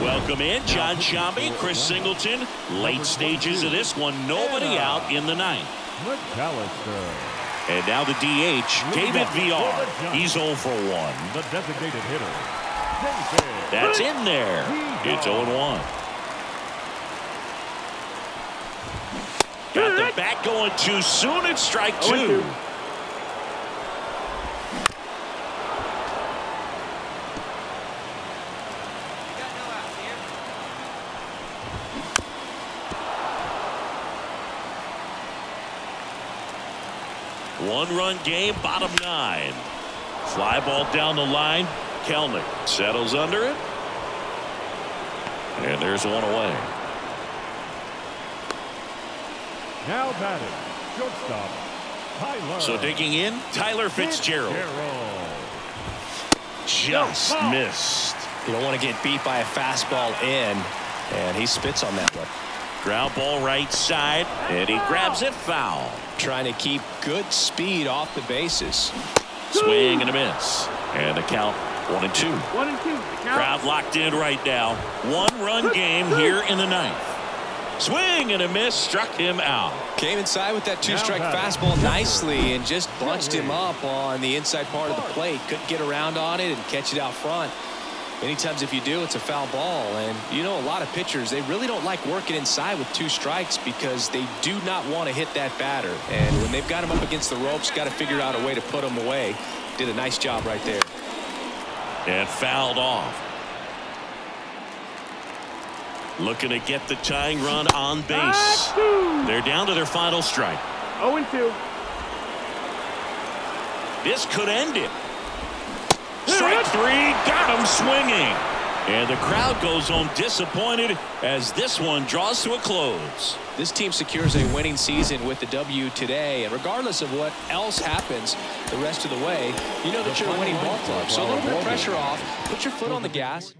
[SPEAKER 1] Welcome in, John Sciambi, Chris Singleton. Late stages of this one, nobody out in the ninth.
[SPEAKER 7] McAllister.
[SPEAKER 1] And now the DH, David Villar. He's 0 for 1.
[SPEAKER 7] The designated hitter.
[SPEAKER 1] That's in there. It's 0-1. Got the bat going too soon. It's strike 2. One-run game, bottom 9. Fly ball down the line. Kelnick settles under it. And there's one away.
[SPEAKER 7] Now batting, shortstop, Tyler.
[SPEAKER 1] So digging in, Tyler Fitzgerald. Just missed.
[SPEAKER 12] You don't want to get beat by a fastball in, and he spits on that one.
[SPEAKER 1] Ground ball right side, and he grabs it foul.
[SPEAKER 12] Trying to keep good speed off the bases.
[SPEAKER 1] Swing and a miss. And the count 1-2.
[SPEAKER 6] 1-2.
[SPEAKER 1] Crowd locked in right now. One-run game here in the ninth. Swing and a miss, struck him out.
[SPEAKER 12] Came inside with that two-strike fastball nicely and just bunched him up on the inside part of the plate. Couldn't get around on it and catch it out front. Many times if you do, it's a foul ball. And you know, a lot of pitchers, they really don't like working inside with 2 strikes because they do not want to hit that batter. And when they've got him up against the ropes, got to figure out a way to put him away. Did a nice job right there.
[SPEAKER 1] And fouled off. Looking to get the tying run on base. They're down to their final strike.
[SPEAKER 6] 0-2.
[SPEAKER 1] This could end it. Strike 3, got him swinging. And the crowd goes home disappointed as this one draws to a close.
[SPEAKER 12] This team secures a winning season with the W today, and regardless of what else happens the rest of the way, you know that you're a winning ball club. So a little bit of pressure off, put your foot on the gas.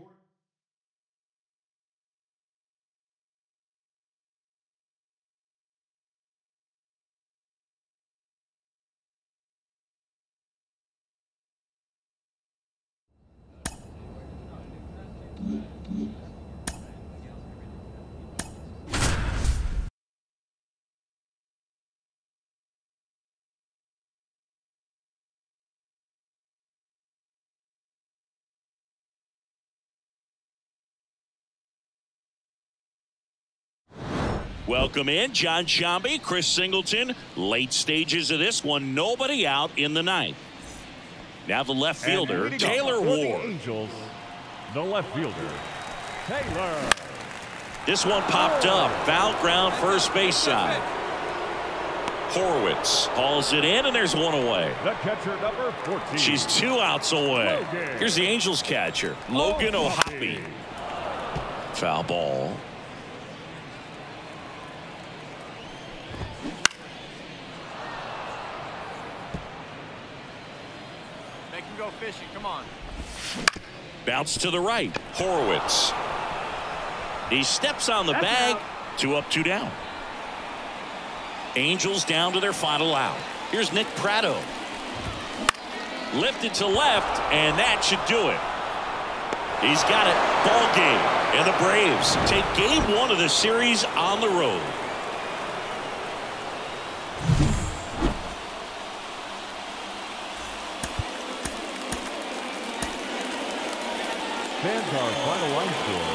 [SPEAKER 1] Welcome in, John Sciambi, Chris Singleton. Late stages of this one, nobody out in the ninth. Now the left fielder, Taylor Ward.
[SPEAKER 7] The Angels, the left fielder, Taylor.
[SPEAKER 1] This one popped up, foul ground, first base side. Horwitz hauls it in, and there's one away.
[SPEAKER 7] The catcher, number 14.
[SPEAKER 1] She's 2 outs away. Here's the Angels catcher, Logan O'Hoppe. Foul ball.
[SPEAKER 11] Make him go fishing. Come on.
[SPEAKER 1] Bounce to the right. Horwitz. He steps on the bag. 2 up, 2 down. Angels down to their final out. Here's Nick Pratto. Lifted to left, and that should do it. He's got it. Ball game. And the Braves take game 1 of the series on the road.
[SPEAKER 7] Fans our final line score.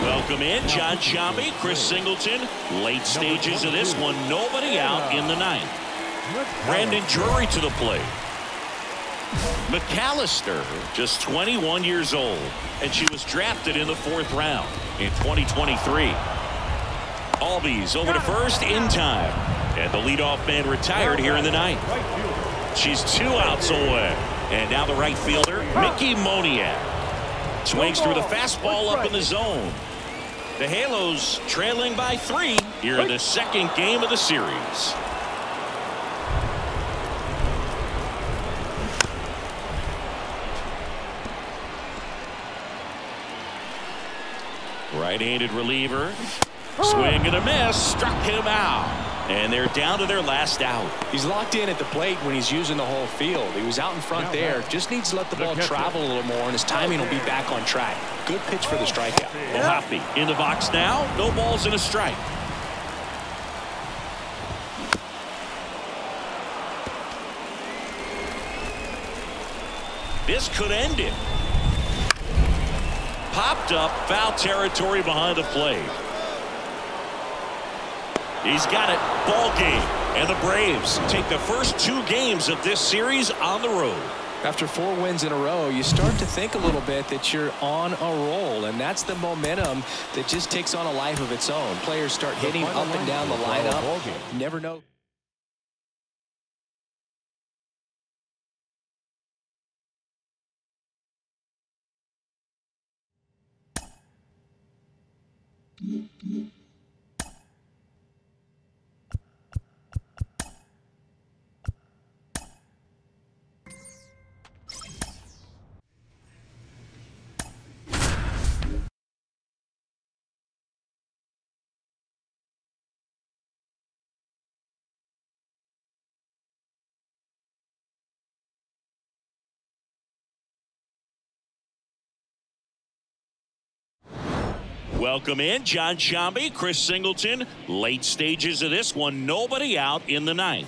[SPEAKER 1] Welcome in, John Sciambi, Chris Singleton. Late stages of this one, nobody out in the 9th. Brandon Drury to the plate. McAllister, just 21 years old, and she was drafted in the 4th round in 2023. Albies over to first in time, and the leadoff man retired here in the 9th. She's 2 outs away, and now the right fielder, Mickey Moniak. Swings through the fastball up in the zone. The Halos trailing by 3 here in the 2nd game of the series. Right-handed reliever. Swing and a miss. Struck him out. And they're down to their last out.
[SPEAKER 12] He's locked in at the plate when he's using the whole field. He was out in front there. Just needs to let the ball travel a little more, and his timing will be back on track. Good pitch for the strikeout.
[SPEAKER 1] O'Hoppe in the box now. No balls and a strike. This could end it. Popped up, foul territory behind the plate. He's got it. Ball game. And the Braves take the first 2 games of this series on the road.
[SPEAKER 12] After 4 wins in a row, you start to think a little bit that you're on a roll, and that's the momentum that just takes on a life of its own. Players start hitting up and down the lineup. Never know.
[SPEAKER 1] Welcome in, John Sciambi, Chris Singleton. Late stages of this one, nobody out in the 9th.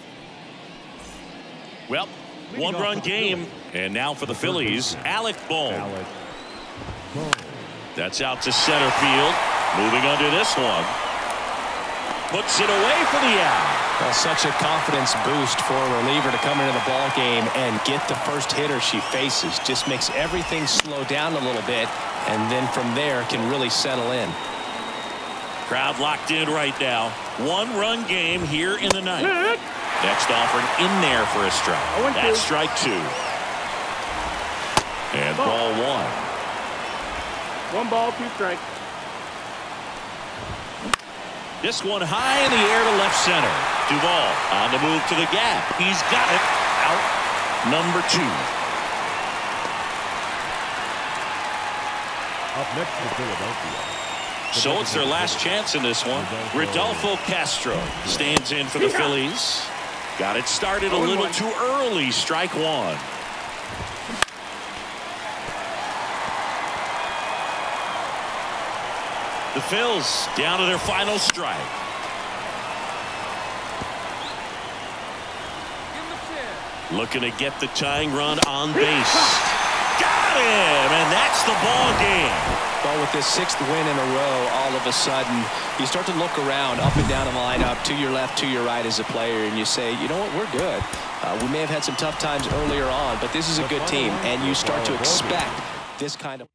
[SPEAKER 1] Well, 1-run game, and now for the Phillies, Alec Bohm. That's out to center field. Moving under this one. Puts it away for the out.
[SPEAKER 12] Well, such a confidence boost for a reliever to come into the ball game and get the first hitter she faces. Just makes everything slow down a little bit, and then from there can really settle in.
[SPEAKER 1] Crowd locked in right now. 1-run game here in the 9th. Next offering in there for a strike. That's strike 2. And ball 1.
[SPEAKER 6] 1 ball, 2 strikes.
[SPEAKER 1] This one high in the air to left center. Duvall on the move to the gap. He's got it. Out number 2.
[SPEAKER 7] Up next for Philadelphia.
[SPEAKER 1] So it's their last chance in this one. Rodolfo Castro stands in for the Phillies. Got it started a little too early. Strike 1. The Phils down to their final strike. Looking to get the tying run on base. Got him, and that's the ball game.
[SPEAKER 12] Well, with this 6th win in a row, all of a sudden, you start to look around, up and down the lineup, to your left, to your right as a player, and you say, you know what, we're good. We may have had some tough times earlier on, but this is a good team, and you start to expect this kind of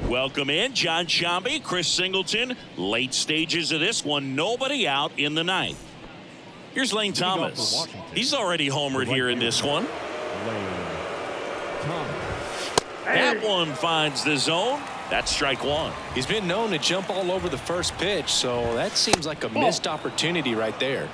[SPEAKER 1] Welcome in John Sciambi, Chris Singleton. Late stages of this one, nobody out in the ninth. Here's Lane Thomas. He's already homered here in this one. That one finds the zone. That's strike one.
[SPEAKER 12] He's been known to jump all over the first pitch, so that seems like a missed opportunity right there.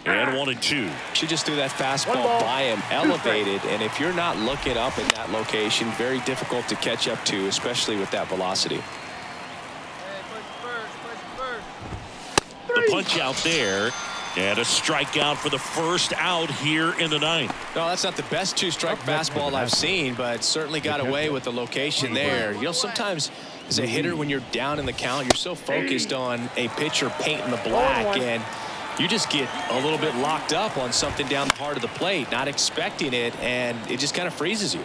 [SPEAKER 1] And 1-2.
[SPEAKER 12] She just threw that fastball by him, elevated, and if you're not looking up in that location, very difficult to catch up to, especially with that velocity.
[SPEAKER 1] The punch out there, and a strikeout for the first out here in the ninth.
[SPEAKER 12] No, that's not the best two-strike fastball I've seen, but certainly got away with the location there. You know, sometimes as a hitter, when you're down in the count, you're so focused on a pitcher painting the black, and you just get a little bit locked up on something down the heart of the plate, not expecting it, and it just kind of freezes you.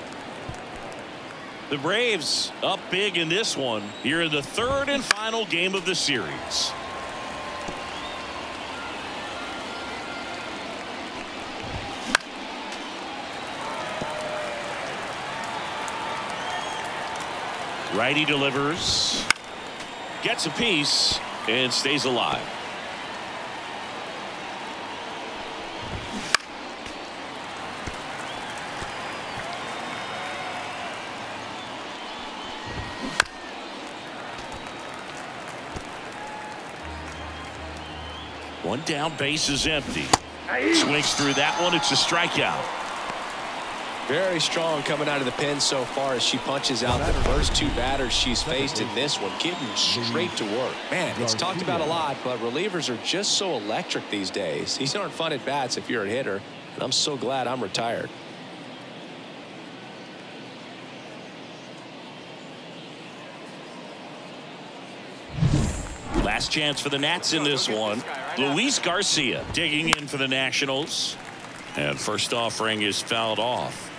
[SPEAKER 1] The Braves up big in this one here in the third and final game of the series. Righty delivers, gets a piece, and stays alive. One down, base is empty. Swings through that one. It's a strikeout.
[SPEAKER 12] Very strong coming out of the pen so far as she punches out the first two batters she's faced in this one, getting straight to work. Man, it's talked about a lot, but relievers are just so electric these days. These aren't fun at bats if you're a hitter, and I'm so glad I'm retired.
[SPEAKER 1] Last chance for the Nats in this one. Luis Garcia digging in for the Nationals. And first offering is fouled off.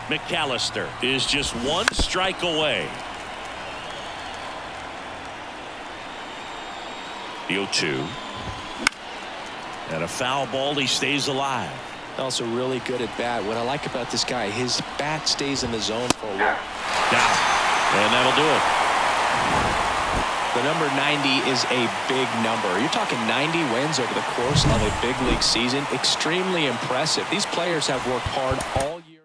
[SPEAKER 1] McAllister is just one strike away. The 0-2. And a foul ball. He stays alive.
[SPEAKER 12] Also really good at bat. What I like about this guy, his bat stays in the zone for a while.
[SPEAKER 1] Down. And that'll do it.
[SPEAKER 12] The number 90 is a big number. You're talking 90 wins over the course of a big league season. Extremely impressive. These players have worked hard all year.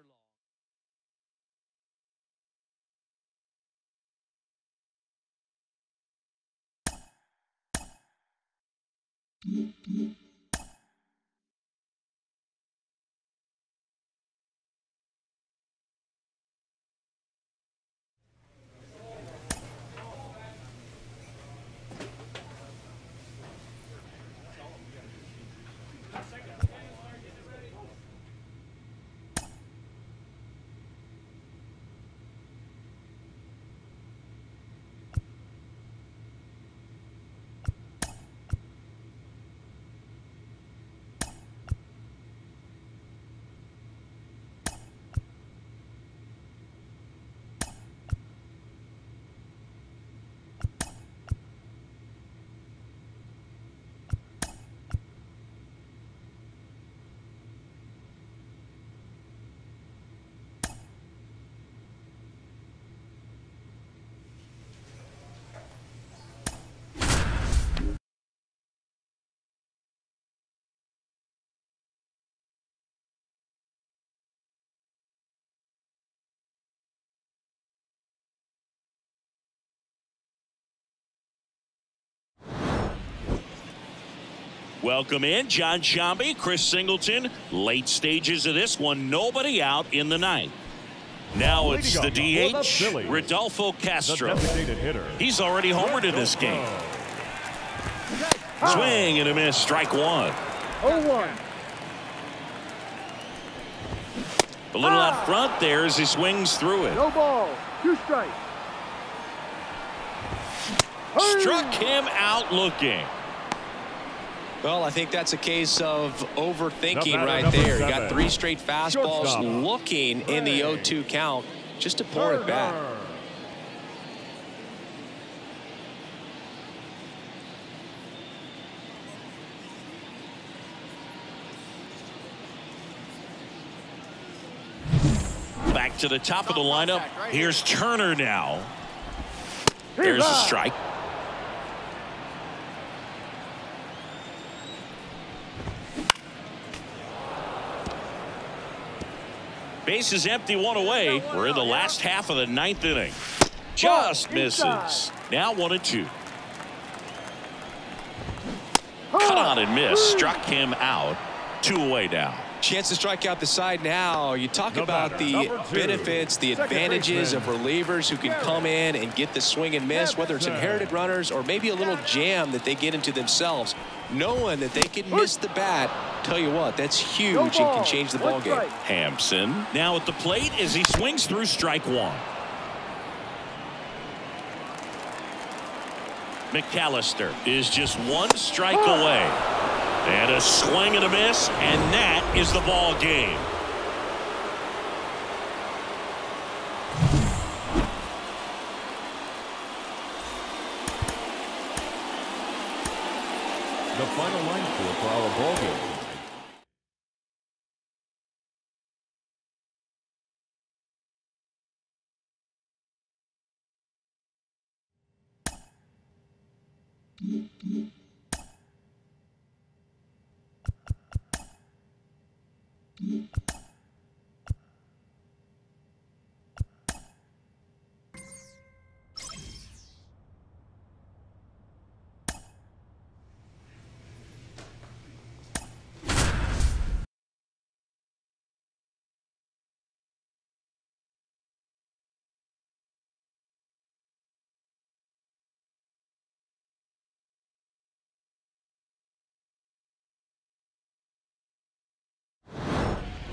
[SPEAKER 1] Welcome in John Sciambi, Chris Singleton. Late stages of this one, nobody out in the ninth. Now it's the DH, Rodolfo Castro. He's already homered in this game. Swing and a miss, strike one.
[SPEAKER 6] 0-1.
[SPEAKER 1] A little out front there as he swings through it.
[SPEAKER 6] No ball. 2 strikes.
[SPEAKER 1] Struck him out looking.
[SPEAKER 12] Well, I think that's a case of overthinking right there. You got 3 straight fastballs looking in the 0-2 count just to pour it back.
[SPEAKER 1] Back to the top of the lineup. Here's Turner now. There's a strike. Base is empty, 1 away. We're in the last half of the 9th inning. Just misses. Now 1-2. Cut on and miss. Struck him out. 2 away now.
[SPEAKER 12] Chance to strike out the side now. You talk about the benefits, the advantages of relievers who can come in and get the swing and miss, whether it's inherited runners or maybe a little jam that they get into themselves. Knowing that they can miss the bat, tell you what, that's huge and can change the ball game.
[SPEAKER 1] Hampson now at the plate as he swings through strike 1. McAllister is just 1 strike away. And a swing and a miss, and that is the ball game.
[SPEAKER 7] The final line for our ball game.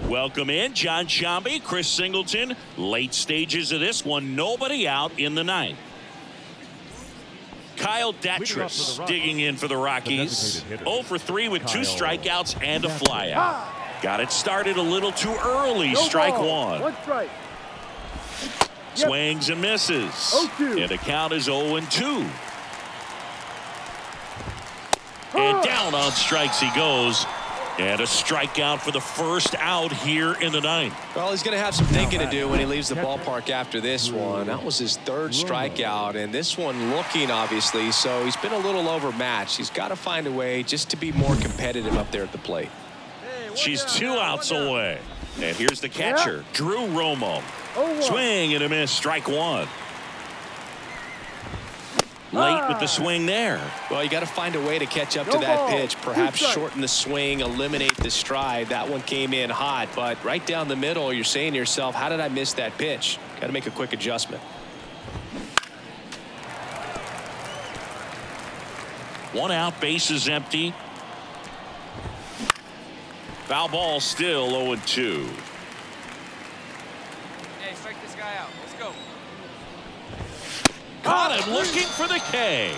[SPEAKER 1] Welcome in John Sciambi, Chris Singleton. Late stages of this one, nobody out in the 9th. Kyle Datras digging in for the Rockies. 0 for 3 with 2 strikeouts and a flyout. Got it started a little too early. Strike 1.
[SPEAKER 6] 1 strike.
[SPEAKER 1] Swings and misses.
[SPEAKER 6] 0-2.
[SPEAKER 1] And the count is 0-2. And down on strikes he goes. And a strikeout for the first out here in the 9th.
[SPEAKER 12] Well, he's going to have some thinking to do when he leaves the ballpark after this one. That was his 3rd strikeout, and this one looking, obviously, so he's been a little overmatched. He's got to find a way just to be more competitive up there at the plate.
[SPEAKER 1] She's 2 outs away. And here's the catcher, Drew Romo. Swing and a miss, strike 1. Late with the swing there.
[SPEAKER 12] Well, you got to find a way to catch up to that pitch. Perhaps shorten the swing, eliminate the stride. That one came in hot, but right down the middle, you're saying to yourself, how did I miss that pitch? Got to make a quick adjustment.
[SPEAKER 1] One out, base is empty. Foul ball still 0-2.
[SPEAKER 11] Hey, strike this guy out. Let's go.
[SPEAKER 1] Caught him looking for the K.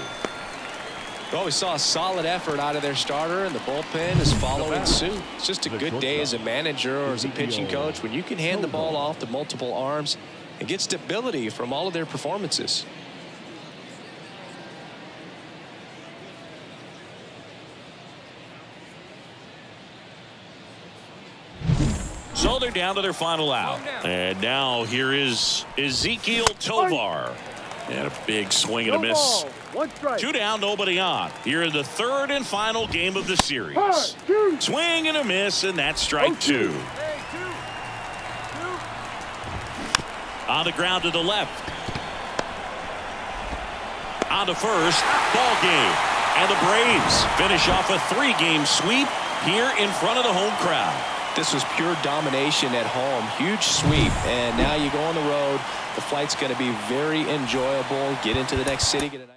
[SPEAKER 12] Well, we saw a solid effort out of their starter, and the bullpen is following suit. It's just a good day as a manager or as a pitching coach when you can hand the ball off to multiple arms and get stability from all of their performances.
[SPEAKER 1] So they're down to their final out. And now here is Ezequiel Tovar. And a big swing and a miss. 2 down, nobody on. Here in the 3rd and final game of the series. Swing and a miss, and that's strike 2. On the ground to the left. On to first. Ball game. And the Braves finish off a 3-game sweep here in front of the home crowd.
[SPEAKER 12] This was pure domination at home. Huge sweep. And now you go on the road. The flight's going to be very enjoyable. Get into the next city. Get a nice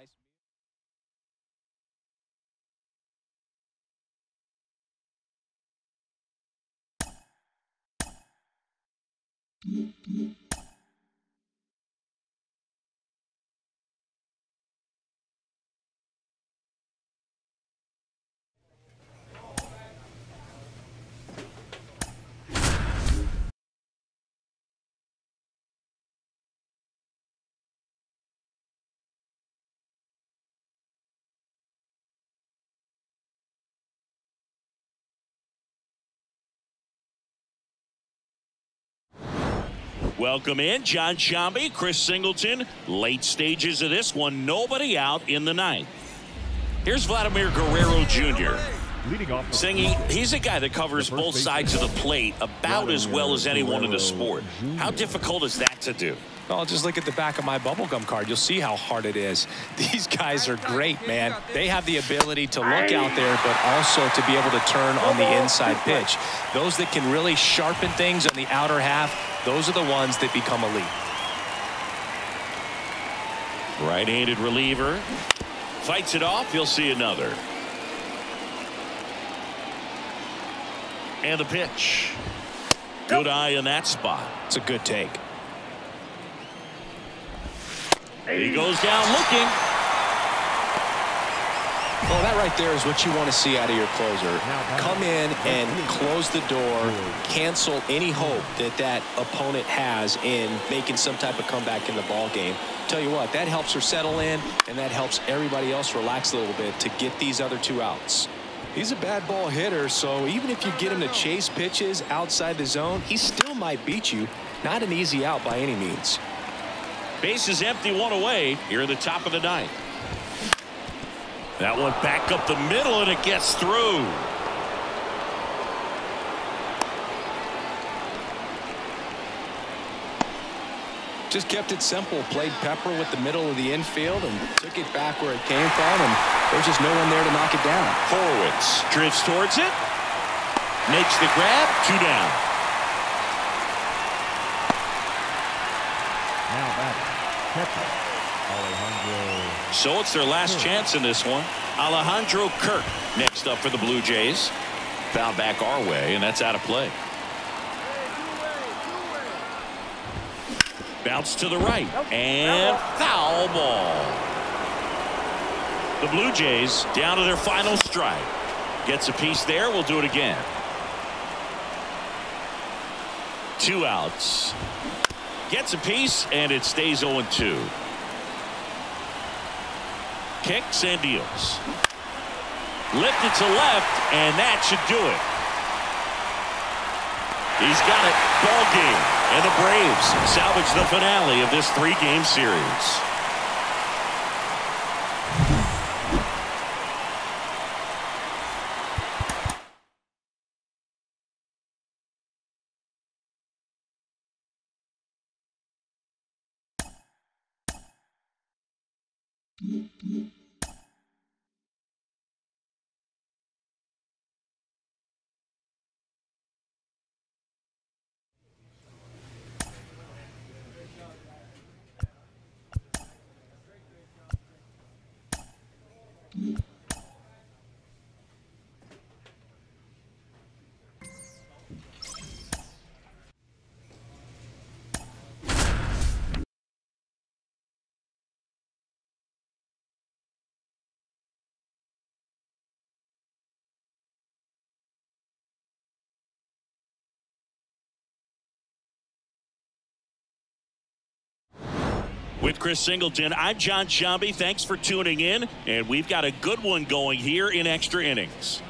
[SPEAKER 1] Welcome in, Jon Sciambi, Chris Singleton. Late stages of this one, nobody out in the ninth. Here's Vladimir Guerrero Jr. Singy, he's a guy that covers both sides of the plate about as well as anyone in the sport. How difficult is that to do?
[SPEAKER 12] Well, just look at the back of my bubblegum card. You'll see how hard it is. These guys are great, man. They have the ability to look out there, but also to be able to turn on the inside pitch. Those that can really sharpen things on the outer half, those are the ones that become elite.
[SPEAKER 1] Right-handed reliever. Fights it off. You'll see another. And the pitch. Good eye in that spot.
[SPEAKER 12] It's a good take.
[SPEAKER 1] He goes down looking.
[SPEAKER 12] Well, that right there is what you want to see out of your closer. Come in and close the door, cancel any hope that that opponent has in making some type of comeback in the ball game. Tell you what, that helps her settle in, and that helps everybody else relax a little bit to get these other two outs. He's a bad ball hitter, so even if you get him to chase pitches outside the zone, he still might beat you. Not an easy out by any means.
[SPEAKER 1] Base is empty, one away here at the top of the ninth. That one back up the middle, and it gets through.
[SPEAKER 12] Just kept it simple. Played pepper with the middle of the infield and took it back where it came from, and there's just no one there to knock it down.
[SPEAKER 1] Horwitz drifts towards it. Makes the grab. 2 down.
[SPEAKER 7] Now batting, catcher, Alejandro.
[SPEAKER 1] So it's their last chance in this one. Alejandro Kirk next up for the Blue Jays. Foul back our way, and that's out of play. Bounce to the right, and foul ball. The Blue Jays down to their final strike. Gets a piece there. We'll do it again. 2 outs. Gets a piece, and it stays 0-2. Kicks and deals. Lifted to left, and that should do it. He's got it. Ball game. And the Braves salvage the finale of this 3-game series. With Chris Singleton, I'm Jon Sciambi. Thanks for tuning in, and we've got a good one going here in extra innings.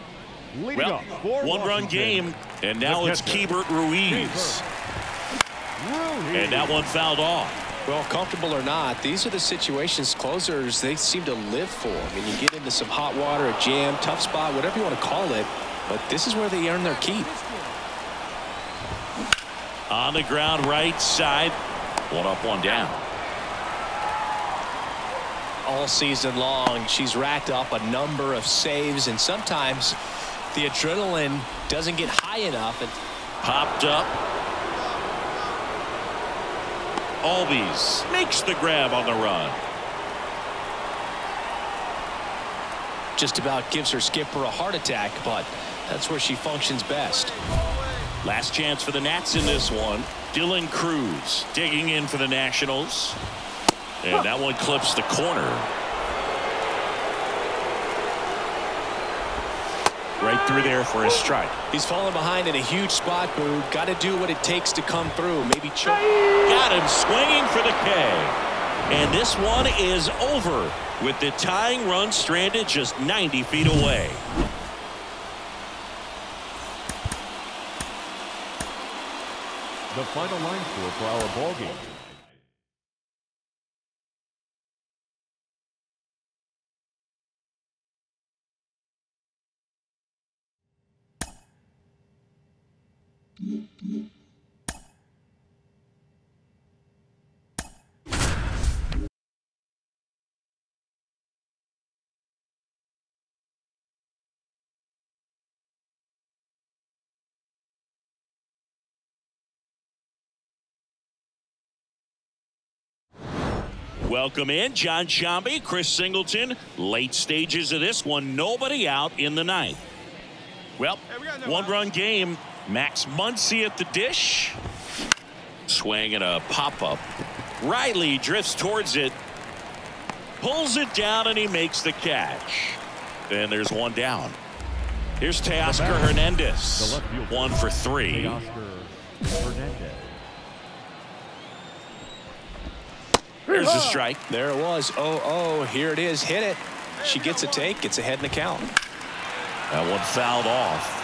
[SPEAKER 1] Well, 1-run game, and now it's Keibert Ruiz. And that one fouled off.
[SPEAKER 12] Well, comfortable or not, these are the situations closers they seem to live for. I mean, you get into some hot water, a jam, tough spot, whatever you want to call it, but this is where they earn their keep.
[SPEAKER 1] On the ground, right side. 1 up, 1 down.
[SPEAKER 12] All season long, she's racked up a number of saves, and sometimes the adrenaline doesn't get high enough. And
[SPEAKER 1] popped up. Albies makes the grab on the run.
[SPEAKER 12] Just about gives her skipper a heart attack, but that's where she functions best.
[SPEAKER 1] Last chance for the Nats in this one. Dylan Cruz digging in for the Nationals. And that one clips the corner. Right through there for a strike.
[SPEAKER 12] He's falling behind in a huge spot, Boo. Got to do what it takes to come through. Maybe choke.
[SPEAKER 1] Got him swinging for the K. And this one is over with the tying run stranded just 90 feet away.
[SPEAKER 7] The final line score for our ball game.
[SPEAKER 1] Welcome in John Sciambi, Chris Singleton. Late stages of this one, nobody out in the ninth. Well, one-run game. Max Muncy at the dish. Swing and a pop-up. Riley drifts towards it. Pulls it down and he makes the catch. And there's one down. Here's Teoscar Hernandez. 1 for 3.
[SPEAKER 7] Teoscar Hernandez.
[SPEAKER 1] There's a strike.
[SPEAKER 12] There it was. Oh, here it is. Hit it. She gets a take. Gets ahead in the count.
[SPEAKER 1] That one fouled off.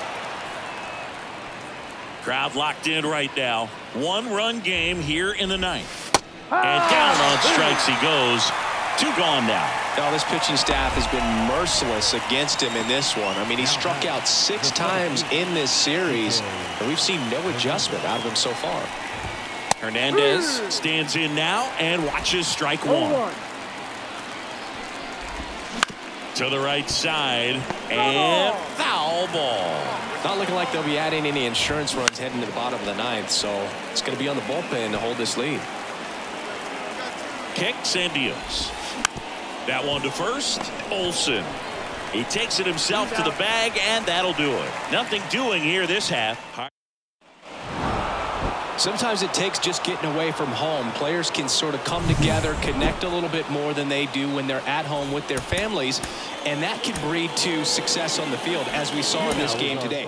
[SPEAKER 1] Crowd locked in right now. One-run game here in the ninth. And down on strikes he goes. 2 gone now.
[SPEAKER 12] Now this pitching staff has been merciless against him in this one. I mean, he struck out 6 times in this series, and we've seen no adjustment out of him so far.
[SPEAKER 1] Hernandez stands in now and watches strike 1. To the right side and foul ball.
[SPEAKER 12] Not looking like they'll be adding any insurance runs heading to the bottom of the ninth, so it's going to be on the bullpen to hold this lead.
[SPEAKER 1] Kicks and deals. That one to first. Olson. He takes it himself to the bag, and that'll do it. Nothing doing here this half.
[SPEAKER 12] Sometimes it takes just getting away from home. Players can sort of come together, connect a little bit more than they do when they're at home with their families, and that can breed to success on the field, as we saw in this game today.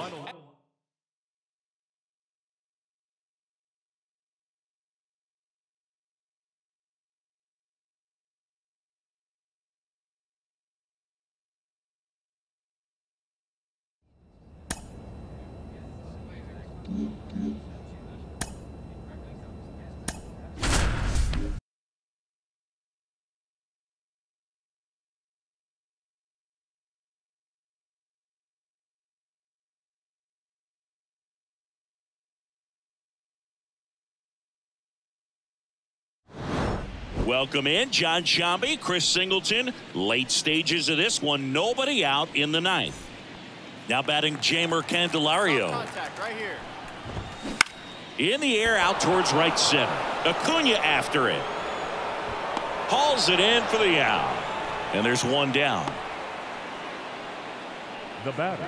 [SPEAKER 1] Welcome in John Sciambi, Chris Singleton. Late stages of this one, nobody out in the ninth. Now batting Jeimer Candelario.
[SPEAKER 11] Contact right here.
[SPEAKER 1] In the air out towards right center. Acuna after it. Hauls it in for the out. And there's one down.
[SPEAKER 7] The batter.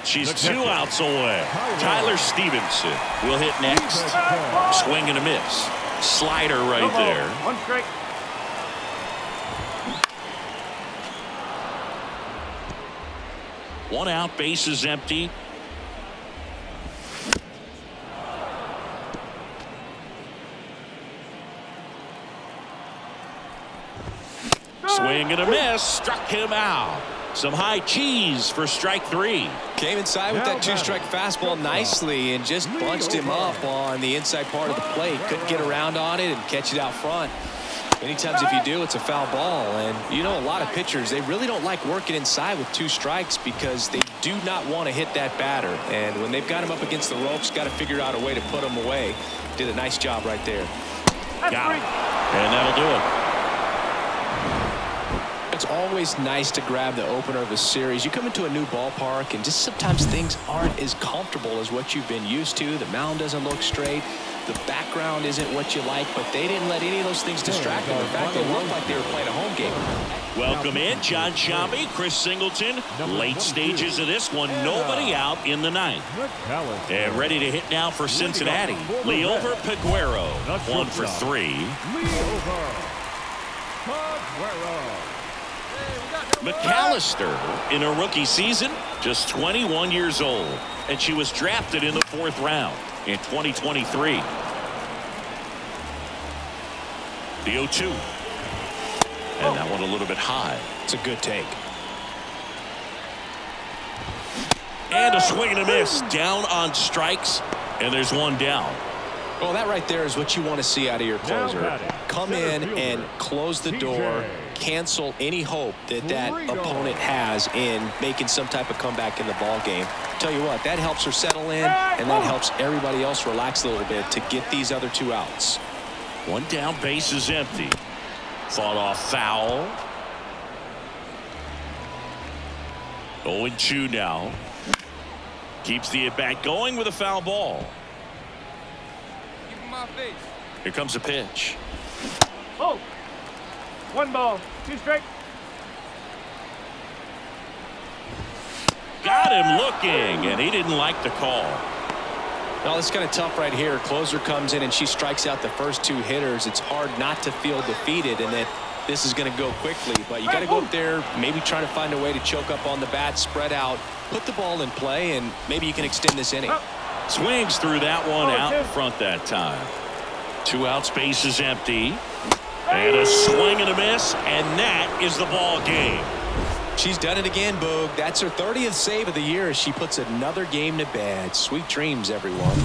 [SPEAKER 1] She's 2 outs away. Tyler Stevenson will hit next. Swing and a miss. Slider right there.
[SPEAKER 6] 1 strike.
[SPEAKER 1] One out, base is empty. Swing and a miss. Struck him out. Some high cheese for strike 3.
[SPEAKER 12] Came inside with that 2-strike fastball nicely and just bunched him up on the inside part of the plate. Couldn't get around on it and catch it out front. Many times if you do, it's a foul ball. And you know, a lot of pitchers, they really don't like working inside with 2 strikes because they do not want to hit that batter. And when they've got him up against the ropes, got to figure out a way to put him away. Did a nice job right there.
[SPEAKER 1] Got it. And that'll do it.
[SPEAKER 12] It's always nice to grab the opener of a series. You come into a new ballpark and just sometimes things aren't as comfortable as what you've been used to. The mound doesn't look straight. The background isn't what you like, but they didn't let any of those things distract them. In fact, they looked like they were playing a home game.
[SPEAKER 1] Welcome in, John Sciambi, Chris Singleton. Late stages of this one, nobody out in the ninth. And ready to hit now for Cincinnati. Liover Peguero, 1 for 3. McAllister in a rookie season, just 21 years old. And she was drafted in the 4th round in 2023. The 0-2. And that one a little bit high.
[SPEAKER 12] It's a good take.
[SPEAKER 1] And a swing and a miss. Down on strikes. And there's one down.
[SPEAKER 12] Well, that right there is what you want to see out of your closer. Come in and close the door. Cancel any hope that that opponent has in making some type of comeback in the ball game. Tell you what, that helps her settle in, and that helps everybody else relax a little bit to get these other 2 outs.
[SPEAKER 1] One down, base is empty. Fought off foul. 0-2 now. Keeps the at-bat going with a foul ball.
[SPEAKER 11] Keep him off base.
[SPEAKER 1] Here comes a pitch.
[SPEAKER 6] Oh! 1 ball, 2 strikes.
[SPEAKER 1] Got him looking, and he didn't like the call.
[SPEAKER 12] Well, it's kind of tough right here. Closer comes in and she strikes out the first 2 hitters. It's hard not to feel defeated and that this is going to go quickly. But you got to go up there, maybe trying to find a way to choke up on the bat, spread out, put the ball in play, and maybe you can extend this inning.
[SPEAKER 1] Swings through that one out in front that time. 2 outs, base is empty. And a swing and a miss, and that is the ball game.
[SPEAKER 12] She's done it again, Boog. That's her 30th save of the year as she puts another game to bed. Sweet dreams, everyone.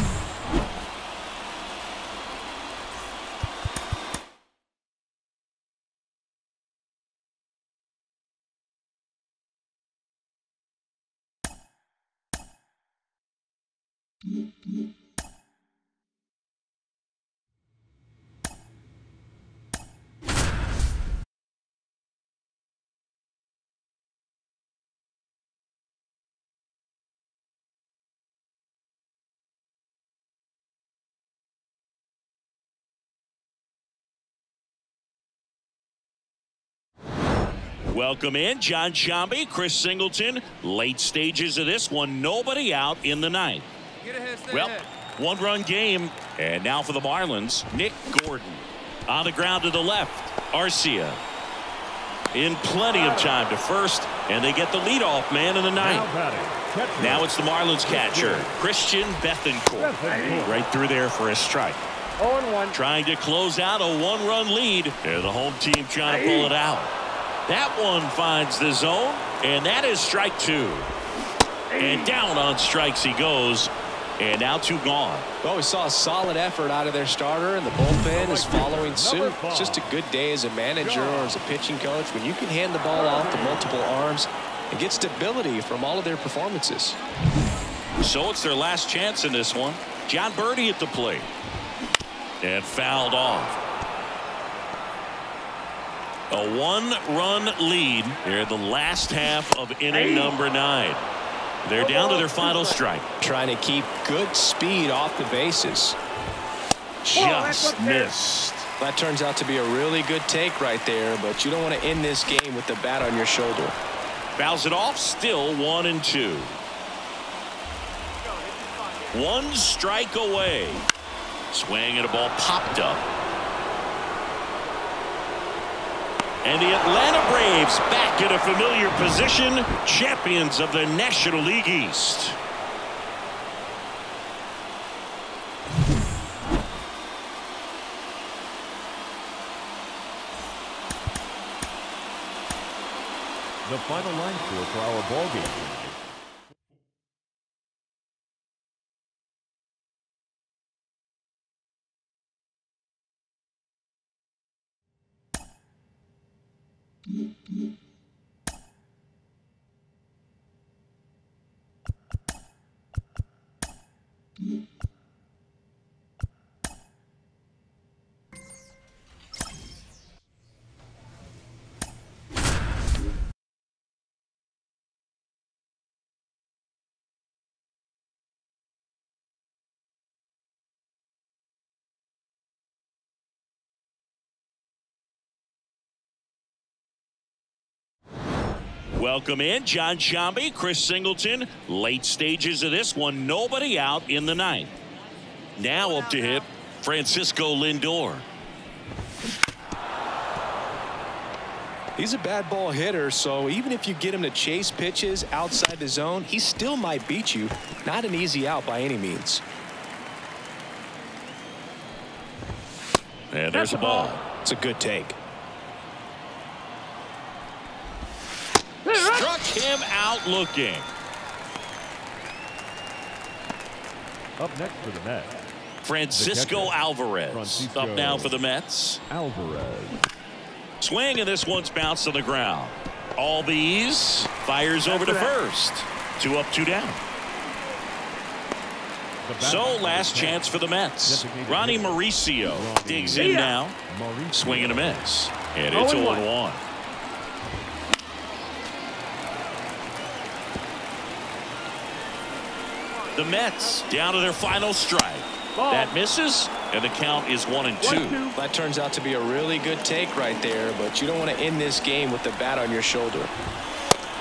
[SPEAKER 1] Welcome in, John Sciambi, Chris Singleton. Late stages of this one, nobody out in the ninth.
[SPEAKER 11] Get ahead, stay
[SPEAKER 1] Well,
[SPEAKER 11] ahead.
[SPEAKER 1] 1-run game, and now for the Marlins, Nick Gordon. On the ground to the left, Arcia. In plenty of time to first, and they get the leadoff man in the ninth. Now it's the Marlins catcher, Christian Bethancourt. Right through there for a strike.
[SPEAKER 6] 0-1.
[SPEAKER 1] Trying to close out a 1-run lead, and the home team trying to pull it out. That one finds the zone, and that is strike 2. And down on strikes he goes, and now 2 gone.
[SPEAKER 12] Well, we saw a solid effort out of their starter, and the bullpen is following suit. It's just a good day as a manager or as a pitching coach when you can hand the ball off to multiple arms and get stability from all of their performances.
[SPEAKER 1] So it's their last chance in this one. John Birdie at the plate. And fouled off. A 1-run lead here in the last half of inning number 9. They're down to their final strike.
[SPEAKER 12] Trying to keep good speed off the bases.
[SPEAKER 1] Just missed.
[SPEAKER 12] That turns out to be a really good take right there, but you don't want to end this game with the bat on your shoulder.
[SPEAKER 1] Fouls it off, still 1-2. 1 strike away. Swing and a ball popped up. And the Atlanta Braves back in a familiar position, champions of the National League East.
[SPEAKER 7] The final line score for our ball game.
[SPEAKER 1] Welcome in John Sciambi, Chris Singleton. Late stages of this one. Nobody out in the ninth. Now up to hit Francisco Lindor.
[SPEAKER 12] He's a bad ball hitter, so even if you get him to chase pitches outside the zone, he still might beat you. Not an easy out by any means.
[SPEAKER 1] And there's a ball.
[SPEAKER 12] It's a good take.
[SPEAKER 1] Struck him out looking.
[SPEAKER 7] Up next for the Mets,
[SPEAKER 1] Francisco Alvarez up now for the Mets.
[SPEAKER 7] Alvarez.
[SPEAKER 1] Swing, and this one's bounced to the ground. Albies fires over to first. 2 up, 2 down. So last chance for the Mets. Ronnie Mauricio digs in now. Swing and a miss. And it's 0-1. The Mets down to their final strike. That misses, and the count is 1-2.
[SPEAKER 12] That turns out to be a really good take right there, but you don't want to end this game with the bat on your shoulder.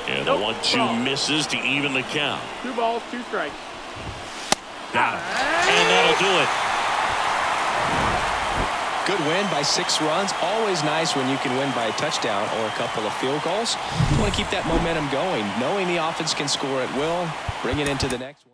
[SPEAKER 1] And the 1-2 misses to even the count.
[SPEAKER 6] 2 balls, 2 strikes.
[SPEAKER 1] Got him. And that'll do it.
[SPEAKER 12] Good win by 6 runs. Always nice when you can win by a touchdown or a couple of field goals. You want to keep that momentum going, knowing the offense can score at will, bring it into the next one.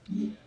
[SPEAKER 13] Mm-hmm.